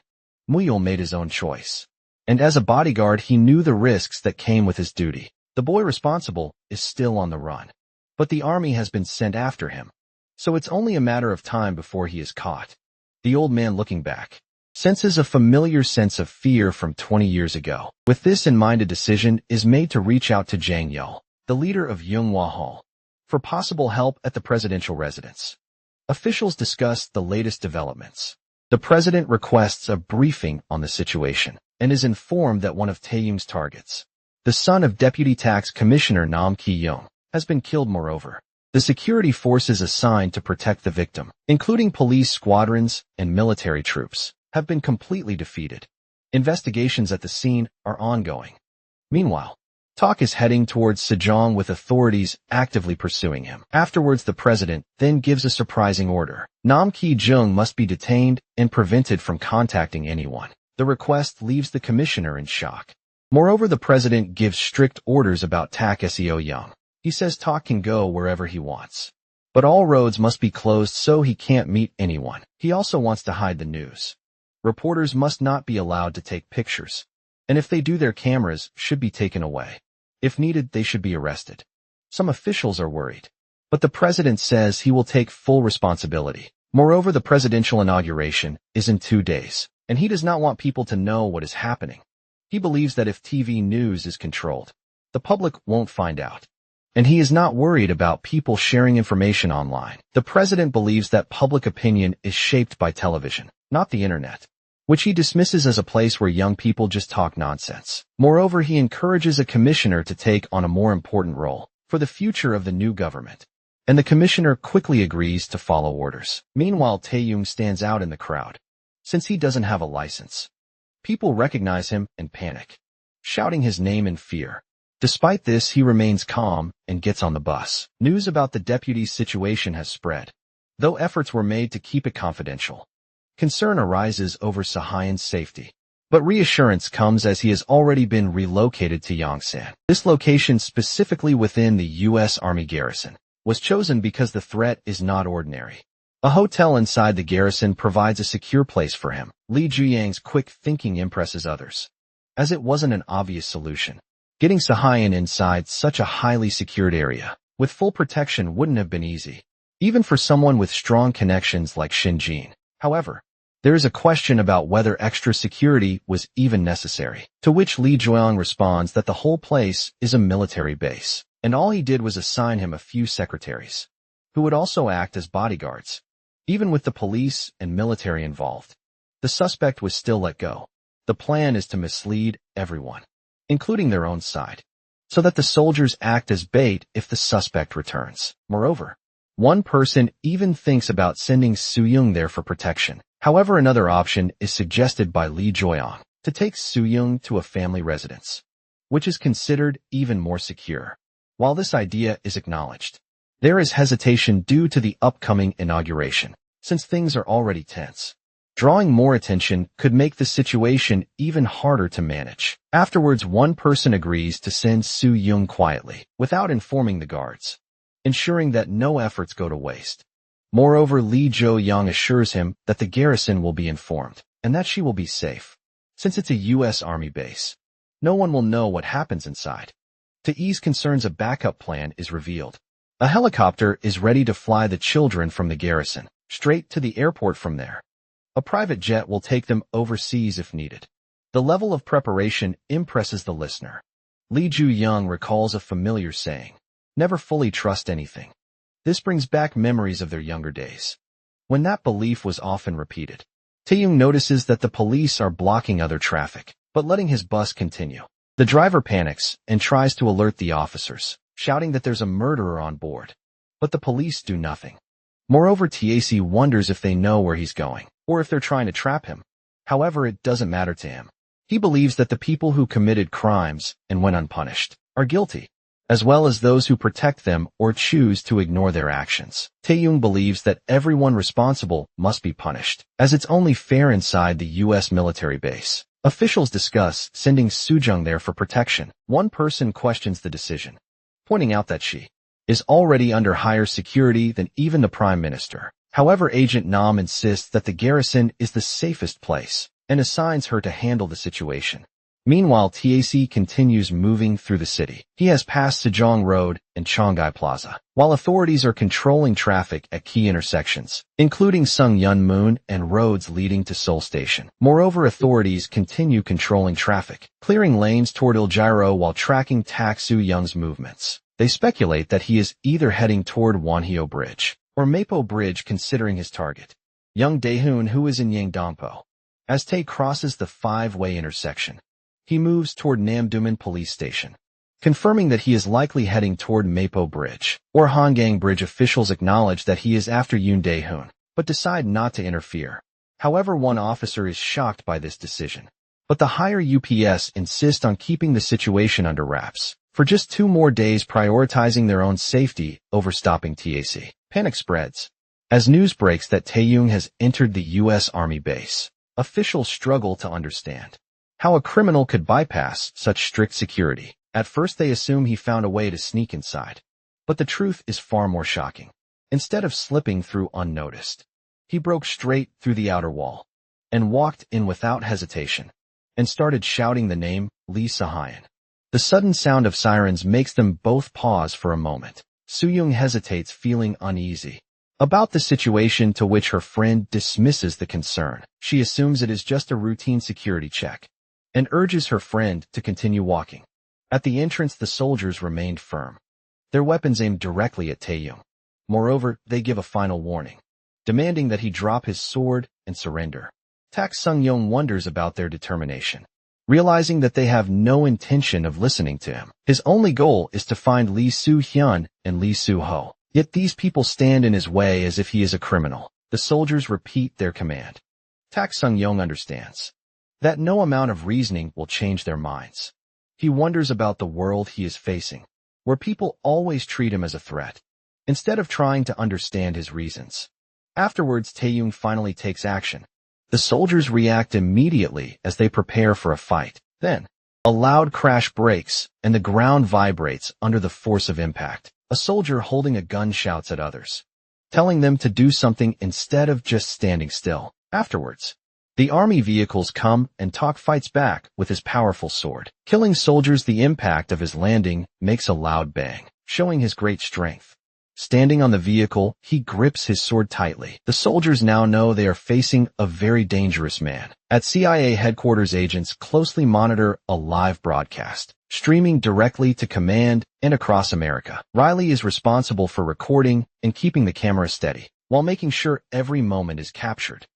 Muyul made his own choice, and as a bodyguard he knew the risks that came with his duty. The boy responsible is still on the run, but the army has been sent after him, so it's only a matter of time before he is caught. The old man, looking back, senses a familiar sense of fear from 20 years ago. With this in mind, a decision is made to reach out to Zhang Yao, the leader of Yunghua Hall, for possible help at the presidential residence. Officials discuss the latest developments. The president requests a briefing on the situation and is informed that one of Taeyung's targets, the son of Deputy Tax Commissioner Nam Ki-young, has been killed. Moreover, the security forces assigned to protect the victim, including police squadrons and military troops, have been completely defeated. Investigations at the scene are ongoing. Meanwhile, talk is heading towards Sejong with authorities actively pursuing him. Afterwards, the president then gives a surprising order. Nam Ki-jung must be detained and prevented from contacting anyone. The request leaves the commissioner in shock. Moreover, the president gives strict orders about Tak Seo Young. He says Tak can go wherever he wants, but all roads must be closed so he can't meet anyone. He also wants to hide the news. Reporters must not be allowed to take pictures, and if they do, their cameras should be taken away. If needed, they should be arrested. Some officials are worried, but the president says he will take full responsibility. Moreover, the presidential inauguration is in 2 days, and he does not want people to know what is happening. He believes that if TV news is controlled, the public won't find out, and he is not worried about people sharing information online. The president believes that public opinion is shaped by television, not the internet, which he dismisses as a place where young people just talk nonsense. Moreover, he encourages a commissioner to take on a more important role for the future of the new government, and the commissioner quickly agrees to follow orders. Meanwhile, Taeyung stands out in the crowd. Since he doesn't have a license, people recognize him and panic, shouting his name in fear. Despite this, he remains calm and gets on the bus. News about the deputy's situation has spread, though efforts were made to keep it confidential. Concern arises over Sahayan's safety, but reassurance comes as he has already been relocated to Yongsan. This location, specifically within the U.S. Army garrison, was chosen because the threat is not ordinary. A hotel inside the garrison provides a secure place for him. Li Juyang's quick thinking impresses others, as it wasn't an obvious solution. Getting Sahayan inside such a highly secured area with full protection wouldn't have been easy, even for someone with strong connections like Shinjin. However, there is a question about whether extra security was even necessary, to which Li Joyong responds that the whole place is a military base, and all he did was assign him a few secretaries, who would also act as bodyguards. Even with the police and military involved, the suspect was still let go. The plan is to mislead everyone, including their own side, so that the soldiers act as bait if the suspect returns. Moreover, one person even thinks about sending Soo-young there for protection. However, another option is suggested by Li Joyong, to take Soo-young to a family residence, which is considered even more secure. While this idea is acknowledged, there is hesitation due to the upcoming inauguration, since things are already tense. Drawing more attention could make the situation even harder to manage. Afterwards, one person agrees to send Soo-young quietly, without informing the guards, ensuring that no efforts go to waste. Moreover, Li Jo-young assures him that the garrison will be informed, and that she will be safe. since it's a U.S. Army base. No one will know what happens inside. To ease concerns, a backup plan is revealed. A helicopter is ready to fly the children from the garrison straight to the airport from there. A private jet will take them overseas if needed. The level of preparation impresses the listener. Lee Ju-young recalls a familiar saying, "Never fully trust anything." This brings back memories of their younger days, when that belief was often repeated. Tae-young notices that the police are blocking other traffic, but letting his bus continue. The driver panics and tries to alert the officers, shouting that there's a murderer on board. But the police do nothing. Moreover, TAC wonders if they know where he's going, or if they're trying to trap him. However, it doesn't matter to him. He believes that the people who committed crimes and went unpunished are guilty, as well as those who protect them or choose to ignore their actions. Tae-young believes that everyone responsible must be punished, as it's only fair inside the U.S. military base. Officials discuss sending Soo-jung there for protection. One person questions the decision, pointing out that she is already under higher security than even the Prime Minister. However, Agent Nam insists that the garrison is the safest place and assigns her to handle the situation. Meanwhile, TAC continues moving through the city. He has passed Sejong Road and Cheongai Plaza, while authorities are controlling traffic at key intersections, including Sung-Yun-moon and roads leading to Seoul Station. Moreover, authorities continue controlling traffic, clearing lanes toward Iljiro while tracking Tak Soo-young's movements. They speculate that he is either heading toward Wonhyo Bridge or Mapo Bridge, considering his target, young Daehoon, who is in Yangdongpo. As Tae crosses the five-way intersection, he moves toward Namduman Police Station, confirming that he is likely heading toward Mapo Bridge or Hangang Bridge. Officials acknowledge that he is after Yoon Daehoon, but decide not to interfere. However, one officer is shocked by this decision, but the higher UPS insist on keeping the situation under wraps for just 2 more days, prioritizing their own safety over stopping TAC. Panic spreads as news breaks that Tae-young has entered the U.S. Army base. Officials struggle to understand how a criminal could bypass such strict security. At first they assume he found a way to sneak inside, but the truth is far more shocking. Instead of slipping through unnoticed, he broke straight through the outer wall and walked in without hesitation and started shouting the name Lee Sahayan. The sudden sound of sirens makes them both pause for a moment. Soo-young hesitates, feeling uneasy about the situation, to which her friend dismisses the concern. She assumes it is just a routine security check and urges her friend to continue walking. At the entrance, the soldiers remained firm, their weapons aimed directly at Tae-young. Moreover, they give a final warning, demanding that he drop his sword and surrender. Tak Sung-young wonders about their determination, realizing that they have no intention of listening to him. His only goal is to find Lee Soo-hyun and Lee Soo-ho. Yet these people stand in his way as if he is a criminal. The soldiers repeat their command. Tak Sung-young understands that no amount of reasoning will change their minds. He wonders about the world he is facing, where people always treat him as a threat, instead of trying to understand his reasons. Afterwards, Tae-young finally takes action. The soldiers react immediately as they prepare for a fight. Then, a loud crash breaks, and the ground vibrates under the force of impact. A soldier holding a gun shouts at others, telling them to do something instead of just standing still. Afterwards, the army vehicles come and Tak fights back with his powerful sword, killing soldiers. The impact of his landing makes a loud bang, showing his great strength. Standing on the vehicle, he grips his sword tightly. The soldiers now know they are facing a very dangerous man. At CIA headquarters, agents closely monitor a live broadcast, streaming directly to command and across America. Riley is responsible for recording and keeping the camera steady, while making sure every moment is captured.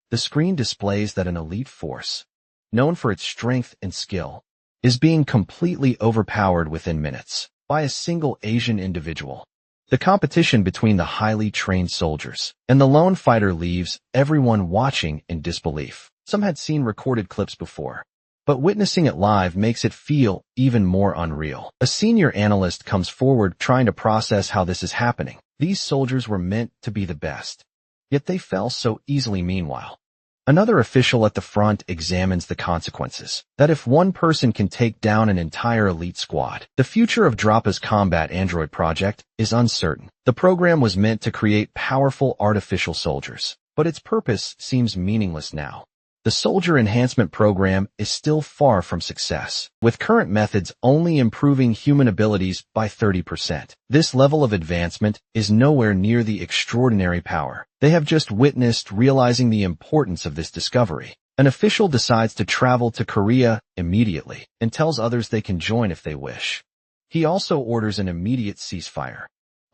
The screen displays that an elite force, known for its strength and skill, is being completely overpowered within minutes by a single Asian individual. The competition between the highly trained soldiers and the lone fighter leaves everyone watching in disbelief. Some had seen recorded clips before, but witnessing it live makes it feel even more unreal. A senior analyst comes forward, trying to process how this is happening. These soldiers were meant to be the best, yet they fell so easily. Meanwhile, another official at the front examines the consequences. That if one person can take down an entire elite squad, the future of DRAPA's combat android project is uncertain. The program was meant to create powerful artificial soldiers, but its purpose seems meaningless now. The soldier enhancement program is still far from success, with current methods only improving human abilities by 30%. This level of advancement is nowhere near the extraordinary power they have just witnessed. Realizing the importance of this discovery, an official decides to travel to Korea immediately and tells others they can join if they wish. He also orders an immediate ceasefire,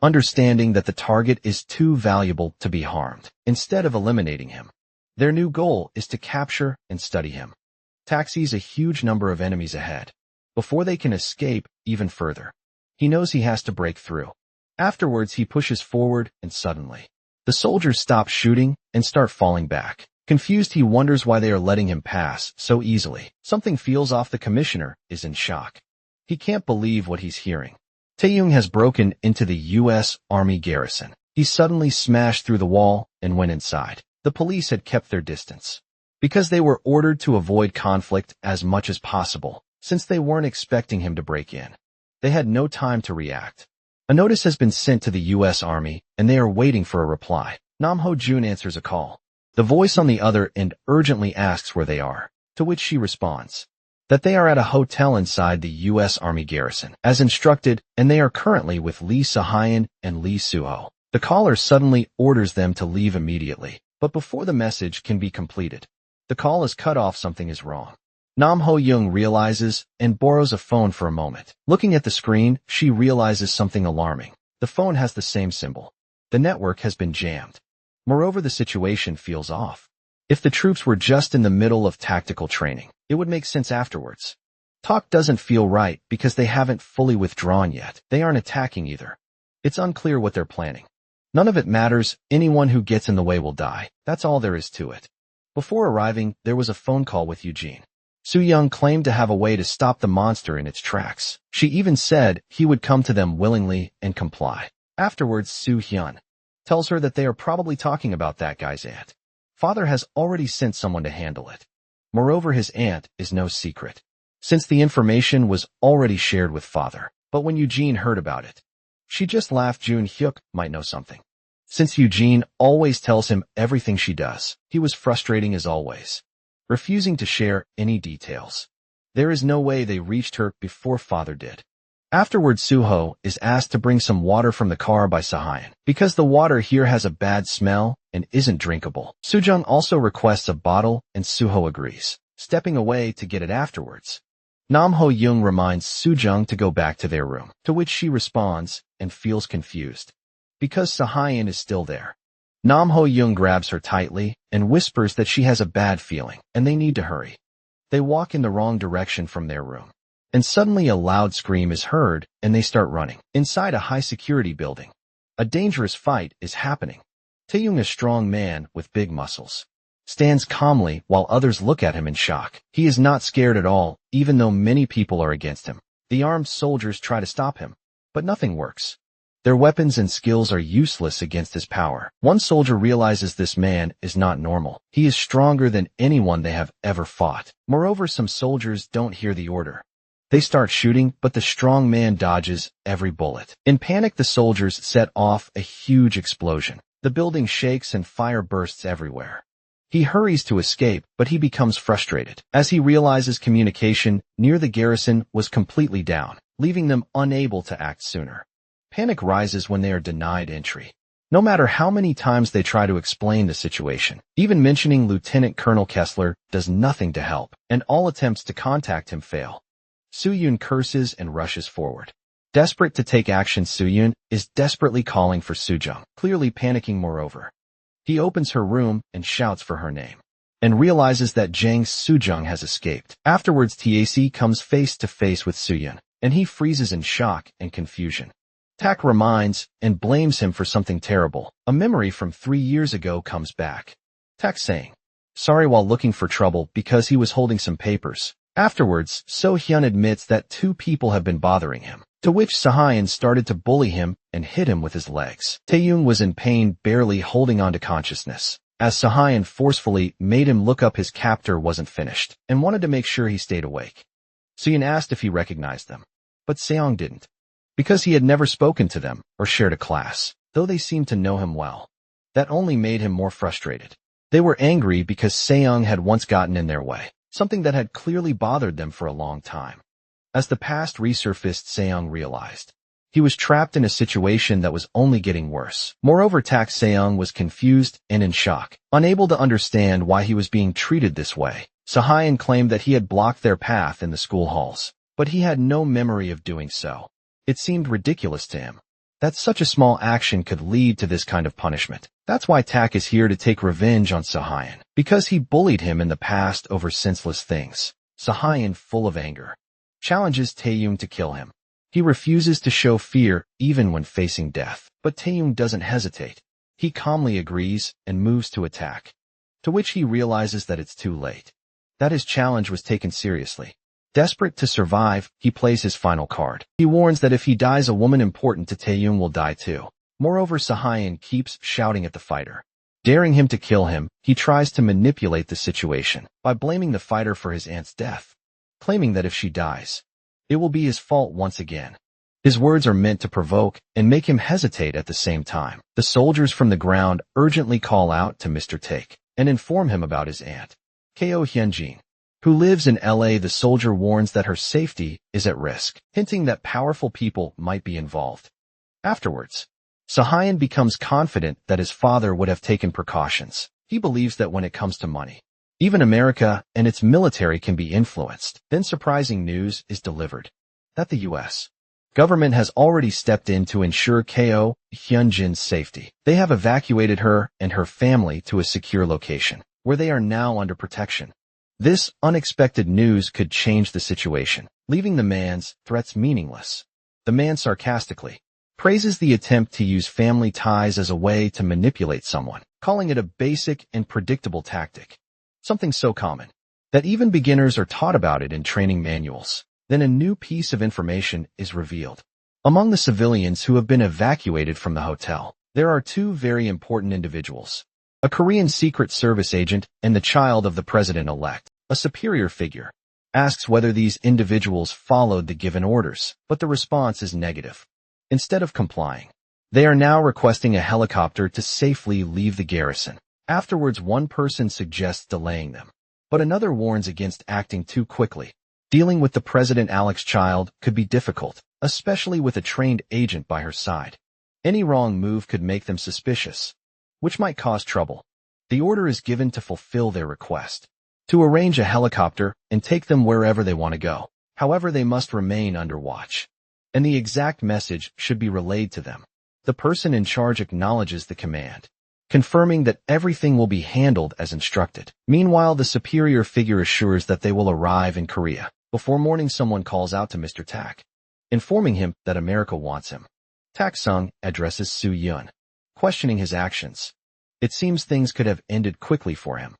understanding that the target is too valuable to be harmed. Instead of eliminating him, their new goal is to capture and study him. Tak sees a huge number of enemies ahead. Before they can escape even further, he knows he has to break through. Afterwards, he pushes forward, and suddenly, the soldiers stop shooting and start falling back. Confused, he wonders why they are letting him pass so easily. Something feels off. The commissioner is in shock. He can't believe what he's hearing. Taeyong has broken into the U.S. Army garrison. He suddenly smashed through the wall and went inside. The police had kept their distance because they were ordered to avoid conflict as much as possible, since they weren't expecting him to break in. They had no time to react. A notice has been sent to the U.S. Army, and they are waiting for a reply. Nam Ho-jun answers a call. The voice on the other end urgently asks where they are, to which she responds that they are at a hotel inside the U.S. Army garrison, as instructed, and they are currently with Lee Se-hyun and Lee Soo-ho. The caller suddenly orders them to leave immediately, but before the message can be completed, the call is cut off. Something is wrong. Nam Ho-young realizes and borrows a phone for a moment. Looking at the screen, she realizes something alarming. The phone has the same symbol. The network has been jammed. Moreover, the situation feels off. If the troops were just in the middle of tactical training, it would make sense afterwards. Talk doesn't feel right because they haven't fully withdrawn yet. They aren't attacking either. It's unclear what they're planning. None of it matters. Anyone who gets in the way will die. That's all there is to it. Before arriving, there was a phone call with Eugene. Soo-young claimed to have a way to stop the monster in its tracks. She even said he would come to them willingly and comply. Afterwards, Soo-hyun tells her that they are probably talking about that guy's aunt. Father has already sent someone to handle it. Moreover, his aunt is no secret, since the information was already shared with father. But when Eugene heard about it, she just laughed. Jun Hyuk might know something, since Eugene always tells him everything she does. He was frustrating as always, refusing to share any details. There is no way they reached her before father did. Afterwards, Soo-ho is asked to bring some water from the car by Se-hyun, because the water here has a bad smell and isn't drinkable. Soo-jung also requests a bottle, and Soo-ho agrees, stepping away to get it afterwards. Nam Ho-young reminds Soo-jung to go back to their room, to which she responds and feels confused, because Se-hyun is still there. Nam Ho-young grabs her tightly and whispers that she has a bad feeling, and they need to hurry. They walk in the wrong direction from their room, and suddenly a loud scream is heard, and they start running. Inside a high-security building, a dangerous fight is happening. Taeyong, a strong man with big muscles, stands calmly while others look at him in shock. He is not scared at all, even though many people are against him. The armed soldiers try to stop him, but nothing works. Their weapons and skills are useless against his power. One soldier realizes this man is not normal. He is stronger than anyone they have ever fought. Moreover, some soldiers don't hear the order. They start shooting, but the strong man dodges every bullet. In panic, the soldiers set off a huge explosion. The building shakes and fire bursts everywhere. He hurries to escape, but he becomes frustrated as he realizes communication near the garrison was completely down, leaving them unable to act sooner. Panic rises when they are denied entry. No matter how many times they try to explain the situation, even mentioning Lieutenant Colonel Kessler does nothing to help, and all attempts to contact him fail. Soo-yoon curses and rushes forward. Desperate to take action, Soo-yoon is desperately calling for Soo-jung, clearly panicking. Moreover, he opens her room and shouts for her name, and realizes that Jang Soo-jung has escaped. Afterwards, Tak comes face to face with Soo-yoon, and he freezes in shock and confusion. Tak reminds and blames him for something terrible. A memory from 3 years ago comes back. Tak saying sorry while looking for trouble because he was holding some papers. Afterwards, So-hyun admits that 2 people have been bothering him, to which Se-hyun started to bully him and hit him with his legs. Taeyong was in pain, barely holding on to consciousness, as Se-hyun forcefully made him look up his captor wasn't finished, and wanted to make sure he stayed awake. Soo-hyun asked if he recognized them, but Seong didn't, because he had never spoken to them or shared a class, though they seemed to know him well. That only made him more frustrated. They were angry because Seong had once gotten in their way, something that had clearly bothered them for a long time. As the past resurfaced, Seong realized he was trapped in a situation that was only getting worse. Moreover, Tak Seong was confused and in shock, unable to understand why he was being treated this way. Sahayan claimed that he had blocked their path in the school halls, but he had no memory of doing so. It seemed ridiculous to him that such a small action could lead to this kind of punishment. That's why Tak is here to take revenge on Sahayan, because he bullied him in the past over senseless things. Sahayan, full of anger, challenges Taeyong to kill him. He refuses to show fear even when facing death, but Taeyong doesn't hesitate. He calmly agrees and moves to attack, to which he realizes that it's too late, that his challenge was taken seriously. Desperate to survive, he plays his final card. He warns that if he dies, a woman important to Taeyong will die too. Moreover, Sahayan keeps shouting at the fighter, daring him to kill him. He tries to manipulate the situation by blaming the fighter for his aunt's death, claiming that if she dies, it will be his fault once again. His words are meant to provoke and make him hesitate at the same time. The soldiers from the ground urgently call out to Mr. Take and inform him about his aunt, Ko Hyunjin, who lives in LA. The soldier warns that her safety is at risk, hinting that powerful people might be involved. Afterwards, Sahayan becomes confident that his father would have taken precautions. He believes that when it comes to money, even America and its military can be influenced. Then surprising news is delivered that the U.S. government has already stepped in to ensure Ko Hyunjin's safety. They have evacuated her and her family to a secure location, where they are now under protection. This unexpected news could change the situation, leaving the man's threats meaningless. The man sarcastically praises the attempt to use family ties as a way to manipulate someone, calling it a basic and predictable tactic. Something so common that even beginners are taught about it in training manuals. Then a new piece of information is revealed. Among the civilians who have been evacuated from the hotel, there are two very important individuals: a Korean Secret Service agent and the child of the president-elect. A superior figure asks whether these individuals followed the given orders, but the response is negative. Instead of complying, they are now requesting a helicopter to safely leave the garrison. Afterwards, one person suggests delaying them, but another warns against acting too quickly. Dealing with the president-elect's child could be difficult, especially with a trained agent by her side. Any wrong move could make them suspicious, which might cause trouble. The order is given to fulfill their request, to arrange a helicopter and take them wherever they want to go. However, they must remain under watch, and the exact message should be relayed to them. The person in charge acknowledges the command, confirming that everything will be handled as instructed. Meanwhile, the superior figure assures that they will arrive in Korea. Before morning, someone calls out to Mr. Tak, informing him that America wants him. Tak Sung addresses Soo Yun, questioning his actions. It seems things could have ended quickly for him,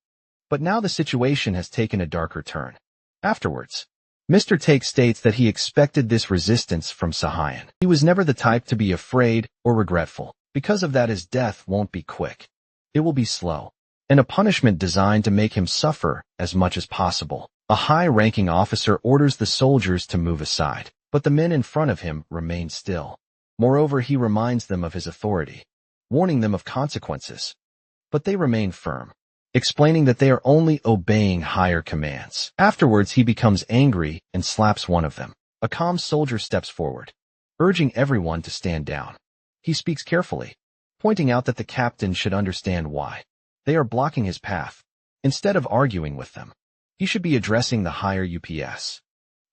but now the situation has taken a darker turn. Afterwards, Mr. Take states that he expected this resistance from Sahayan. He was never the type to be afraid or regretful. Because of that, his death won't be quick. It will be slow, and a punishment designed to make him suffer as much as possible. A high-ranking officer orders the soldiers to move aside, but the men in front of him remain still. Moreover, he reminds them of his authority, warning them of consequences. But they remain firm, explaining that they are only obeying higher commands. Afterwards, he becomes angry and slaps one of them. A calm soldier steps forward, urging everyone to stand down. He speaks carefully, pointing out that the captain should understand why they are blocking his path. Instead of arguing with them, he should be addressing the higher UPS.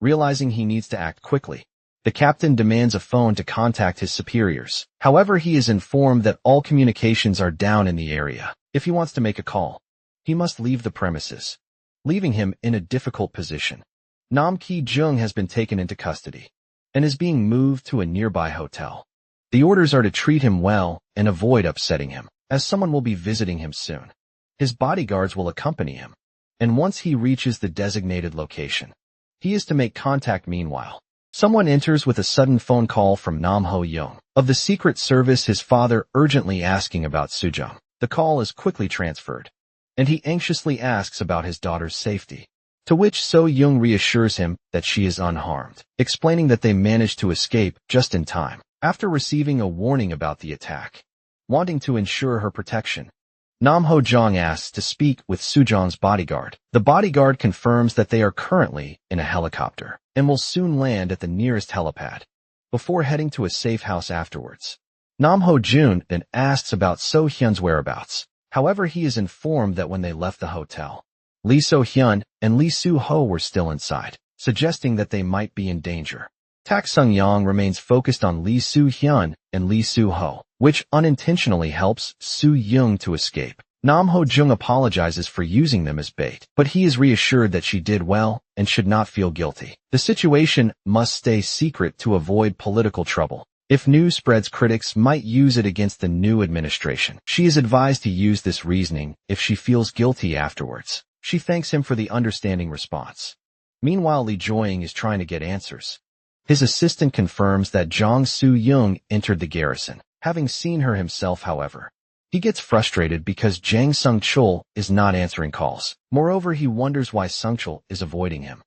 Realizing he needs to act quickly, the captain demands a phone to contact his superiors. However, he is informed that all communications are down in the area. If he wants to make a call, he must leave the premises, leaving him in a difficult position. Nam Ki-jung has been taken into custody and is being moved to a nearby hotel. The orders are to treat him well and avoid upsetting him, as someone will be visiting him soon. His bodyguards will accompany him, and once he reaches the designated location, he is to make contact. Meanwhile, someone enters with a sudden phone call from Nam Ho-young of the Secret Service, his father, urgently asking about Sujung. The call is quickly transferred, and he anxiously asks about his daughter's safety, to which So-young reassures him that she is unharmed, explaining that they managed to escape just in time. After receiving a warning about the attack, wanting to ensure her protection, Nam Ho-jong asks to speak with Soo-jong's bodyguard. The bodyguard confirms that they are currently in a helicopter and will soon land at the nearest helipad before heading to a safe house afterwards. Nam Ho-jun then asks about So-hyun's whereabouts. However, he is informed that when they left the hotel, Lee So-hyun and Lee Soo-ho were still inside, suggesting that they might be in danger. Tak Sung-yong remains focused on Lee Soo-hyun and Lee Soo-ho, which unintentionally helps Soo-young to escape. Nam Ho-jung apologizes for using them as bait, but he is reassured that she did well and should not feel guilty. The situation must stay secret to avoid political trouble. If news spreads, critics might use it against the new administration. She is advised to use this reasoning if she feels guilty afterwards. She thanks him for the understanding response. Meanwhile, Lee Joying is trying to get answers. His assistant confirms that Jong Soo-young entered the garrison, having seen her himself, however. He gets frustrated because Jang Sung-chul is not answering calls. Moreover, he wonders why Sung-chul is avoiding him,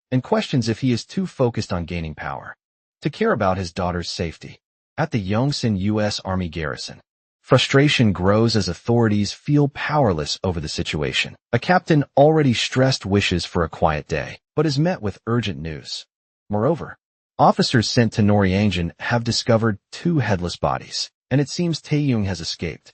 and questions if he is too focused on gaining power to care about his daughter's safety. At the Yongsan U.S. Army garrison, frustration grows as authorities feel powerless over the situation. A captain already stressed wishes for a quiet day, but is met with urgent news. Moreover, officers sent to Noryangjin have discovered 2 headless bodies, and it seems Taeyong has escaped.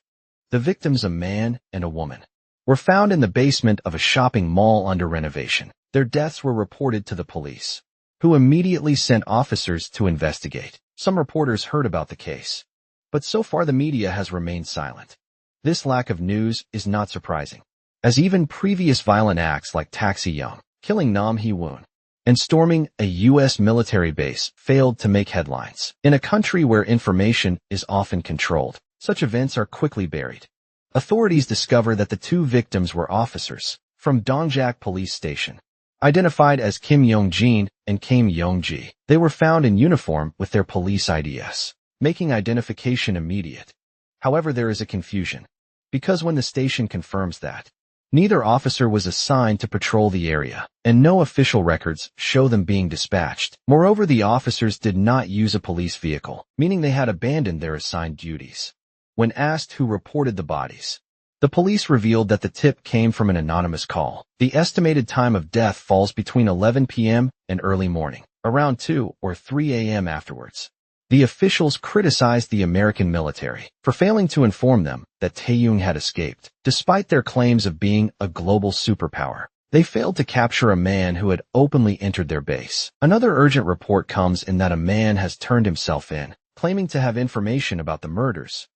The victims, a man and a woman, were found in the basement of a shopping mall under renovation. Their deaths were reported to the police, who immediately sent officers to investigate. Some reporters heard about the case, but so far the media has remained silent. This lack of news is not surprising, as even previous violent acts like Taxi-young, killing Nam Hee-woon, and storming a U.S. military base failed to make headlines. In a country where information is often controlled, such events are quickly buried. Authorities discover that the 2 victims were officers from Dongjak Police Station, identified as Kim Yong-jin and Kim Yong-ji. They were found in uniform with their police IDs, making identification immediate. However, there is a confusion, because when the station confirms that neither officer was assigned to patrol the area, and no official records show them being dispatched. Moreover, the officers did not use a police vehicle, meaning they had abandoned their assigned duties. When asked who reported the bodies, the police revealed that the tip came from an anonymous call. The estimated time of death falls between 11 p.m. and early morning, around 2 or 3 a.m. afterwards. The officials criticized the American military for failing to inform them that Taeyong had escaped. Despite their claims of being a global superpower, they failed to capture a man who had openly entered their base. Another urgent report comes in that a man has turned himself in, claiming to have information about the murders.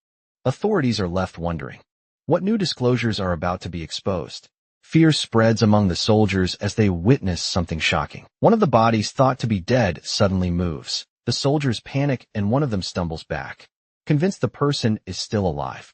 Authorities are left wondering what new disclosures are about to be exposed. Fear spreads among the soldiers as they witness something shocking. One of the bodies thought to be dead suddenly moves. The soldiers panic and one of them stumbles back, convinced the person is still alive,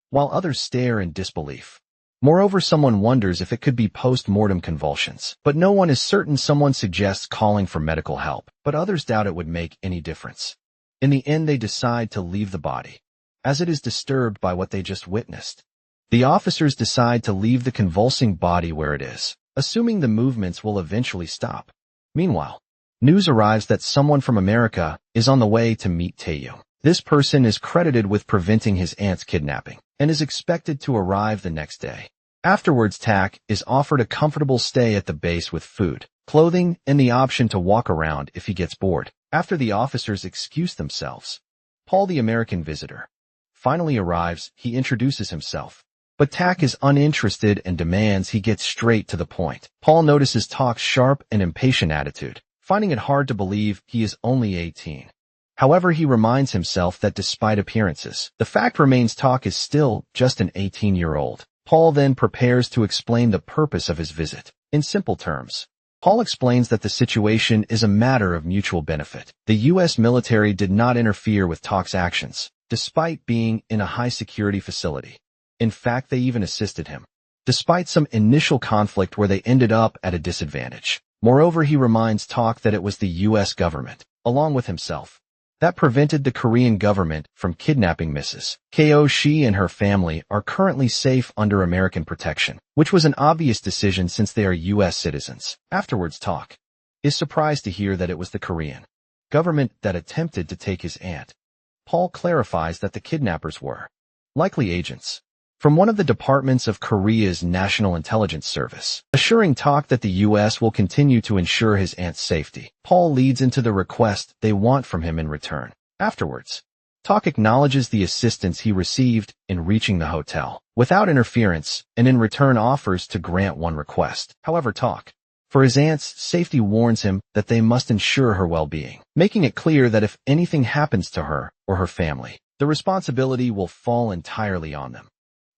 while others stare in disbelief. Moreover, someone wonders if it could be post-mortem convulsions, but no one is certain. Someone suggests calling for medical help, but others doubt it would make any difference. In the end, they decide to leave the body, as it is disturbed by what they just witnessed. The officers decide to leave the convulsing body where it is, assuming the movements will eventually stop. Meanwhile, news arrives that someone from America is on the way to meet Taeyong. This person is credited with preventing his aunt's kidnapping and is expected to arrive the next day. Afterwards, Tak is offered a comfortable stay at the base with food, clothing, and the option to walk around if he gets bored. After the officers excuse themselves, Paul, the American visitor, finally arrives. He introduces himself, but Tak is uninterested and demands he gets straight to the point. Paul notices Tak's sharp and impatient attitude, finding it hard to believe he is only 18. However, he reminds himself that despite appearances, the fact remains Tak is still just an 18-year-old. Paul then prepares to explain the purpose of his visit. In simple terms, Paul explains that the situation is a matter of mutual benefit. The U.S. military did not interfere with Tak's actions, despite being in a high-security facility. In fact, they even assisted him, despite some initial conflict where they ended up at a disadvantage. Moreover, he reminds Tak that it was the U.S. government, along with himself, that prevented the Korean government from kidnapping Mrs. Ko. She and her family are currently safe under American protection, which was an obvious decision since they are U.S. citizens. Afterwards, Tak is surprised to hear that it was the Korean government that attempted to take his aunt. Paul clarifies that the kidnappers were likely agents from one of the departments of Korea's National Intelligence Service, assuring Tak that the U.S. will continue to ensure his aunt's safety. Paul leads into the request they want from him in return. Afterwards, Tak acknowledges the assistance he received in reaching the hotel without interference and in return offers to grant one request. However, Tak, for his aunt's safety, warns him that they must ensure her well-being, making it clear that if anything happens to her or her family, the responsibility will fall entirely on them.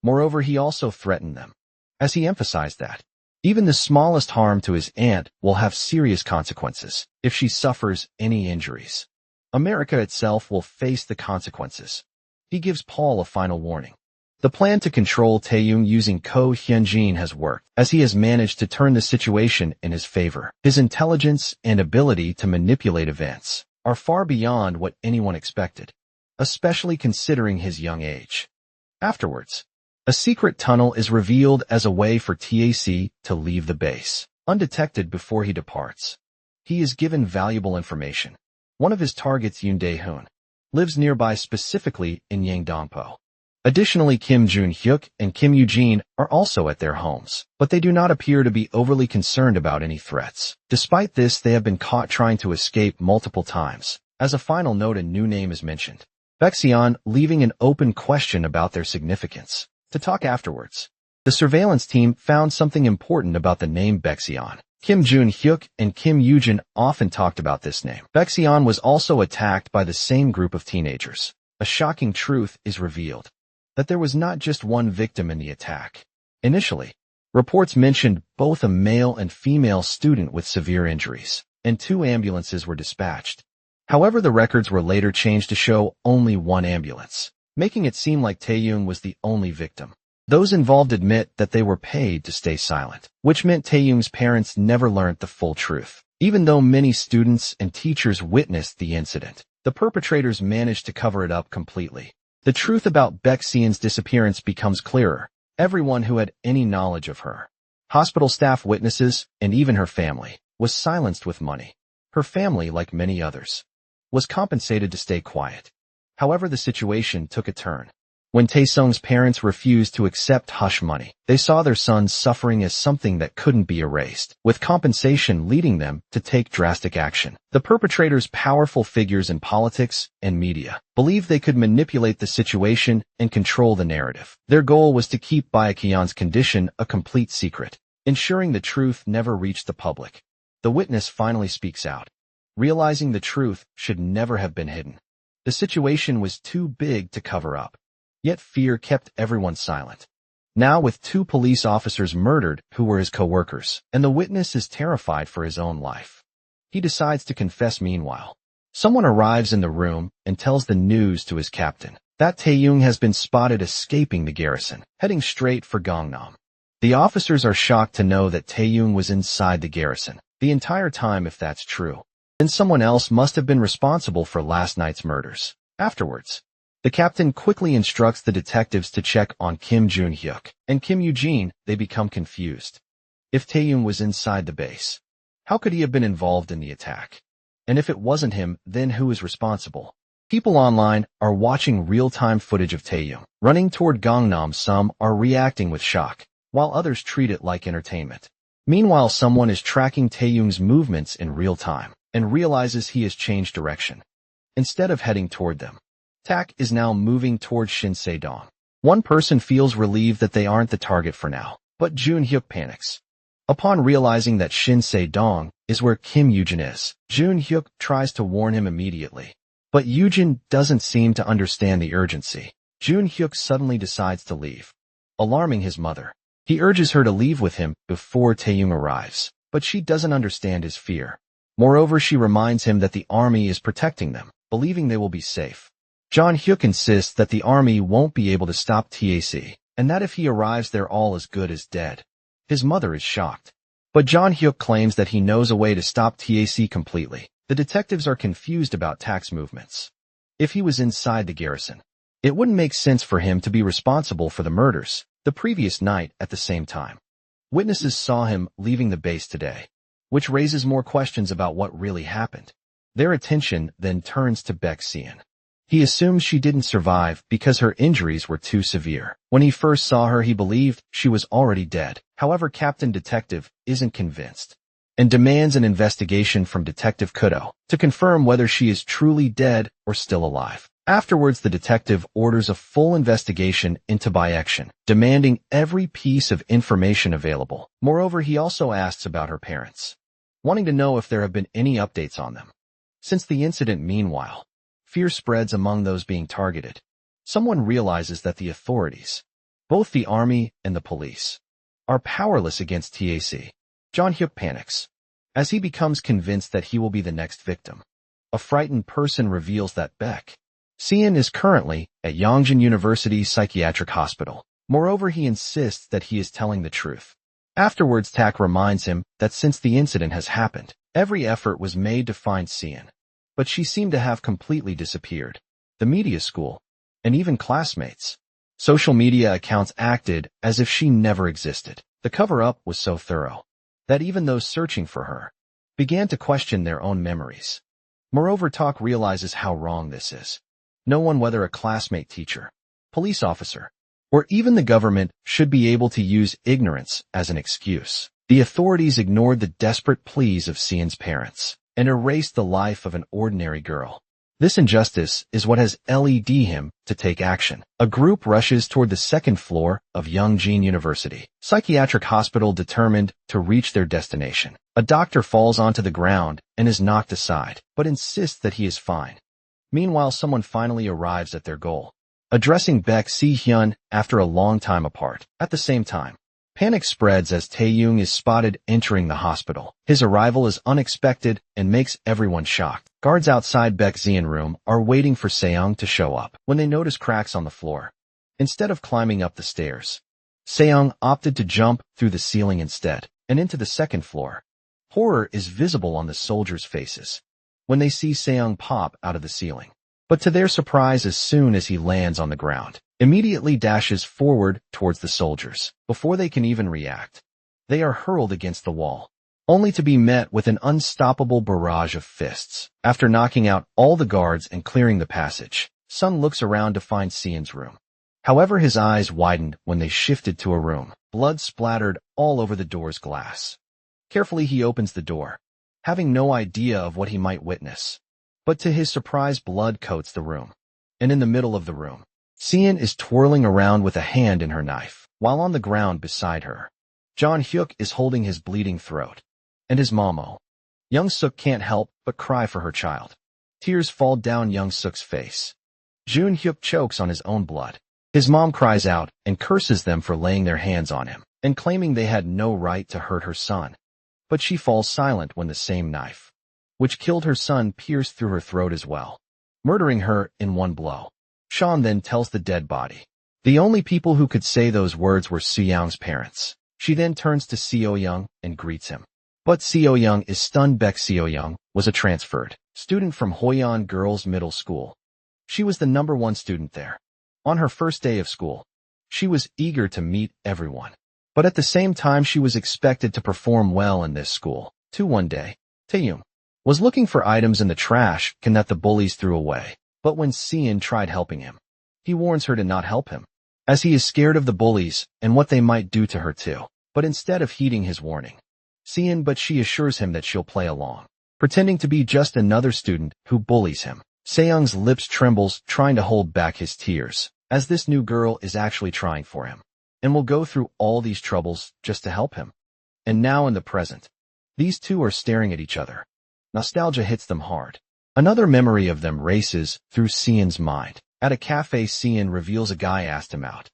Moreover, he also threatened them, as he emphasized that even the smallest harm to his aunt will have serious consequences if she suffers any injuries. America itself will face the consequences. He gives Paul a final warning. The plan to control Taeyong using Ko Hyunjin has worked, as he has managed to turn the situation in his favor. His intelligence and ability to manipulate events are far beyond what anyone expected, especially considering his young age. Afterwards, a secret tunnel is revealed as a way for TAC to leave the base, undetected before he departs. He is given valuable information. One of his targets, Yoon Dae-hoon, lives nearby, specifically in Yangdongpo. Additionally, Kim Jun-hyuk and Kim Yoo-jin are also at their homes, but they do not appear to be overly concerned about any threats. Despite this, they have been caught trying to escape multiple times. As a final note, a new name is mentioned, Baekseon, leaving an open question about their significance. To talk afterwards, the surveillance team found something important about the name Baekseon. Kim Jun-hyuk and Kim Yoo-jin often talked about this name. Baekseon was also attacked by the same group of teenagers. A shocking truth is revealed, that there was not just one victim in the attack. Initially, reports mentioned both a male and female student with severe injuries, and 2 ambulances were dispatched. However, the records were later changed to show only 1 ambulance, making it seem like Taeyong was the only victim. Those involved admit that they were paid to stay silent, which meant Taeyong's parents never learned the full truth. Even though many students and teachers witnessed the incident, the perpetrators managed to cover it up completely. The truth about Baekseon's disappearance becomes clearer. Everyone who had any knowledge of her, hospital staff, witnesses, and even her family, was silenced with money. Her family, like many others, was compensated to stay quiet. However, the situation took a turn. When Taesung's parents refused to accept hush money, they saw their son's suffering as something that couldn't be erased, with compensation leading them to take drastic action. The perpetrators, powerful figures in politics and media, believed they could manipulate the situation and control the narrative. Their goal was to keep Baekseon's condition a complete secret, ensuring the truth never reached the public. The witness finally speaks out, realizing the truth should never have been hidden. The situation was too big to cover up. Yet fear kept everyone silent. Now, with 2 police officers murdered who were his co-workers, and the witness is terrified for his own life, he decides to confess. Meanwhile, someone arrives in the room and tells the news to his captain that Taeyong has been spotted escaping the garrison, heading straight for Gangnam. The officers are shocked to know that Taeyong was inside the garrison the entire time. If that's true, then someone else must have been responsible for last night's murders. Afterwards, the captain quickly instructs the detectives to check on Kim Jun-hyuk and Kim Yoo-jin. They become confused. If Taeyong was inside the base, how could he have been involved in the attack? And if it wasn't him, then who is responsible? People online are watching real-time footage of Taeyong running toward Gangnam. Some are reacting with shock, while others treat it like entertainment. Meanwhile, someone is tracking Taeyong's movements in real time and realizes he has changed direction. Instead of heading toward them, Tak is now moving towards Shinse-dong. One person feels relieved that they aren't the target for now, but Jun-hyuk panics. Upon realizing that Shinse-dong is where Kim Yoo-jin is, Jun-hyuk tries to warn him immediately. But Yoo-jin doesn't seem to understand the urgency. Jun-hyuk suddenly decides to leave, alarming his mother. He urges her to leave with him before Taeyong arrives, but she doesn't understand his fear. Moreover, she reminds him that the army is protecting them, believing they will be safe. Jun-hyuk insists that the army won't be able to stop TAC, and that if he arrives they're all as good as dead. His mother is shocked. But Jun-hyuk claims that he knows a way to stop TAC completely. The detectives are confused about Tak's movements. If he was inside the garrison, it wouldn't make sense for him to be responsible for the murders the previous night at the same time. Witnesses saw him leaving the base today, which raises more questions about what really happened. Their attention then turns to Baekseon. He assumes she didn't survive because her injuries were too severe. When he first saw her, he believed she was already dead. However, Captain Detective isn't convinced and demands an investigation from Detective Kudo to confirm whether she is truly dead or still alive. Afterwards, the detective orders a full investigation into Awakens, demanding every piece of information available. Moreover, he also asks about her parents, wanting to know if there have been any updates on them. Since the incident, meanwhile, fear spreads among those being targeted. Someone realizes that the authorities, both the army and the police, are powerless against TAC. John Hyuk panics, as he becomes convinced that he will be the next victim. A frightened person reveals that Baek Seon is currently at Yongjin University Psychiatric Hospital. Moreover, he insists that he is telling the truth. Afterwards, Tak reminds him that since the incident has happened, every effort was made to find Seon, but she seemed to have completely disappeared. The media school, and even classmates, social media accounts acted as if she never existed. The cover-up was so thorough that even those searching for her began to question their own memories. Moreover, Tak realizes how wrong this is. No one, whether a classmate, teacher, police officer, or even the government, should be able to use ignorance as an excuse. The authorities ignored the desperate pleas of Seon's parents and erased the life of an ordinary girl. This injustice is what has led him to take action. A group rushes toward the second floor of Yongjin University Psychiatric Hospital, determined to reach their destination. A doctor falls onto the ground and is knocked aside, but insists that he is fine. Meanwhile, someone finally arrives at their goal, addressing Baek Si-hyun after a long time apart. At the same time, panic spreads as Tae-young is spotted entering the hospital. His arrival is unexpected and makes everyone shocked. Guards outside Baek's room are waiting for Seong to show up when they notice cracks on the floor. Instead of climbing up the stairs, Seong opted to jump through the ceiling instead and into the second floor. Horror is visible on the soldiers' faces when they see Seong pop out of the ceiling. But to their surprise, as soon as he lands on the ground, immediately dashes forward towards the soldiers. Before they can even react, they are hurled against the wall, only to be met with an unstoppable barrage of fists. After knocking out all the guards and clearing the passage, Sun looks around to find Seon's room. However, his eyes widened when they shifted to a room. Blood splattered all over the door's glass. Carefully, he opens the door, having no idea of what he might witness. But to his surprise, blood coats the room. And in the middle of the room, Seon is twirling around with a hand in her knife, while on the ground beside her, John Hyuk is holding his bleeding throat. And his mom, Young Suk, can't help but cry for her child. Tears fall down Young Suk's face. Jun Hyuk chokes on his own blood. His mom cries out and curses them for laying their hands on him and claiming they had no right to hurt her son. But she falls silent when the same knife, which killed her son, pierced through her throat as well, murdering her in one blow. Sean then tells the dead body. The only people who could say those words were Soo-young's parents. She then turns to Seo-young and greets him. But Seo-young is stunned. Baek Seo-young was a transferred student from Hoyeon Girls Middle School. She was the #1 student there. On her first day of school, she was eager to meet everyone. But at the same time, she was expected to perform well in this school. One day, Taeyong was looking for items in the trash can that the bullies threw away. But when Seon tried helping him, he warns her to not help him, as he is scared of the bullies and what they might do to her too. But instead of heeding his warning, she assures him that she'll play along, pretending to be just another student who bullies him. Seong's lips trembles, trying to hold back his tears, as this new girl is actually trying for him, and will go through all these troubles just to help him. And now in the present, these two are staring at each other. Nostalgia hits them hard. Another memory of them races through Seon's mind. At a cafe, Seon reveals a guy asked him out.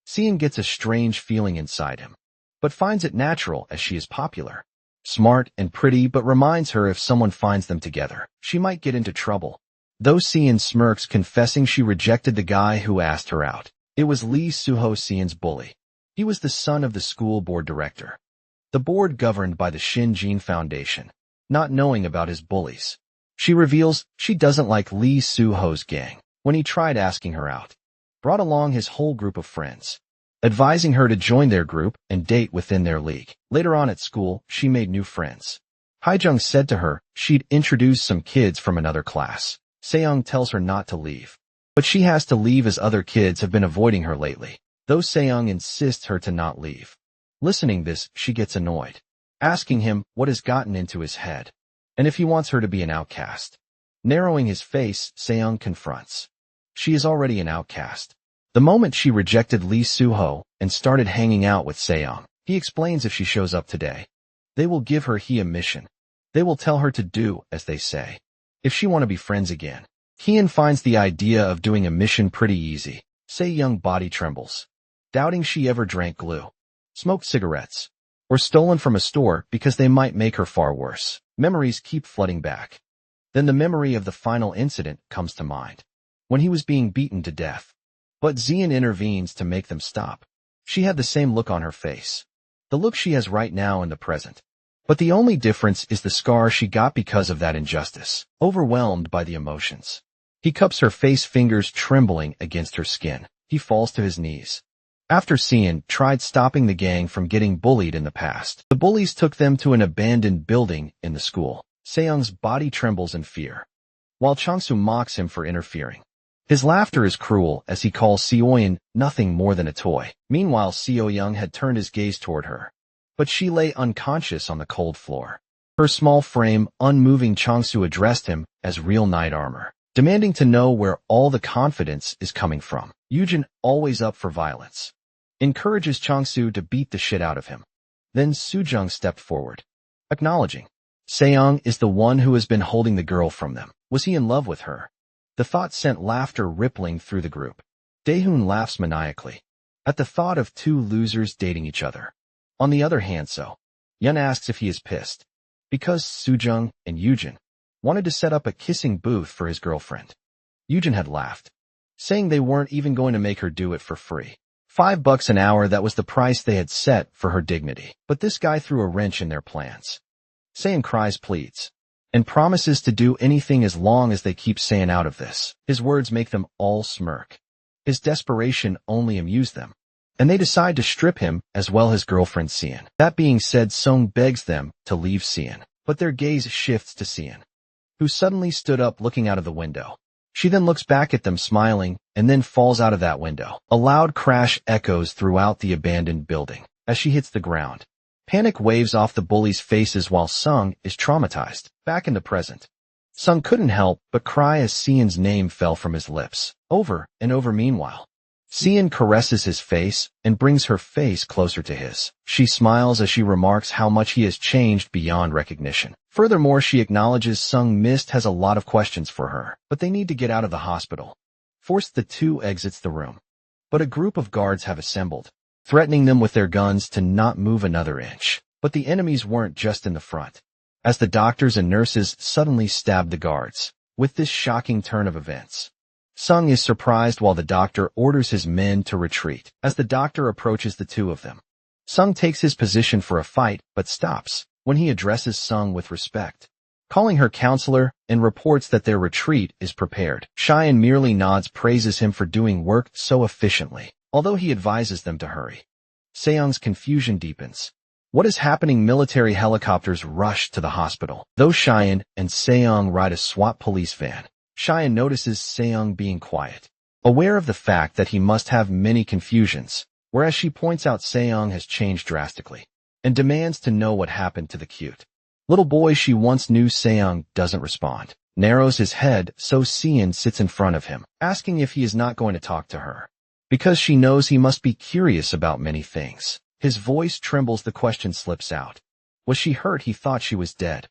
Seon gets a strange feeling inside him, but finds it natural as she is popular, smart, and pretty, but reminds her if someone finds them together, she might get into trouble. Though Seon smirks, confessing she rejected the guy who asked her out. It was Lee Suho, Seon's bully. He was the son of the school board director, the board governed by the Shin Jin Foundation. Not knowing about his bullies, she reveals she doesn't like Lee Suho's gang. When he tried asking her out, brought along his whole group of friends, advising her to join their group and date within their league. Later on at school, she made new friends. Haejung said to her she'd introduce some kids from another class. Seong tells her not to leave, But she has to leave as other kids have been avoiding her lately, though Seong insists her to not leave. Listening this, she gets annoyed, asking him what has gotten into his head, and if he wants her to be an outcast. Narrowing his face, Seong confronts. She is already an outcast. The moment she rejected Lee Soo-ho and started hanging out with Seong, he explains if she shows up today, they will give her a mission. They will tell her to do as they say. If she want to be friends again. Hien finds the idea of doing a mission pretty easy. Se-young body trembles, doubting she ever drank glue, smoked cigarettes, or stolen from a store because they might make her far worse. Memories keep flooding back. Then the memory of the final incident comes to mind, when he was being beaten to death. But Zian intervenes to make them stop. She had the same look on her face, the look she has right now in the present. But the only difference is the scar she got because of that injustice. Overwhelmed by the emotions, he cups her face, fingers trembling against her skin. He falls to his knees. After Sian tried stopping the gang from getting bullied in the past, the bullies took them to an abandoned building in the school. Seong's body trembles in fear, while Changsu mocks him for interfering. His laughter is cruel as he calls Seoyeon nothing more than a toy. Meanwhile, Seo-young had turned his gaze toward her, but she lay unconscious on the cold floor. Her small frame unmoving. Changsu addressed him as real knight armor, demanding to know where all the confidence is coming from. Yujin, always up for violence, encourages Changsu to beat the shit out of him. Then Sujung stepped forward, acknowledging Seong is the one who has been holding the girl from them. Was he in love with her? The thought sent laughter rippling through the group. Daehoon laughs maniacally at the thought of two losers dating each other. On the other hand, Yun asks if he is pissed, because Sujung and Yujin wanted to set up a kissing booth for his girlfriend. Yujin had laughed, saying they weren't even going to make her do it for free. $5 an hour, that was the price they had set for her dignity. But this guy threw a wrench in their plans. Seon cries, pleads, and promises to do anything as long as they keep Seon out of this. His words make them all smirk. His desperation only amused them, and they decide to strip him as well as his girlfriend Seon. That being said, Song begs them to leave Seon, but their gaze shifts to Seon, who suddenly stood up looking out of the window. She then looks back at them smiling and then falls out of that window. A loud crash echoes throughout the abandoned building as she hits the ground. Panic waves off the bullies' faces while Sung is traumatized. Back in the present, Sung couldn't help but cry as Seon's name fell from his lips, over and over. Meanwhile, Seon caresses his face and brings her face closer to his. She smiles as she remarks how much he has changed beyond recognition. Furthermore, she acknowledges Sung Mist has a lot of questions for her, but they need to get out of the hospital. Forced, the two exits the room, but a group of guards have assembled, threatening them with their guns to not move another inch. But the enemies weren't just in the front, as the doctors and nurses suddenly stabbed the guards. With this shocking turn of events, Sung is surprised while the doctor orders his men to retreat. As the doctor approaches the two of them, Sung takes his position for a fight, but stops when he addresses Sung with respect, calling her counselor, and reports that their retreat is prepared. Cheyenne merely nods, praises him for doing work so efficiently, although he advises them to hurry. Seong's confusion deepens. What is happening? Military helicopters rush to the hospital, though Cheyenne and Seong ride a SWAT police van. Cheyenne notices Seong being quiet, aware of the fact that he must have many confusions, whereas she points out Seong has changed drastically, and demands to know what happened to the cute little boy she once knew. Seong doesn't respond, narrows his head, so Seon sits in front of him, asking if he is not going to talk to her, because she knows he must be curious about many things. His voice trembles, the question slips out. Was she hurt? He thought she was dead.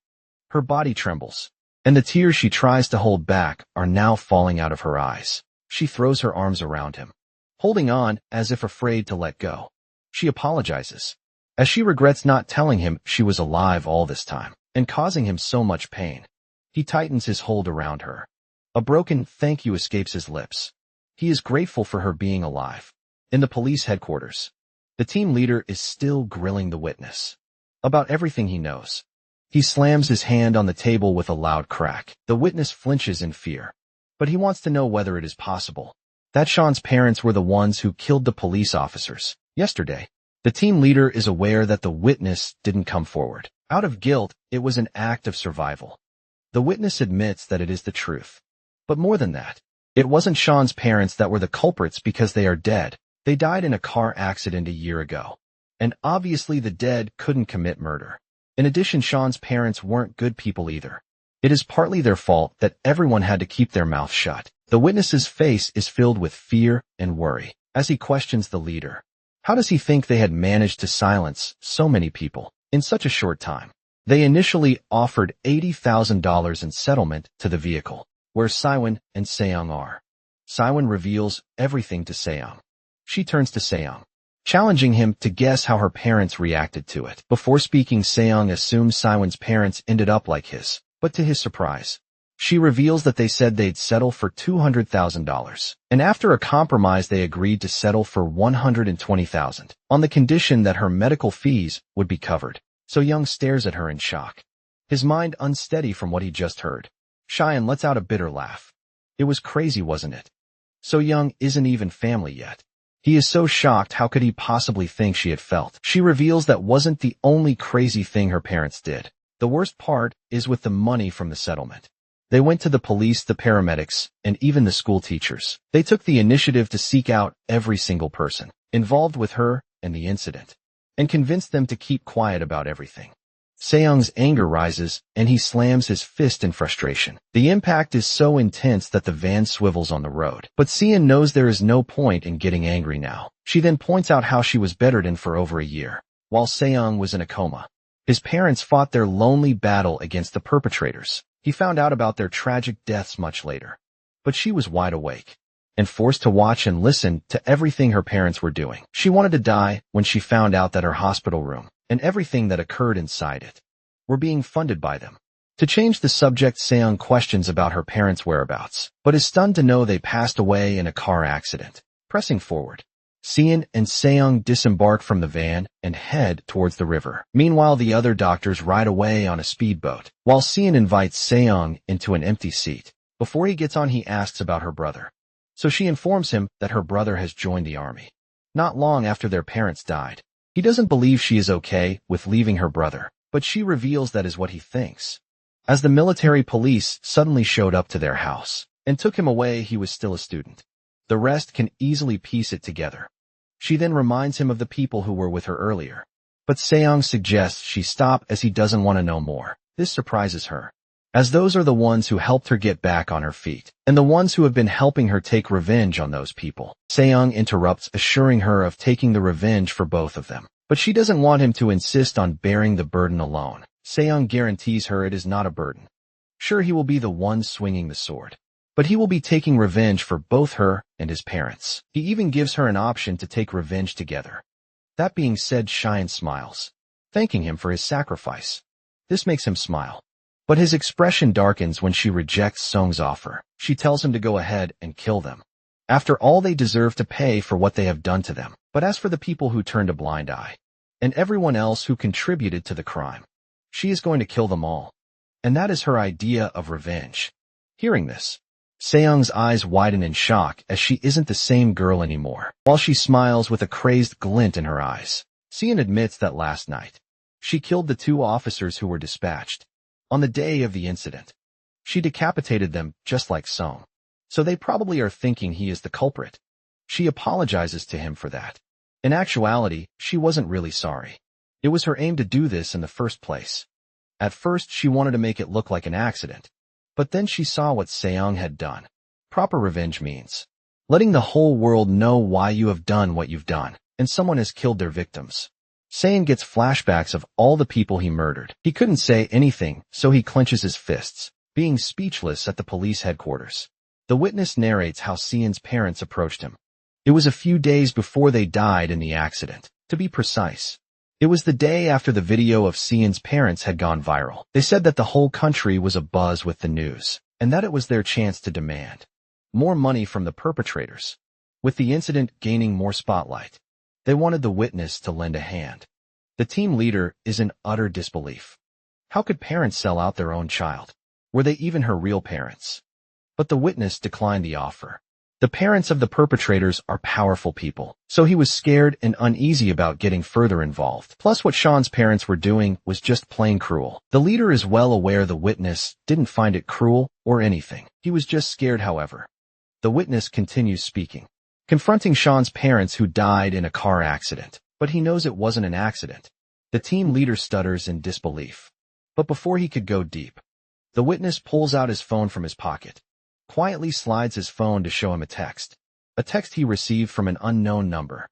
Her body trembles, and the tears she tries to hold back are now falling out of her eyes. She throws her arms around him, holding on as if afraid to let go. She apologizes, as she regrets not telling him she was alive all this time, and causing him so much pain. He tightens his hold around her. A broken thank you escapes his lips. He is grateful for her being alive. In the police headquarters, the team leader is still grilling the witness about everything he knows. He slams his hand on the table with a loud crack. The witness flinches in fear, but he wants to know whether it is possible that Sean's parents were the ones who killed the police officers yesterday. The team leader is aware that the witness didn't come forward out of guilt. It was an act of survival. The witness admits that it is the truth, but more than that, It wasn't Sean's parents that were the culprits because they are dead. They died in a car accident a year ago. And obviously the dead couldn't commit murder. In addition, Sean's parents weren't good people either. It is partly their fault that everyone had to keep their mouth shut. The witness's face is filled with fear and worry as he questions the leader. How does he think they had managed to silence so many people in such a short time? They initially offered $80,000 in settlement to the vehicle, where Siwon and Seong are. Siwon reveals everything to Seong. She turns to Seong, challenging him to guess how her parents reacted to it. Before speaking, Seong assumes Siwon's parents ended up like his, but to his surprise, she reveals that they said they'd settle for $200,000, and after a compromise they agreed to settle for $120,000, on the condition that her medical fees would be covered. So Young stares at her in shock, his mind unsteady from what he just heard. Cheyenne lets out a bitter laugh. It was crazy, wasn't it? So Young isn't even family yet. He is so shocked, how could he possibly think she had felt? She reveals that wasn't the only crazy thing her parents did. The worst part is with the money from the settlement. They went to the police, the paramedics, and even the school teachers. They took the initiative to seek out every single person involved with her and the incident, and convinced them to keep quiet about everything. Seong's anger rises, and he slams his fist in frustration. The impact is so intense that the van swivels on the road. But Seon knows there is no point in getting angry now. She then points out how she was bedridden for over a year, while Seong was in a coma. His parents fought their lonely battle against the perpetrators. He found out about their tragic deaths much later. But she was wide awake and forced to watch and listen to everything her parents were doing. She wanted to die when she found out that her hospital room and everything that occurred inside it were being funded by them. To change the subject, Seong questions about her parents' whereabouts, but is stunned to know they passed away in a car accident. Pressing forward, Seon and Seong disembark from the van and head towards the river. Meanwhile, the other doctors ride away on a speedboat, while Seon invites Seong into an empty seat. Before he gets on, he asks about her brother. So she informs him that her brother has joined the army, not long after their parents died. He doesn't believe she is okay with leaving her brother, but she reveals that is what he thinks. As the military police suddenly showed up to their house and took him away, he was still a student. The rest can easily piece it together. She then reminds him of the people who were with her earlier, but Seong suggests she stop as he doesn't want to know more. This surprises her, as those are the ones who helped her get back on her feet, and the ones who have been helping her take revenge on those people. Seong interrupts, assuring her of taking the revenge for both of them, but she doesn't want him to insist on bearing the burden alone. Seong guarantees her it is not a burden. Sure, he will be the one swinging the sword, but he will be taking revenge for both her and his parents. He even gives her an option to take revenge together. That being said, Cheyenne smiles, thanking him for his sacrifice. This makes him smile, but his expression darkens when she rejects Song's offer. She tells him to go ahead and kill them. After all, they deserve to pay for what they have done to them. But as for the people who turned a blind eye, and everyone else who contributed to the crime, she is going to kill them all. And that is her idea of revenge. Hearing this, Seong's eyes widen in shock as she isn't the same girl anymore. While she smiles with a crazed glint in her eyes, Seon admits that last night, she killed the 2 officers who were dispatched on the day of the incident. She decapitated them just like Song. So they probably are thinking he is the culprit. She apologizes to him for that. In actuality, she wasn't really sorry. It was her aim to do this in the first place. At first, she wanted to make it look like an accident. But then she saw what Seong had done. Proper revenge means letting the whole world know why you have done what you've done, and someone has killed their victims. Seong gets flashbacks of all the people he murdered. He couldn't say anything, so he clenches his fists, being speechless at the police headquarters. The witness narrates how Seon's parents approached him. It was a few days before they died in the accident. To be precise, it was the day after the video of Seon's parents had gone viral. They said that the whole country was abuzz with the news, and that it was their chance to demand more money from the perpetrators. With the incident gaining more spotlight, they wanted the witness to lend a hand. The team leader is in utter disbelief. How could parents sell out their own child? Were they even her real parents? But the witness declined the offer. The parents of the perpetrators are powerful people, so he was scared and uneasy about getting further involved. Plus, what Sean's parents were doing was just plain cruel. The leader is well aware the witness didn't find it cruel or anything. He was just scared, however. The witness continues speaking, confronting Sean's parents who died in a car accident, but he knows it wasn't an accident. The team leader stutters in disbelief. But before he could go deep, the witness pulls out his phone from his pocket, quietly slides his phone to show him a text he received from an unknown number,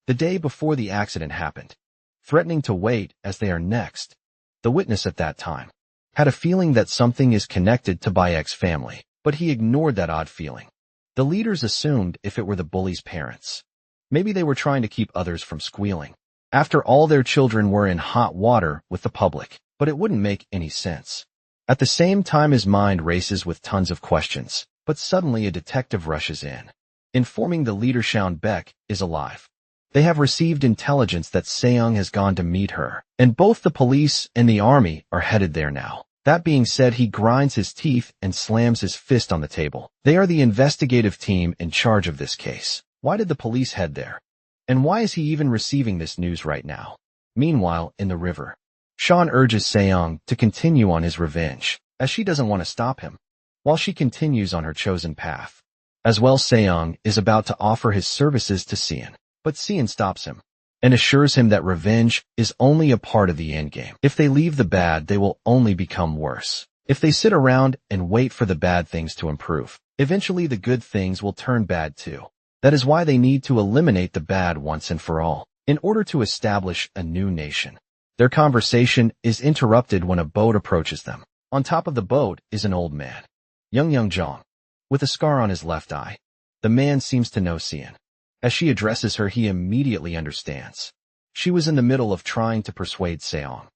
the day before the accident happened, threatening to wait as they are next. The witness at that time had a feeling that something is connected to Bayek's family, but he ignored that odd feeling. The leaders assumed if it were the bully's parents, maybe they were trying to keep others from squealing. After all, their children were in hot water with the public, but it wouldn't make any sense. At the same time, his mind races with tons of questions, but suddenly a detective rushes in, informing the leader Sean Beck is alive. They have received intelligence that Seong has gone to meet her, and both the police and the army are headed there now. That being said, he grinds his teeth and slams his fist on the table. They are the investigative team in charge of this case. Why did the police head there? And why is he even receiving this news right now? Meanwhile, in the river, Sean urges Seong to continue on his revenge, as she doesn't want to stop him, while she continues on her chosen path. As well, Seong is about to offer his services to Seon, but Seon stops him and assures him that revenge is only a part of the endgame. If they leave the bad, they will only become worse. If they sit around and wait for the bad things to improve, eventually the good things will turn bad too. That is why they need to eliminate the bad once and for all, in order to establish a new nation. Their conversation is interrupted when a boat approaches them. On top of the boat is an old man, Young Jong, with a scar on his left eye. The man seems to know Seon. As she addresses her, he immediately understands. She was in the middle of trying to persuade Seong.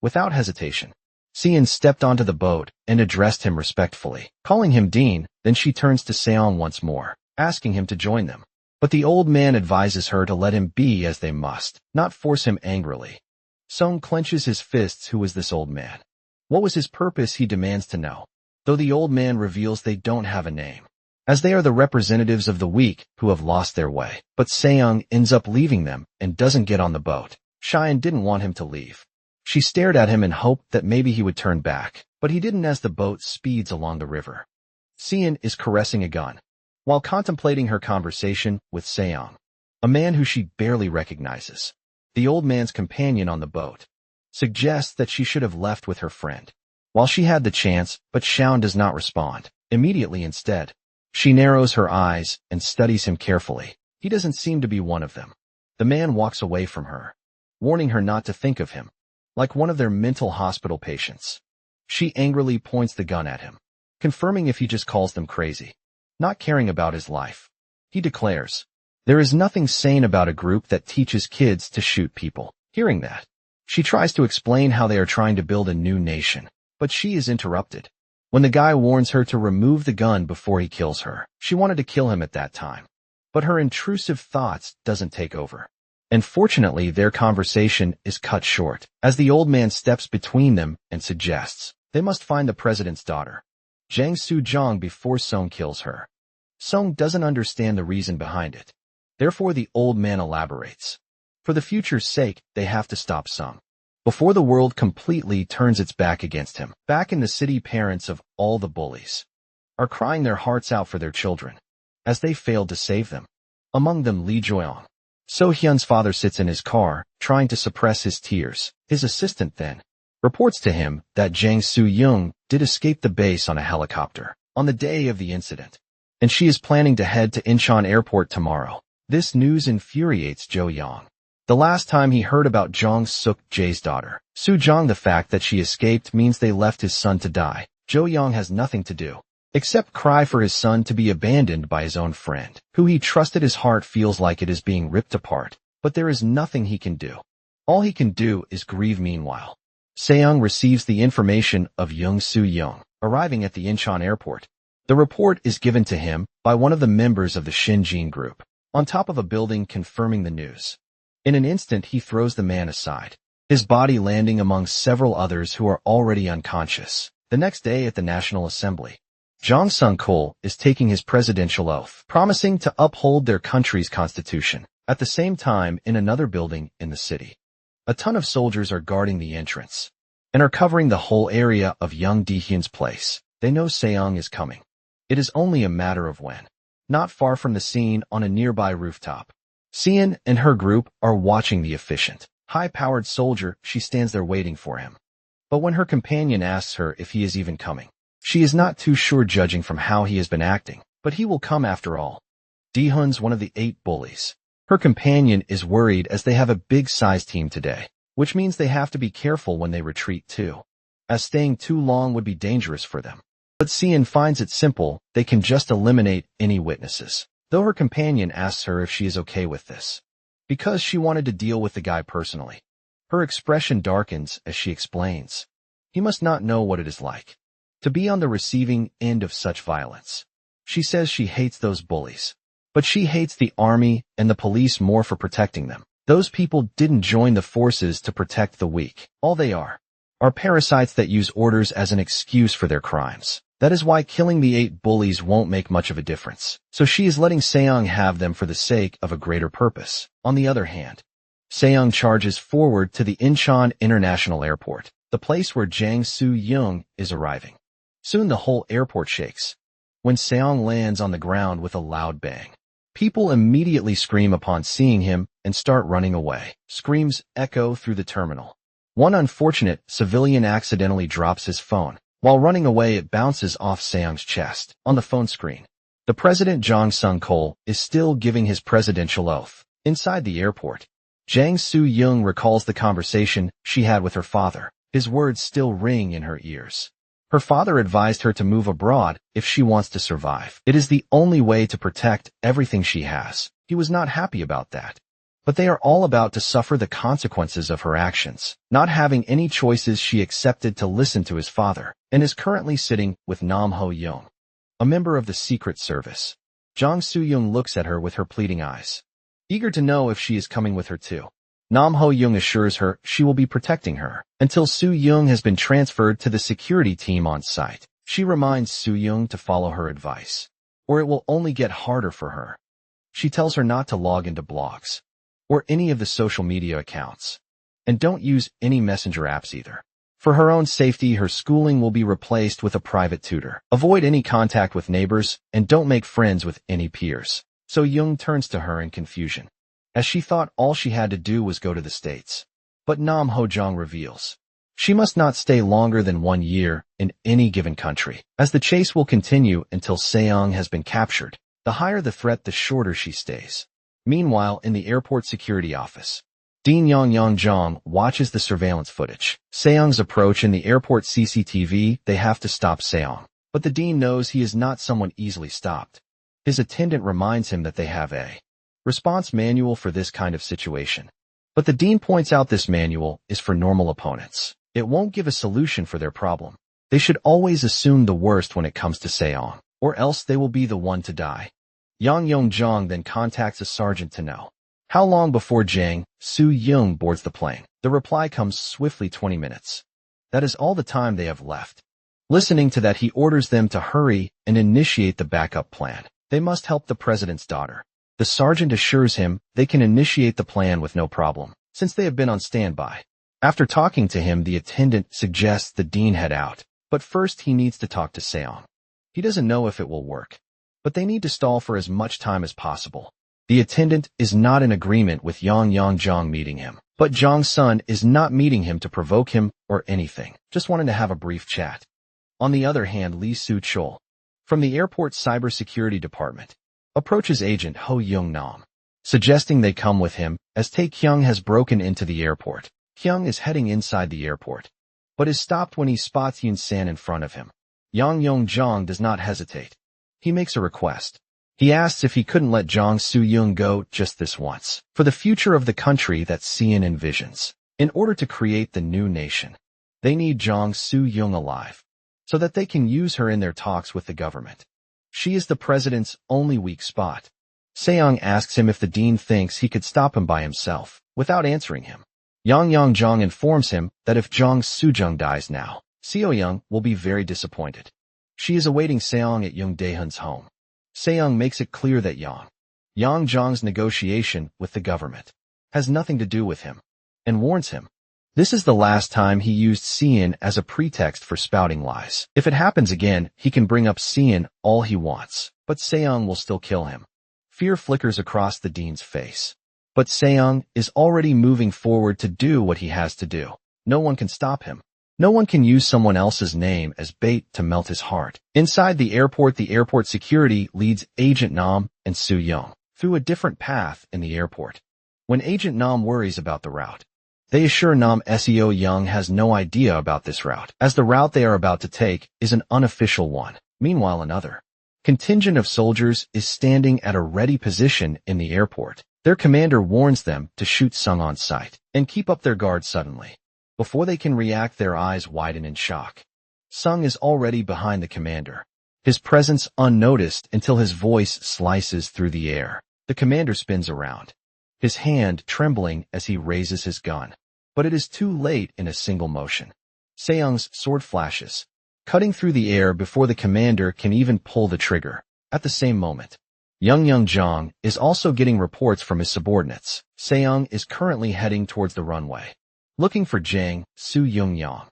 Without hesitation, Seon stepped onto the boat and addressed him respectfully, calling him Dean. Then she turns to Seong once more, asking him to join them. But the old man advises her to let him be, as they must not force him angrily. Seong clenches his fists. Who was this old man? What was his purpose? He demands to know, though the old man reveals they don't have a name, as they are the representatives of the weak who have lost their way. But Seong ends up leaving them and doesn't get on the boat. Cheyenne didn't want him to leave. She stared at him and hoped that maybe he would turn back, but he didn't as the boat speeds along the river. Seon is caressing a gun while contemplating her conversation with Seong, a man who she barely recognizes. The old man's companion on the boat suggests that she should have left with her friend while she had the chance, but Shaun does not respond immediately. Instead, she narrows her eyes and studies him carefully. He doesn't seem to be one of them. The man walks away from her, warning her not to think of him like one of their mental hospital patients. She angrily points the gun at him, confirming if he just calls them crazy. Not caring about his life, he declares, "There is nothing sane about a group that teaches kids to shoot people." Hearing that, she tries to explain how they are trying to build a new nation, but she is interrupted when the guy warns her to remove the gun before he kills her. She wanted to kill him at that time, but her intrusive thoughts doesn't take over. And fortunately, their conversation is cut short, as the old man steps between them and suggests they must find the president's daughter, Jang Soo-jong, before Seong kills her. Seong doesn't understand the reason behind it. Therefore, the old man elaborates. For the future's sake, they have to stop Seong before the world completely turns its back against him. Back in the city, parents of all the bullies are crying their hearts out for their children, as they failed to save them. Among them, Lee Joyong. So-hyun's father sits in his car, trying to suppress his tears. His assistant then reports to him that Jang Soo-young did escape the base on a helicopter on the day of the incident, and she is planning to head to Incheon Airport tomorrow. This news infuriates Jo-young. The last time he heard about Jong Suk-jae's daughter, Soo-jong, the fact that she escaped means they left his son to die. Jo-young has nothing to do except cry for his son to be abandoned by his own friend, who he trusted. His heart feels like it is being ripped apart, but there is nothing he can do. All he can do is grieve. Meanwhile, Seong receives the information of Young Soo-young arriving at the Incheon airport. The report is given to him by one of the members of the Shinjin group, on top of a building, confirming the news. In an instant, he throws the man aside, his body landing among several others who are already unconscious. The next day at the National Assembly, Jong Sung-kul is taking his presidential oath, promising to uphold their country's constitution. At the same time, in another building in the city, a ton of soldiers are guarding the entrance and are covering the whole area of Young Di-hyun's place. They know Seong is coming. It is only a matter of when. not far from the scene on a nearby rooftop. Seon and her group are watching the efficient, high-powered soldier. She stands there waiting for him. But when her companion asks her if he is even coming, she is not too sure judging from how he has been acting, but he will come after all. Dihun's one of the 8 bullies. Her companion is worried as they have a big-size team today, which means they have to be careful when they retreat too, as staying too long would be dangerous for them. But Seon finds it simple, they can just eliminate any witnesses, though her companion asks her if she is okay with this, because she wanted to deal with the guy personally. Her expression darkens as she explains. He must not know what it is like to be on the receiving end of such violence. She says she hates those bullies, but she hates the army and the police more for protecting them. Those people didn't join the forces to protect the weak. All they are parasites that use orders as an excuse for their crimes. That is why killing the 8 bullies won't make much of a difference. So she is letting Seong have them for the sake of a greater purpose. On the other hand, Seong charges forward to the Incheon International Airport, the place where Jang Soo-young is arriving. Soon the whole airport shakes when Seong lands on the ground with a loud bang. People immediately scream upon seeing him and start running away. Screams echo through the terminal. One unfortunate civilian accidentally drops his phone. While running away, it bounces off Seong's chest. On the phone screen, the president Jang Sung-kol is still giving his presidential oath. Inside the airport, Jang Soo-young recalls the conversation she had with her father. His words still ring in her ears. Her father advised her to move abroad if she wants to survive. It is the only way to protect everything she has. He was not happy about that. But they are all about to suffer the consequences of her actions. Not having any choices, she accepted to listen to his father, and is currently sitting with Nam Ho-young, a member of the Secret Service. Jang Soo-young looks at her with her pleading eyes, eager to know if she is coming with her too. Nam Ho-young assures her she will be protecting her until Soo-young has been transferred to the security team on site. She reminds Soo-young to follow her advice, or it will only get harder for her. She tells her not to log into blogs or any of the social media accounts, and don't use any messenger apps either. For her own safety, her schooling will be replaced with a private tutor. Avoid any contact with neighbors, and don't make friends with any peers. So Young turns to her in confusion, as she thought all she had to do was go to the States. But Nam Ho-jong reveals she must not stay longer than 1 year in any given country, as the chase will continue until Seong has been captured. The higher the threat, the shorter she stays. Meanwhile, in the airport security office, Dean Yang watches the surveillance footage. Seong's approach in the airport CCTV. They have to stop Seong, but the dean knows he is not someone easily stopped. His attendant reminds him that they have a response manual for this kind of situation. But the dean points out this manual is for normal opponents. It won't give a solution for their problem. They should always assume the worst when it comes to Seong, or else they will be the one to die. Yang Yong-jong then contacts a sergeant to know how long before Jang Soo-young boards the plane. The reply comes swiftly: 20 minutes. That is all the time they have left. Listening to that, he orders them to hurry and initiate the backup plan. They must help the president's daughter. The sergeant assures him they can initiate the plan with no problem, since they have been on standby. After talking to him, the attendant suggests the dean head out, but first he needs to talk to Seong. He doesn't know if it will work, but they need to stall for as much time as possible. The attendant is not in agreement with Yang Yong-jong meeting him, but Jong-sun is not meeting him to provoke him or anything, just wanting to have a brief chat. On the other hand, Lee Soo-chol, from the airport cybersecurity department, approaches agent Ho Young-nam, suggesting they come with him, as Tae-kyung has broken into the airport. Kyung is heading inside the airport, but is stopped when he spots Yoon-san in front of him. Yang Yong-jong does not hesitate. He makes a request. He asks if he couldn't let Jang Soo-young go just this once, for the future of the country that Seon envisions. In order to create the new nation, they need Jang Soo-young alive, so that they can use her in their talks with the government. She is the president's only weak spot. Seong asks him if the dean thinks he could stop him by himself. Without answering him, Yang Yong-jong informs him that if Jang Soo-jung dies now, Seo-young will be very disappointed. She is awaiting Seong at Young Dae-hun's home. Seong makes it clear that Yang Yong-jong's negotiation with the government has nothing to do with him, and warns him This is the last time he used Cian as a pretext for spouting lies. If it happens again, he can bring up Cian all he wants, but Seong will still kill him. Fear flickers across the dean's face. But Seong is already moving forward to do what he has to do. No one can stop him. No one can use someone else's name as bait to melt his heart. Inside the airport security leads Agent Nam and Soo Young through a different path in the airport. When Agent Nam worries about the route, they assure Nam Seo Young has no idea about this route, as the route they are about to take is an unofficial one. Meanwhile, another contingent of soldiers is standing at a ready position in the airport. Their commander warns them to shoot Sung on sight and keep up their guard suddenly. Before they can react, their eyes widen in shock. Sung is already behind the commander, his presence unnoticed until his voice slices through the air. The commander spins around, his hand trembling as he raises his gun. But it is too late in a single motion. Seong's sword flashes, cutting through the air before the commander can even pull the trigger. At the same moment, Young Jong is also getting reports from his subordinates. Seong is currently heading towards the runway, looking for Jang Soo Young Yang.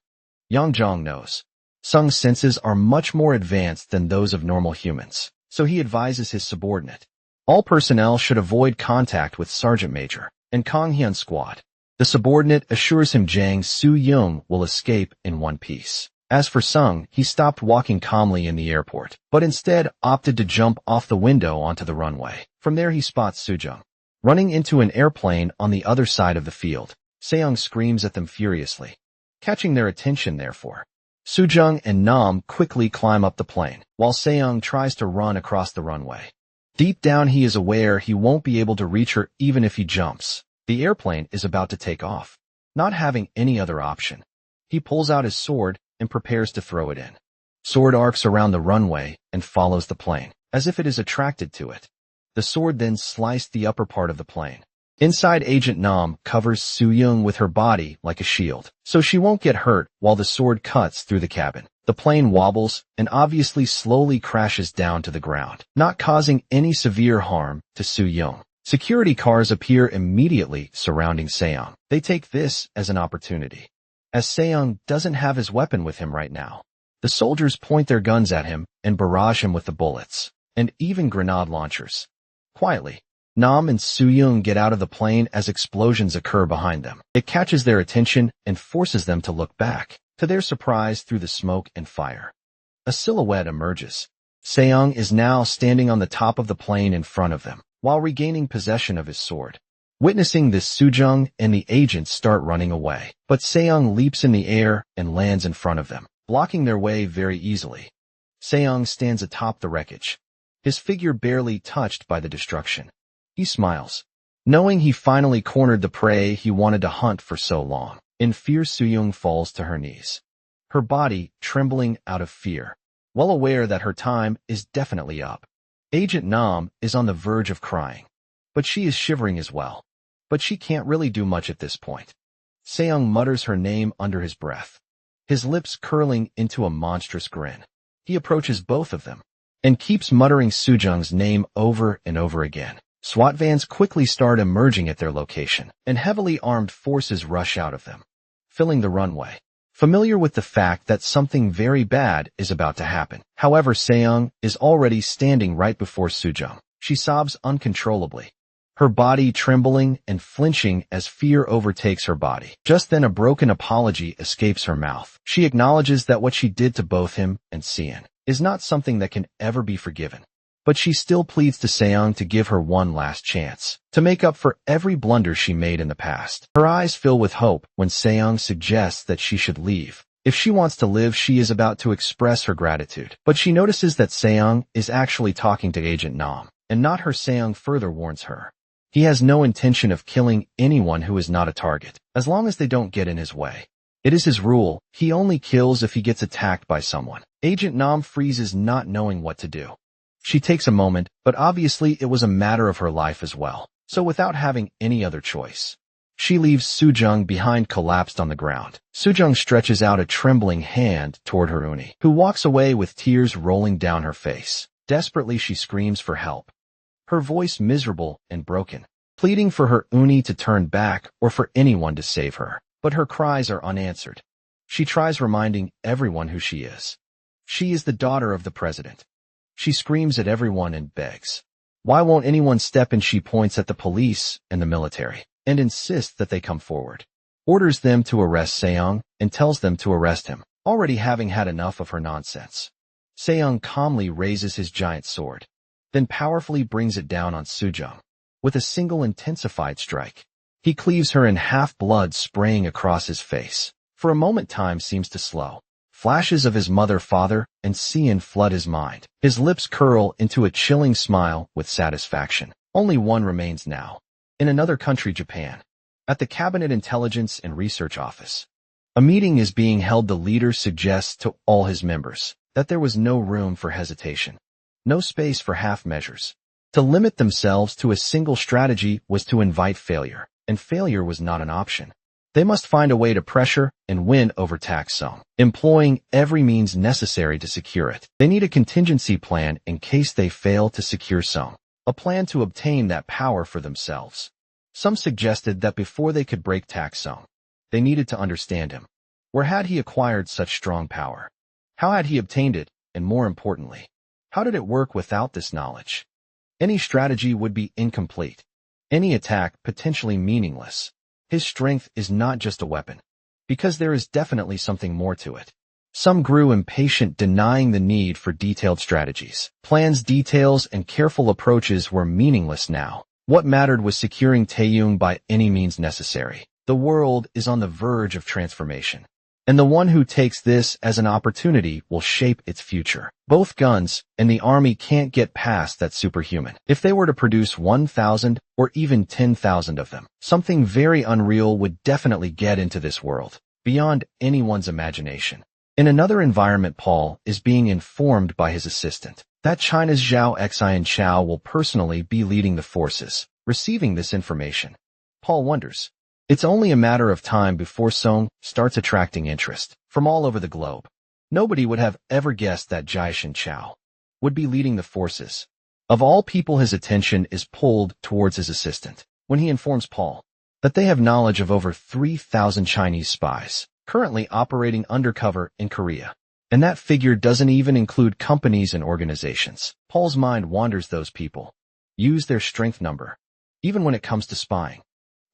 Yang Jong knows Sung's senses are much more advanced than those of normal humans, so he advises his subordinate. All personnel should avoid contact with Sergeant Major and Kang Hyun squad. The subordinate assures him Jang Soo Young will escape in one piece. As for Sung, he stopped walking calmly in the airport, but instead opted to jump off the window onto the runway. From there he spots Soo-jung running into an airplane on the other side of the field. Seong screams at them furiously, catching their attention therefore. Soo-jung and Nam quickly climb up the plane, while Seong tries to run across the runway. Deep down he is aware he won't be able to reach her even if he jumps. The airplane is about to take off. Not having any other option, he pulls out his sword and prepares to throw it in. Sword arcs around the runway and follows the plane, as if it is attracted to it. The sword then sliced the upper part of the plane. Inside, Agent Nam covers Soo-young with her body like a shield, so she won't get hurt while the sword cuts through the cabin. The plane wobbles and obviously slowly crashes down to the ground, not causing any severe harm to Soo-young. Security cars appear immediately surrounding Seong. They take this as an opportunity, as Seong doesn't have his weapon with him right now. The soldiers point their guns at him and barrage him with the bullets, and even grenade launchers. Quietly, Nam and Soo-young get out of the plane as explosions occur behind them. It catches their attention and forces them to look back. To their surprise, through the smoke and fire, a silhouette emerges. Seong is now standing on the top of the plane in front of them, while regaining possession of his sword. Witnessing this, Soo-jung and the agents start running away, but Seong leaps in the air and lands in front of them, blocking their way very easily. Seong stands atop the wreckage, his figure barely touched by the destruction. He smiles, knowing he finally cornered the prey he wanted to hunt for so long. In fear, Soo-young falls to her knees, her body trembling out of fear, well aware that her time is definitely up. Agent Nam is on the verge of crying, but she is shivering as well. But she can't really do much at this point. Seong mutters her name under his breath, his lips curling into a monstrous grin. He approaches both of them and keeps muttering Soo-jung's name over and over again. SWAT vans quickly start emerging at their location, and heavily armed forces rush out of them, filling the runway, familiar with the fact that something very bad is about to happen. However, Seong is already standing right before Soo-jung. She sobs uncontrollably, her body trembling and flinching as fear overtakes her body. Just then a broken apology escapes her mouth. She acknowledges that what she did to both him and Cian is not something that can ever be forgiven. But she still pleads to Seong to give her one last chance, to make up for every blunder she made in the past. Her eyes fill with hope when Seong suggests that she should leave. If she wants to live, she is about to express her gratitude. But she notices that Seong is actually talking to Agent Nam, and not her. Seong further warns her. He has no intention of killing anyone who is not a target, as long as they don't get in his way. It is his rule. He only kills if he gets attacked by someone. Agent Nam freezes, not knowing what to do. She takes a moment, but obviously it was a matter of her life as well. So without having any other choice, she leaves Soo-jung behind, collapsed on the ground. Soo-jung stretches out a trembling hand toward her uni, who walks away with tears rolling down her face. Desperately she screams for help, her voice miserable and broken, pleading for her uni to turn back or for anyone to save her. but her cries are unanswered. She tries reminding everyone who she is. She is the daughter of the president. She screams at everyone and begs. Why won't anyone step in? She points at the police and the military and insists that they come forward. Orders them to arrest Seong and tells them to arrest him, already having had enough of her nonsense. Seong calmly raises his giant sword, then powerfully brings it down on Sujong. With a single intensified strike, he cleaves her in half, blood spraying across his face. For a moment time seems to slow. Flashes of his mother, father, and Seon flood his mind. His lips curl into a chilling smile with satisfaction. Only one remains now. In another country, Japan. At the Cabinet Intelligence and Research Office. A meeting is being held. The leader suggests to all his members that there was no room for hesitation. No space for half measures. To limit themselves to a single strategy was to invite failure, and failure was not an option. They must find a way to pressure and win over Tak Song, employing every means necessary to secure it. They need a contingency plan in case they fail to secure Song, a plan to obtain that power for themselves. Some suggested that before they could break Tak Song, they needed to understand him. Where had he acquired such strong power? How had he obtained it? And more importantly, how did it work without this knowledge? Any strategy would be incomplete. Any attack potentially meaningless. His strength is not just a weapon, because there is definitely something more to it. Some grew impatient, denying the need for detailed strategies. Plans, details, and careful approaches were meaningless now. What mattered was securing Taeyong by any means necessary. The world is on the verge of transformation, and the one who takes this as an opportunity will shape its future. Both guns and the army can't get past that superhuman. If they were to produce 1,000 or even 10,000 of them, something very unreal would definitely get into this world, beyond anyone's imagination. In another environment, Paul is being informed by his assistant that China's Zhao Xian Chao will personally be leading the forces. Receiving this information, Paul wonders. It's only a matter of time before Song starts attracting interest from all over the globe. Nobody would have ever guessed that Jiaxin Chao would be leading the forces. Of all people, his attention is pulled towards his assistant when he informs Paul that they have knowledge of over 3,000 Chinese spies currently operating undercover in Korea. And that figure doesn't even include companies and organizations. Paul's mind wanders. Those people use their strength number, even when it comes to spying.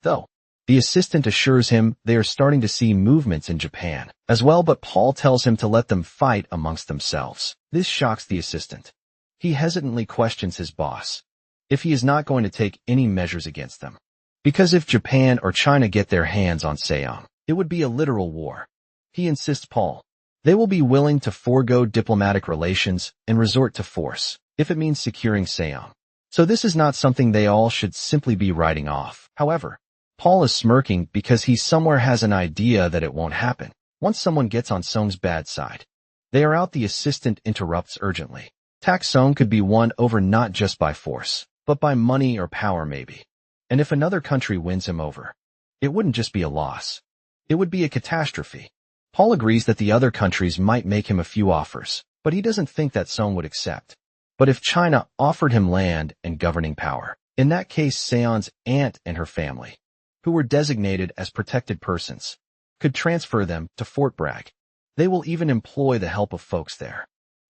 Though, the assistant assures him they are starting to see movements in Japan as well, but Paul tells him to let them fight amongst themselves. This shocks the assistant. He hesitantly questions his boss if he is not going to take any measures against them. Because if Japan or China get their hands on Seong, it would be a literal war. He insists Paul they will be willing to forego diplomatic relations and resort to force if it means securing Seong. So this is not something they all should simply be writing off. However, Paul is smirking because he somewhere has an idea that it won't happen. Once someone gets on Song's bad side, they are out. The assistant interrupts urgently. Tak Song could be won over not just by force, but by money or power maybe. And if another country wins him over, it wouldn't just be a loss. It would be a catastrophe. Paul agrees that the other countries might make him a few offers, but he doesn't think that Song would accept. But if China offered him land and governing power, in that case Seon's aunt and her family, who were designated as protected persons, could transfer them to Fort Bragg. They will even employ the help of folks there.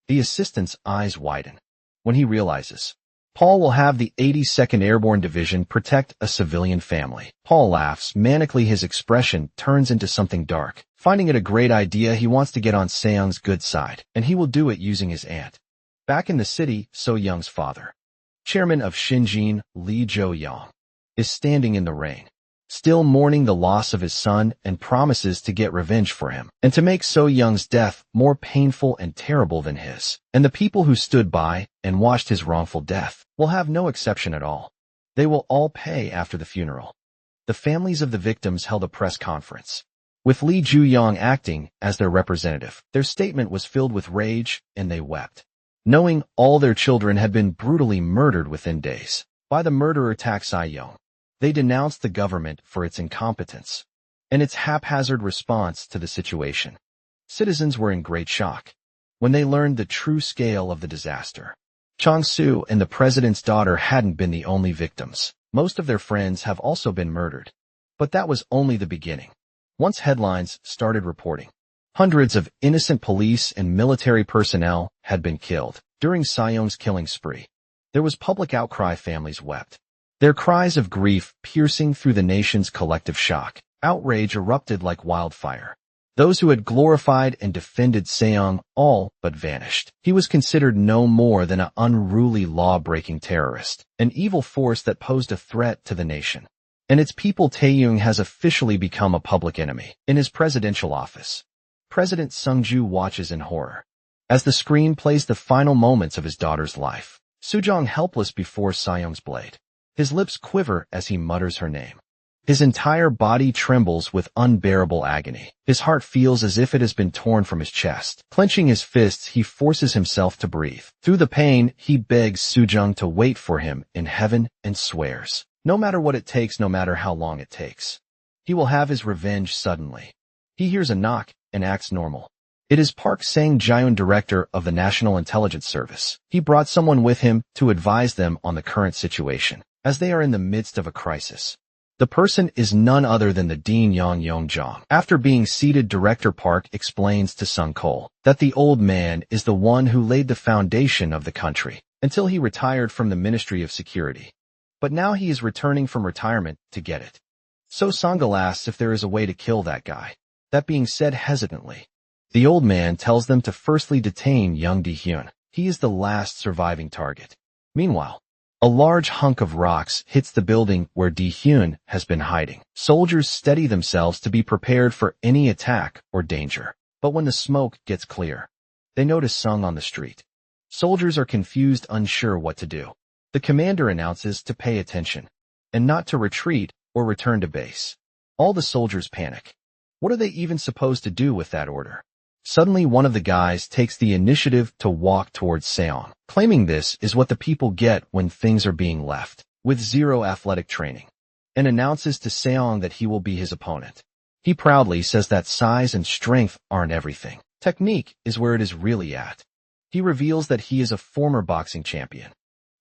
The assistant's eyes widen when he realizes Paul will have the 82nd Airborne Division protect a civilian family. Paul laughs manically. His expression turns into something dark. Finding it a great idea, he wants to get on Seong's good side, and he will do it using his aunt. Back in the city, So Young's father, chairman of Xinjiang, Lee Jo-young, is standing in the rain, still mourning the loss of his son, and promises to get revenge for him, and to make So Young's death more painful and terrible than his. And the people who stood by and watched his wrongful death will have no exception at all. They will all pay after the funeral. The families of the victims held a press conference, with Lee Ju-young acting as their representative. Their statement was filled with rage, and they wept, knowing all their children had been brutally murdered within days by the murderer Tak Si-young. They denounced the government for its incompetence and its haphazard response to the situation. Citizens were in great shock when they learned the true scale of the disaster. Chang-su and the president's daughter hadn't been the only victims. Most of their friends have also been murdered. But that was only the beginning. Once headlines started reporting, hundreds of innocent police and military personnel had been killed during Seong's killing spree. There was public outcry. Families wept, their cries of grief piercing through the nation's collective shock. Outrage erupted like wildfire. Those who had glorified and defended Seong all but vanished. He was considered no more than an unruly law-breaking terrorist, an evil force that posed a threat to the nation. And its people. Taeyong has officially become a public enemy. In his presidential office, President Sungju watches in horror as the screen plays the final moments of his daughter's life. Sujong helpless before Seong's blade. His lips quiver as he mutters her name. His entire body trembles with unbearable agony. His heart feels as if it has been torn from his chest. Clenching his fists, he forces himself to breathe. Through the pain, he begs Sujong to wait for him in heaven and swears, no matter what it takes, no matter how long it takes, he will have his revenge suddenly. He hears a knock and acts normal. It is Park Sang-jaeun, director of the National Intelligence Service. He brought someone with him to advise them on the current situation, as they are in the midst of a crisis. The person is none other than the Dean Yong-jong. After being seated, Director Park explains to Sung Cole that the old man is the one who laid the foundation of the country until he retired from the Ministry of Security. But now he is returning from retirement to get it. So Sungul asks if there is a way to kill that guy. That being said hesitantly, the old man tells them to firstly detain young Di-hyun. He is the last surviving target. Meanwhile, a large hunk of rocks hits the building where Di-hyun has been hiding. Soldiers steady themselves to be prepared for any attack or danger. But when the smoke gets clear, they notice Sung on the street. Soldiers are confused, unsure what to do. The commander announces to pay attention and not to retreat or return to base. All the soldiers panic. What are they even supposed to do with that order? Suddenly, one of the guys takes the initiative to walk towards Seong, claiming this is what the people get when things are being left with zero athletic training, and announces to Seong that he will be his opponent. He proudly says that size and strength aren't everything. Technique is where it is really at. He reveals that he is a former boxing champion.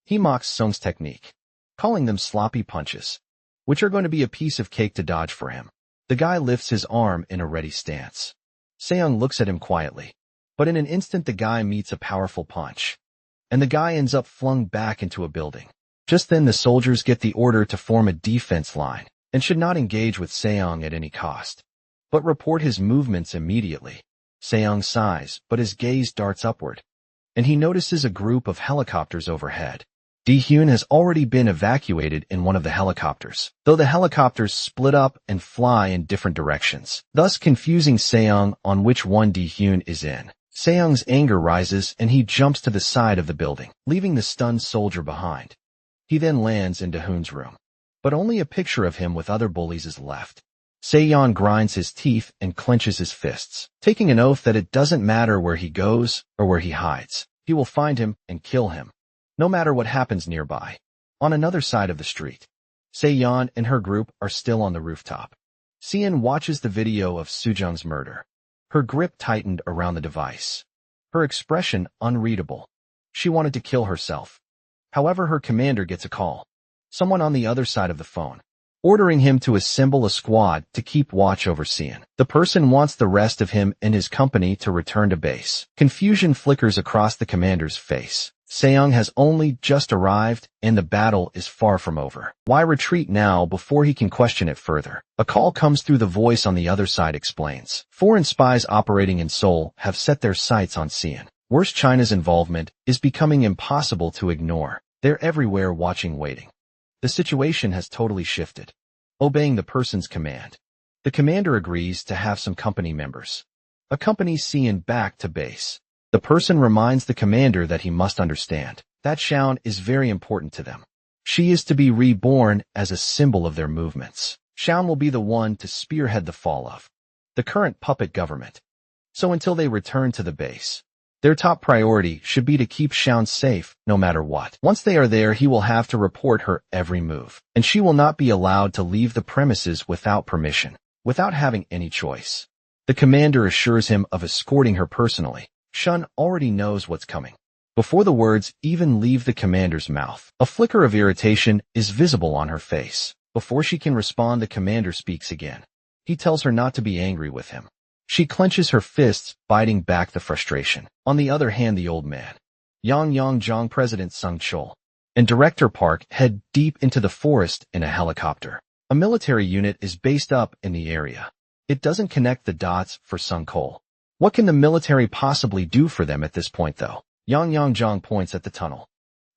He mocks Sung's technique, calling them sloppy punches, which are going to be a piece of cake to dodge for him. The guy lifts his arm in a ready stance. Seong looks at him quietly, but in an instant the guy meets a powerful punch, and the guy ends up flung back into a building. Just then the soldiers get the order to form a defense line and should not engage with Seong at any cost, but report his movements immediately. Seong sighs, but his gaze darts upward, and he notices a group of helicopters overhead. Di-hyun has already been evacuated in one of the helicopters, though the helicopters split up and fly in different directions, thus confusing Seong on which one Di-hyun is in. Seong's anger rises and he jumps to the side of the building, leaving the stunned soldier behind. He then lands in Di-hyun's room, but only a picture of him with other bullies is left. Seong grinds his teeth and clenches his fists, taking an oath that it doesn't matter where he goes or where he hides. He will find him and kill him, no matter what happens nearby. On another side of the street, Se-yeon and her group are still on the rooftop. Seon watches the video of Sujung's murder. Her grip tightened around the device, her expression unreadable. She wanted to kill herself. However, her commander gets a call, someone on the other side of the phone, ordering him to assemble a squad to keep watch over Seon. The person wants the rest of him and his company to return to base. Confusion flickers across the commander's face. Seong has only just arrived, and the battle is far from over. Why retreat now before he can question it further? A call comes through. The voice on the other side explains. Foreign spies operating in Seoul have set their sights on Seon. Worse, China's involvement is becoming impossible to ignore. They're everywhere watching, waiting. The situation has totally shifted. Obeying the person's command, the commander agrees to have some company members accompany Seon back to base. The person reminds the commander that he must understand that Shaun is very important to them. She is to be reborn as a symbol of their movements. Shaun will be the one to spearhead the fall of the current puppet government. So until they return to the base, their top priority should be to keep Shaun safe no matter what. Once they are there, he will have to report her every move, and she will not be allowed to leave the premises without permission, without having any choice. The commander assures him of escorting her personally. Shun already knows what's coming. Before the words even leave the commander's mouth, a flicker of irritation is visible on her face. Before she can respond, the commander speaks again. He tells her not to be angry with him. She clenches her fists, biting back the frustration. On the other hand, the old man, Yang President Sung Chul, and Director Park head deep into the forest in a helicopter. A military unit is based up in the area. It doesn't connect the dots for Sung Chul. What can the military possibly do for them at this point, though? Yang points at the tunnel,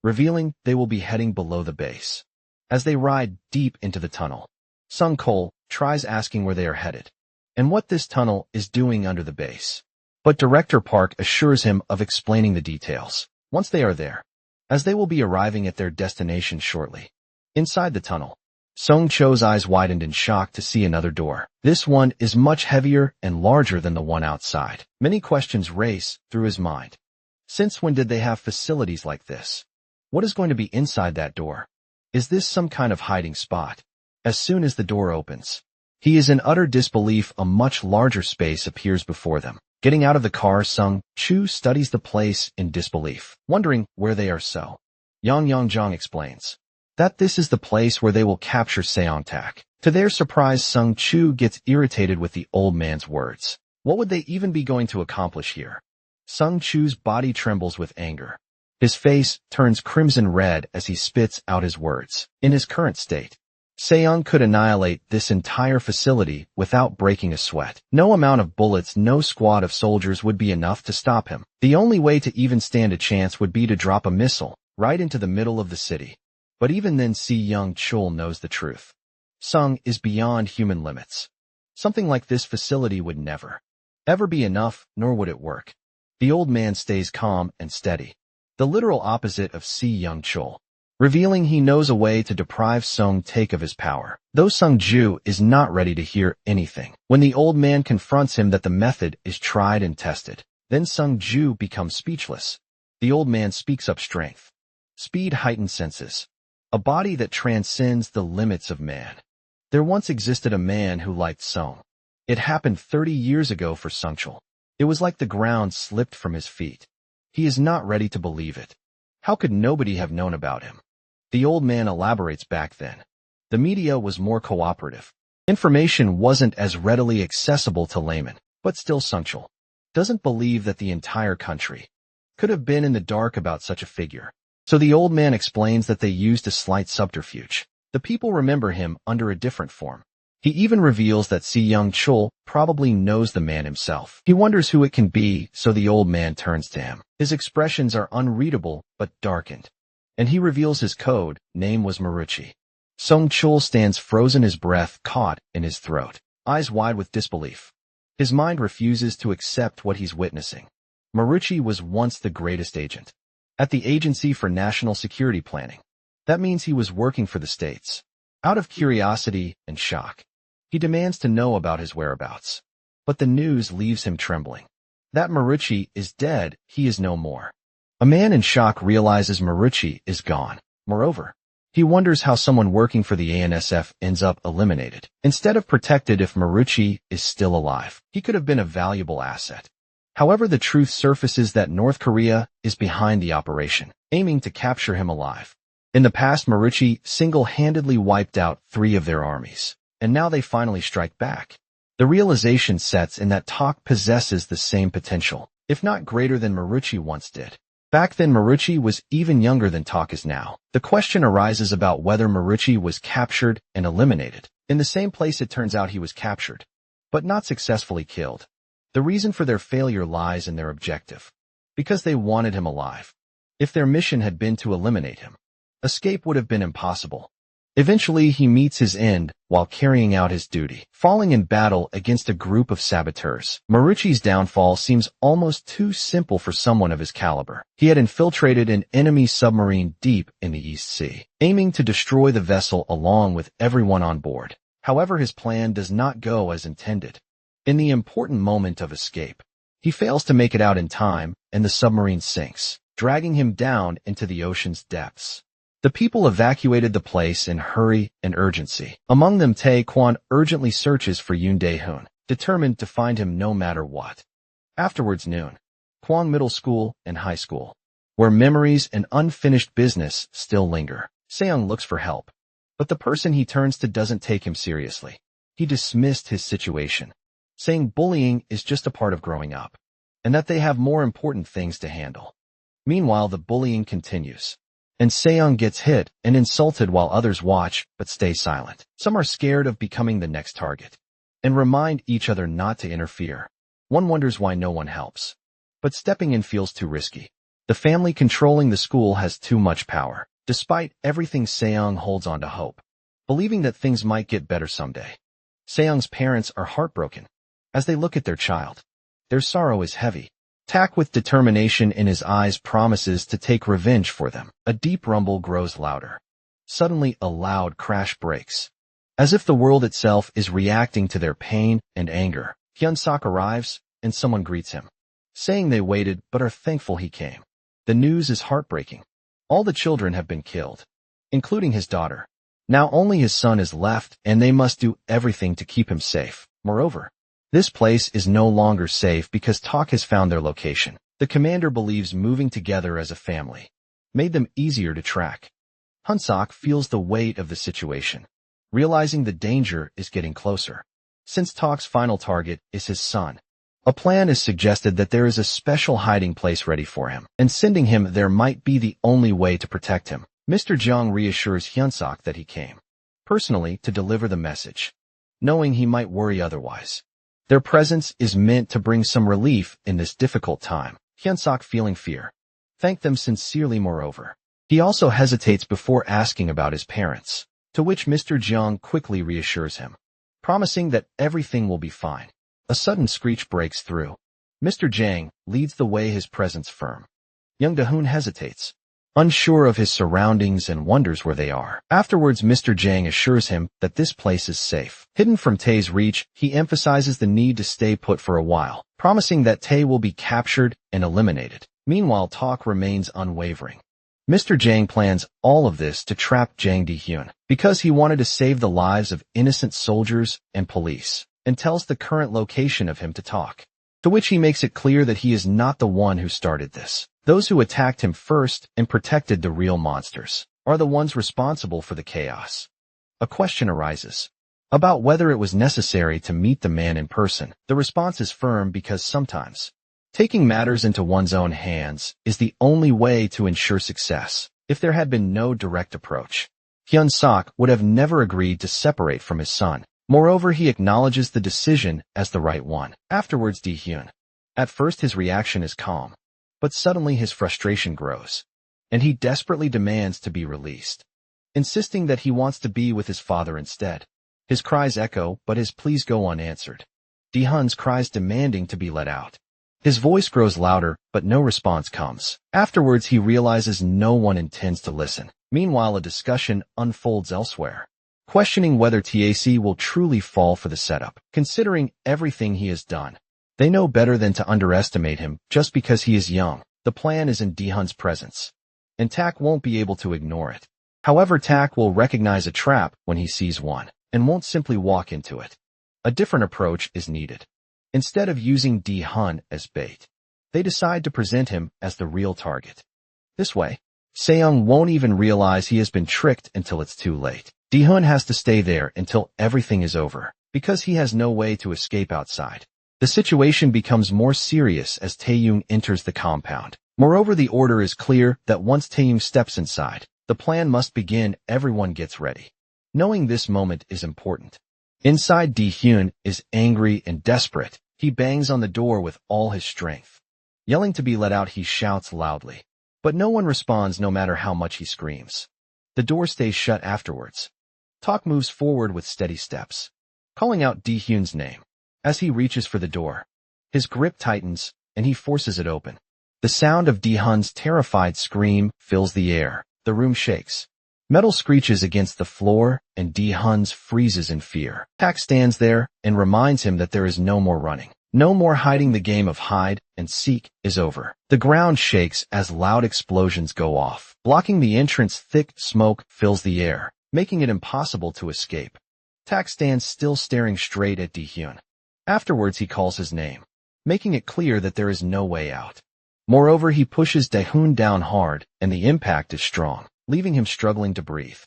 revealing they will be heading below the base. As they ride deep into the tunnel, Sung Chul tries asking where they are headed and what this tunnel is doing under the base. But Director Park assures him of explaining the details once they are there, as they will be arriving at their destination shortly. Inside the tunnel, Sung Cho's eyes widened in shock to see another door. This one is much heavier and larger than the one outside. Many questions race through his mind. Since when did they have facilities like this? What is going to be inside that door? Is this some kind of hiding spot? As soon as the door opens, he is in utter disbelief. A much larger space appears before them. Getting out of the car, Sung Chu studies the place in disbelief, wondering where they are. So Yang explains that this is the place where they will capture Seong-tak. To their surprise, Sung Chu gets irritated with the old man's words. What would they even be going to accomplish here? Sung Chu's body trembles with anger. His face turns crimson red as he spits out his words. In his current state, Seong could annihilate this entire facility without breaking a sweat. No amount of bullets, no squad of soldiers would be enough to stop him. The only way to even stand a chance would be to drop a missile right into the middle of the city. But even then, Young Chul knows the truth. Sung is beyond human limits. Something like this facility would never, ever be enough, nor would it work. The old man stays calm and steady, the literal opposite of Young Chul, revealing he knows a way to deprive Seong-tak of his power. Though Sung Ju is not ready to hear anything, when the old man confronts him that the method is tried and tested, then Sung Ju becomes speechless. The old man speaks up: strength, speed, heightened senses, a body that transcends the limits of man. There once existed a man who liked Song. It happened 30 years ago for Sung Chul. It was like the ground slipped from his feet. He is not ready to believe it. How could nobody have known about him? The old man elaborates: back then, the media was more cooperative. Information wasn't as readily accessible to laymen, but still Sung Chul doesn't believe that the entire country could have been in the dark about such a figure. So the old man explains that they used a slight subterfuge. The people remember him under a different form. He even reveals that Young Chul probably knows the man himself. He wonders who it can be, so the old man turns to him. His expressions are unreadable but darkened, and he reveals his code name was Maruchi. Sung Chul stands frozen, his breath caught in his throat, eyes wide with disbelief. His mind refuses to accept what he's witnessing. Maruchi was once the greatest agent at the Agency for National Security Planning. That means he was working for the states. Out of curiosity and shock, he demands to know about his whereabouts. But the news leaves him trembling. That Maruchi is dead, he is no more. A man in shock realizes Maruchi is gone. Moreover, he wonders how someone working for the ANSF ends up eliminated, instead of protected. If Maruchi is still alive, he could have been a valuable asset. However, the truth surfaces that North Korea is behind the operation, aiming to capture him alive. In the past, Maruchi single-handedly wiped out 3 of their armies, and now they finally strike back. The realization sets in that Tak possesses the same potential, if not greater than Maruchi once did. Back then, Maruchi was even younger than Tak is now. The question arises about whether Maruchi was captured and eliminated. In the same place, it turns out he was captured, but not successfully killed. The reason for their failure lies in their objective, because they wanted him alive. If their mission had been to eliminate him, escape would have been impossible. Eventually, he meets his end while carrying out his duty, falling in battle against a group of saboteurs. Maruchi's downfall seems almost too simple for someone of his caliber. He had infiltrated an enemy submarine deep in the East Sea, aiming to destroy the vessel along with everyone on board. However, his plan does not go as intended. In the important moment of escape, he fails to make it out in time, and the submarine sinks, dragging him down into the ocean's depths. The people evacuated the place in hurry and urgency. Among them, Tae Kwon urgently searches for Yoon Dae-hoon, determined to find him no matter what. Afterwards, noon, Kwon Middle School and High School, where memories and unfinished business still linger. Seong looks for help, but the person he turns to doesn't take him seriously. He dismissed his situation, saying bullying is just a part of growing up, and that they have more important things to handle. Meanwhile, the bullying continues, and Seong gets hit and insulted while others watch but stay silent. Some are scared of becoming the next target, and remind each other not to interfere. One wonders why no one helps. But stepping in feels too risky. The family controlling the school has too much power. Despite everything, Seong holds on to hope, believing that things might get better someday. Seong's parents are heartbroken as they look at their child. Their sorrow is heavy. Tak, with determination in his eyes, promises to take revenge for them. A deep rumble grows louder. Suddenly, a loud crash breaks, as if the world itself is reacting to their pain and anger. Hyun-sok arrives, and someone greets him, saying they waited but are thankful he came. The news is heartbreaking. All the children have been killed, including his daughter. Now only his son is left, and they must do everything to keep him safe. Moreover, this place is no longer safe because Tak has found their location. The commander believes moving together as a family made them easier to track. Hyun-sok feels the weight of the situation, realizing the danger is getting closer. Since Tak's final target is his son, a plan is suggested that there is a special hiding place ready for him, and sending him there might be the only way to protect him. Mr. Jung reassures Hyun-sok that he came personally to deliver the message, knowing he might worry otherwise. Their presence is meant to bring some relief in this difficult time. Hyun-sok, feeling fear, thanked them sincerely. Moreover, he also hesitates before asking about his parents, to which Mr. Jung quickly reassures him, promising that everything will be fine. A sudden screech breaks through. Mr. Jang leads the way, his presence firm. Young Da-hoon hesitates, unsure of his surroundings, and wonders where they are. Afterwards, Mr. Jang assures him that this place is safe. Hidden from Tae's reach, he emphasizes the need to stay put for a while, promising that Tae will be captured and eliminated. Meanwhile, Tak remains unwavering. Mr. Jang plans all of this to trap Jang Di-hyun because he wanted to save the lives of innocent soldiers and police, and tells the current location of him to Tak, to which he makes it clear that he is not the one who started this. Those who attacked him first and protected the real monsters are the ones responsible for the chaos. A question arises about whether it was necessary to meet the man in person. The response is firm because sometimes taking matters into one's own hands is the only way to ensure success. If there had been no direct approach, Hyun-sok would have never agreed to separate from his son. Moreover, he acknowledges the decision as the right one. Afterwards, Di-hyun. At first, his reaction is calm, but suddenly his frustration grows, and he desperately demands to be released, insisting that he wants to be with his father instead. His cries echo, but his pleas go unanswered. Di-hyun's cries demanding to be let out. His voice grows louder, but no response comes. Afterwards, he realizes no one intends to listen. Meanwhile, a discussion unfolds elsewhere, questioning whether TAC will truly fall for the setup, considering everything he has done. They know better than to underestimate him just because he is young. The plan is in Di-hyun's presence, and Tak won't be able to ignore it. However, Tak will recognize a trap when he sees one, and won't simply walk into it. A different approach is needed. Instead of using Di-hyun as bait, they decide to present him as the real target. This way, Seong won't even realize he has been tricked until it's too late. Di-hyun has to stay there until everything is over, because he has no way to escape outside. The situation becomes more serious as Taeyong enters the compound. Moreover, the order is clear that once Taeyong steps inside, the plan must begin. Everyone gets ready, knowing this moment is important. Inside, Di-hyun is angry and desperate. He bangs on the door with all his strength. Yelling to be let out, he shouts loudly, but no one responds no matter how much he screams. The door stays shut afterwards. Tak moves forward with steady steps, calling out Di-hyun's name. As he reaches for the door, his grip tightens, and he forces it open. The sound of Di-hyun's terrified scream fills the air. The room shakes. Metal screeches against the floor, and Di-hyun freezes in fear. Tak stands there and reminds him that there is no more running. No more hiding. The game of hide and seek is over. The ground shakes as loud explosions go off. Blocking the entrance, thick smoke fills the air, making it impossible to escape. Tak stands still, staring straight at Di-hyun. Afterwards, he calls his name, making it clear that there is no way out. Moreover, he pushes Di-hyun down hard, and the impact is strong, leaving him struggling to breathe.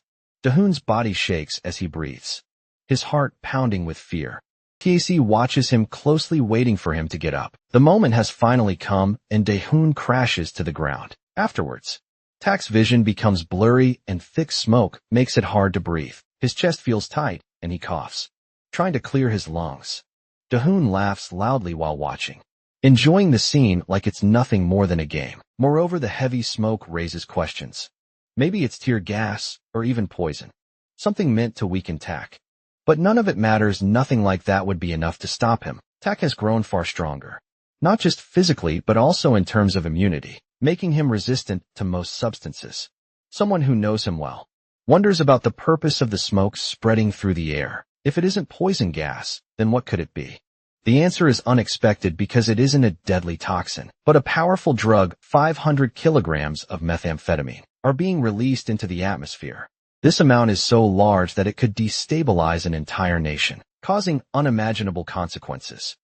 Di-hyun's body shakes as he breathes, his heart pounding with fear. Tae watches him closely, waiting for him to get up. The moment has finally come, and Daehoon crashes to the ground. Afterwards, Tak's vision becomes blurry, and thick smoke makes it hard to breathe. His chest feels tight, and he coughs, trying to clear his lungs. Daehoon laughs loudly while watching, enjoying the scene like it's nothing more than a game. Moreover, the heavy smoke raises questions. Maybe it's tear gas, or even poison. Something meant to weaken Tak. But none of it matters. Nothing like that would be enough to stop him. Tak has grown far stronger, not just physically but also in terms of immunity, making him resistant to most substances. Someone who knows him well wonders about the purpose of the smoke spreading through the air. If it isn't poison gas, then what could it be? The answer is unexpected, because it isn't a deadly toxin, but a powerful drug. 500 kilograms of methamphetamine are being released into the atmosphere. This amount is so large that it could destabilize an entire nation, causing unimaginable consequences.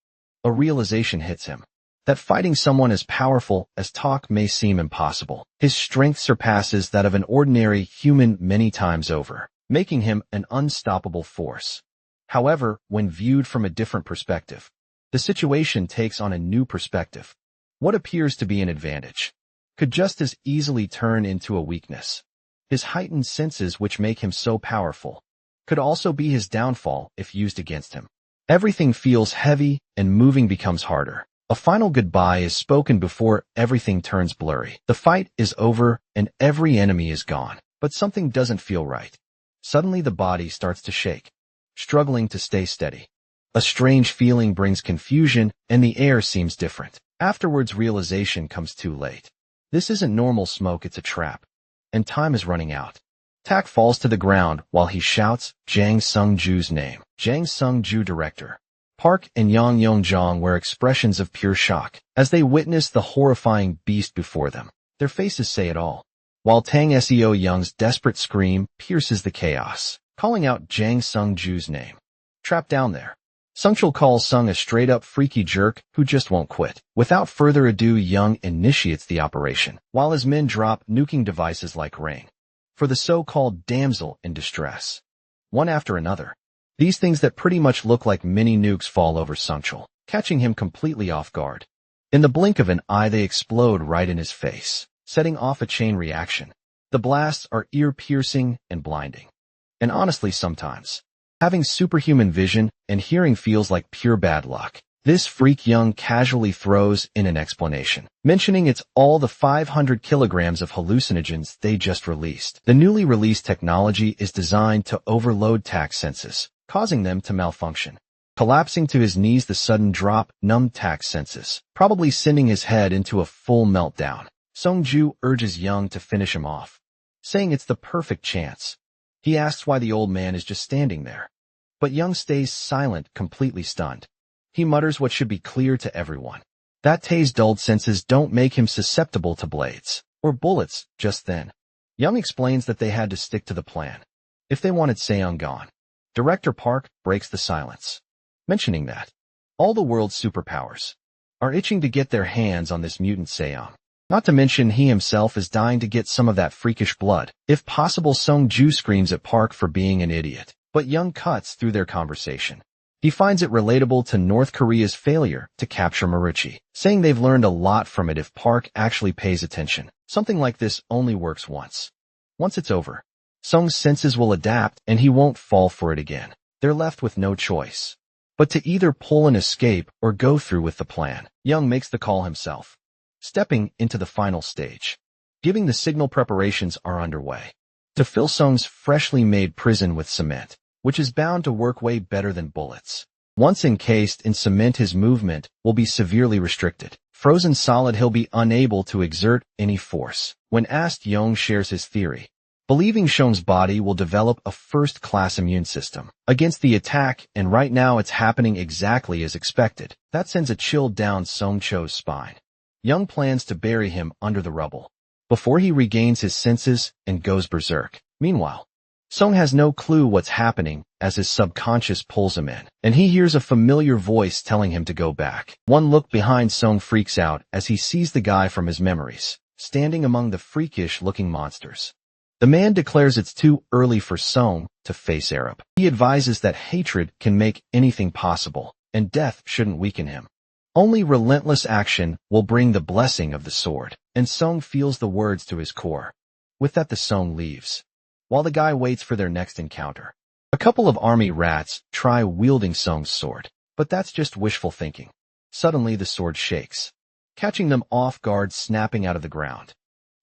A realization hits him that fighting someone as powerful as Tak may seem impossible. His strength surpasses that of an ordinary human many times over, making him an unstoppable force. However, when viewed from a different perspective, the situation takes on a new perspective. What appears to be an advantage could just as easily turn into a weakness. His heightened senses, which make him so powerful, could also be his downfall if used against him. Everything feels heavy, and moving becomes harder. A final goodbye is spoken before everything turns blurry. The fight is over, and every enemy is gone. But something doesn't feel right. Suddenly the body starts to shake, struggling to stay steady. A strange feeling brings confusion, and the air seems different. Afterwards, realization comes too late. This isn't normal smoke, it's a trap. And time is running out. Tak falls to the ground while he shouts Jang Sung-ju's name. Jang Sung-ju, director. Park and Yang Yong-jong wear expressions of pure shock as they witness the horrifying beast before them. Their faces say it all. While Tang Seo Young's desperate scream pierces the chaos, calling out Jang Sung-ju's name. Trapped down there, Sungchul calls Sung a straight-up freaky jerk who just won't quit. Without further ado, Young initiates the operation, while his men drop nuking devices like rain for the so-called damsel in distress. One after another, these things that pretty much look like mini nukes fall over Sungchul, catching him completely off guard. In the blink of an eye, they explode right in his face, setting off a chain reaction. The blasts are ear-piercing and blinding. And honestly, sometimes having superhuman vision and hearing feels like pure bad luck. This freak Young casually throws in an explanation, mentioning it's all the 500 kilograms of hallucinogens they just released. The newly released technology is designed to overload Tak's senses, causing them to malfunction. Collapsing to his knees, the sudden drop numbed Tak's senses, probably sending his head into a full meltdown. Sung-ju urges Young to finish him off, saying it's the perfect chance. He asks why the old man is just standing there. But Young stays silent, completely stunned. He mutters what should be clear to everyone, that Tae's dulled senses don't make him susceptible to blades or bullets just then. Young explains that they had to stick to the plan if they wanted Seong gone. Director Park breaks the silence, mentioning that all the world's superpowers are itching to get their hands on this mutant Seong. Not to mention he himself is dying to get some of that freakish blood. If possible, Sung-ju screams at Park for being an idiot, but Young cuts through their conversation. He finds it relatable to North Korea's failure to capture Maruchi, saying they've learned a lot from it if Park actually pays attention. Something like this only works once. Once it's over, Sung's senses will adapt and he won't fall for it again. They're left with no choice but to either pull an escape or go through with the plan. Young makes the call himself, stepping into the final stage. Giving the signal, preparations are underway to fill Sung's freshly made prison with cement, which is bound to work way better than bullets. Once encased in cement, his movement will be severely restricted. Frozen solid, he'll be unable to exert any force. When asked, Young shares his theory, believing Sung's body will develop a first-class immune system against the attack, and right now it's happening exactly as expected. That sends a chill down Sung-cho's spine. Young plans to bury him under the rubble before he regains his senses and goes berserk. Meanwhile, Sung has no clue what's happening as his subconscious pulls him in, and he hears a familiar voice telling him to go back. One look behind, Sung freaks out as he sees the guy from his memories standing among the freakish-looking monsters. The man declares it's too early for Song to face Arab. He advises that hatred can make anything possible, and death shouldn't weaken him. Only relentless action will bring the blessing of the sword, and Song feels the words to his core. With that, the Song leaves, while the guy waits for their next encounter. A couple of army rats try wielding Song's sword, but that's just wishful thinking. Suddenly, the sword shakes, catching them off guard, snapping out of the ground.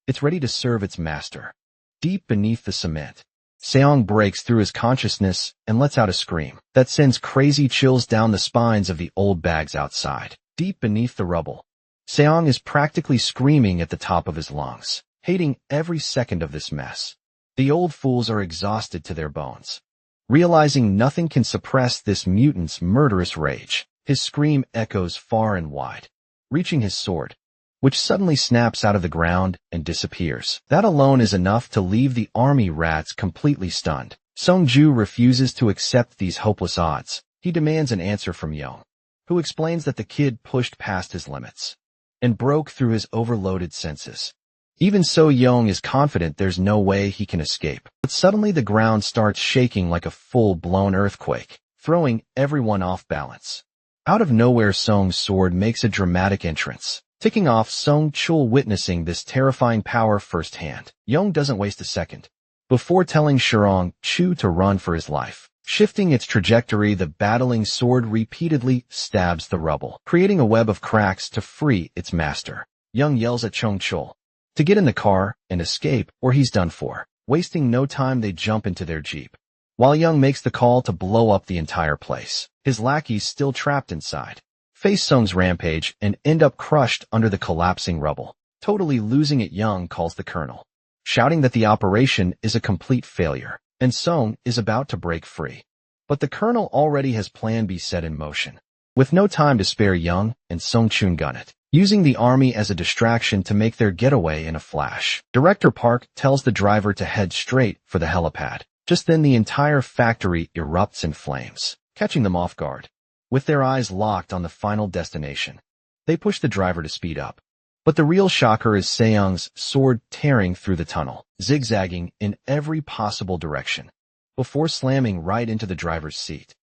It's ready to serve its master. Deep beneath the cement, Seong breaks through his consciousness and lets out a scream that sends crazy chills down the spines of the old bags outside. Deep beneath the rubble, Seong is practically screaming at the top of his lungs, hating every second of this mess. The old fools are exhausted to their bones. Realizing nothing can suppress this mutant's murderous rage, his scream echoes far and wide, reaching his sword, which suddenly snaps out of the ground and disappears. That alone is enough to leave the army rats completely stunned. Song-ju refuses to accept these hopeless odds. He demands an answer from Young, who explains that the kid pushed past his limits and broke through his overloaded senses. Even so, Young is confident there's no way he can escape. But suddenly the ground starts shaking like a full-blown earthquake, throwing everyone off balance. Out of nowhere, Song's sword makes a dramatic entrance, ticking off Song Chul. Witnessing this terrifying power firsthand, Young doesn't waste a second. Before telling Shirong Chu to run for his life, shifting its trajectory, the battling sword repeatedly stabs the rubble, creating a web of cracks to free its master. Young yells at Chong Chul to get in the car and escape, or he's done for. Wasting no time, they jump into their jeep, while Young makes the call to blow up the entire place. His lackeys, still trapped inside, face Song's rampage and end up crushed under the collapsing rubble. Totally losing it, Young calls the colonel, shouting that the operation is a complete failure, and Song is about to break free. But the colonel already has Plan B set in motion. With no time to spare, Young and Song Chun gun it, using the army as a distraction to make their getaway in a flash. Director Park tells the driver to head straight for the helipad. Just then, the entire factory erupts in flames, catching them off guard. With their eyes locked on the final destination, they push the driver to speed up. But the real shocker is Seong's sword tearing through the tunnel, zigzagging in every possible direction, before slamming right into the driver's seat,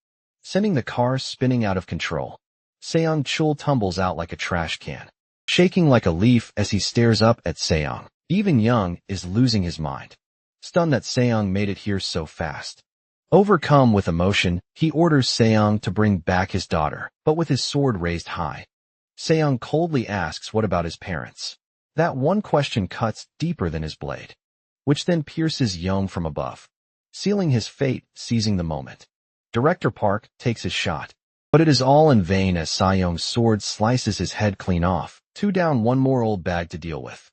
sending the car spinning out of control. Seong Chul tumbles out like a trash can, shaking like a leaf as he stares up at Seong. Even Young is losing his mind, stunned that Seong made it here so fast. Overcome with emotion, he orders Seong to bring back his daughter, but with his sword raised high. Seong coldly asks what about his parents. That one question cuts deeper than his blade, which then pierces Young from above, sealing his fate. Seizing the moment, Director Park takes his shot, but it is all in vain as Seong's sword slices his head clean off. 2 down, one more old bag to deal with.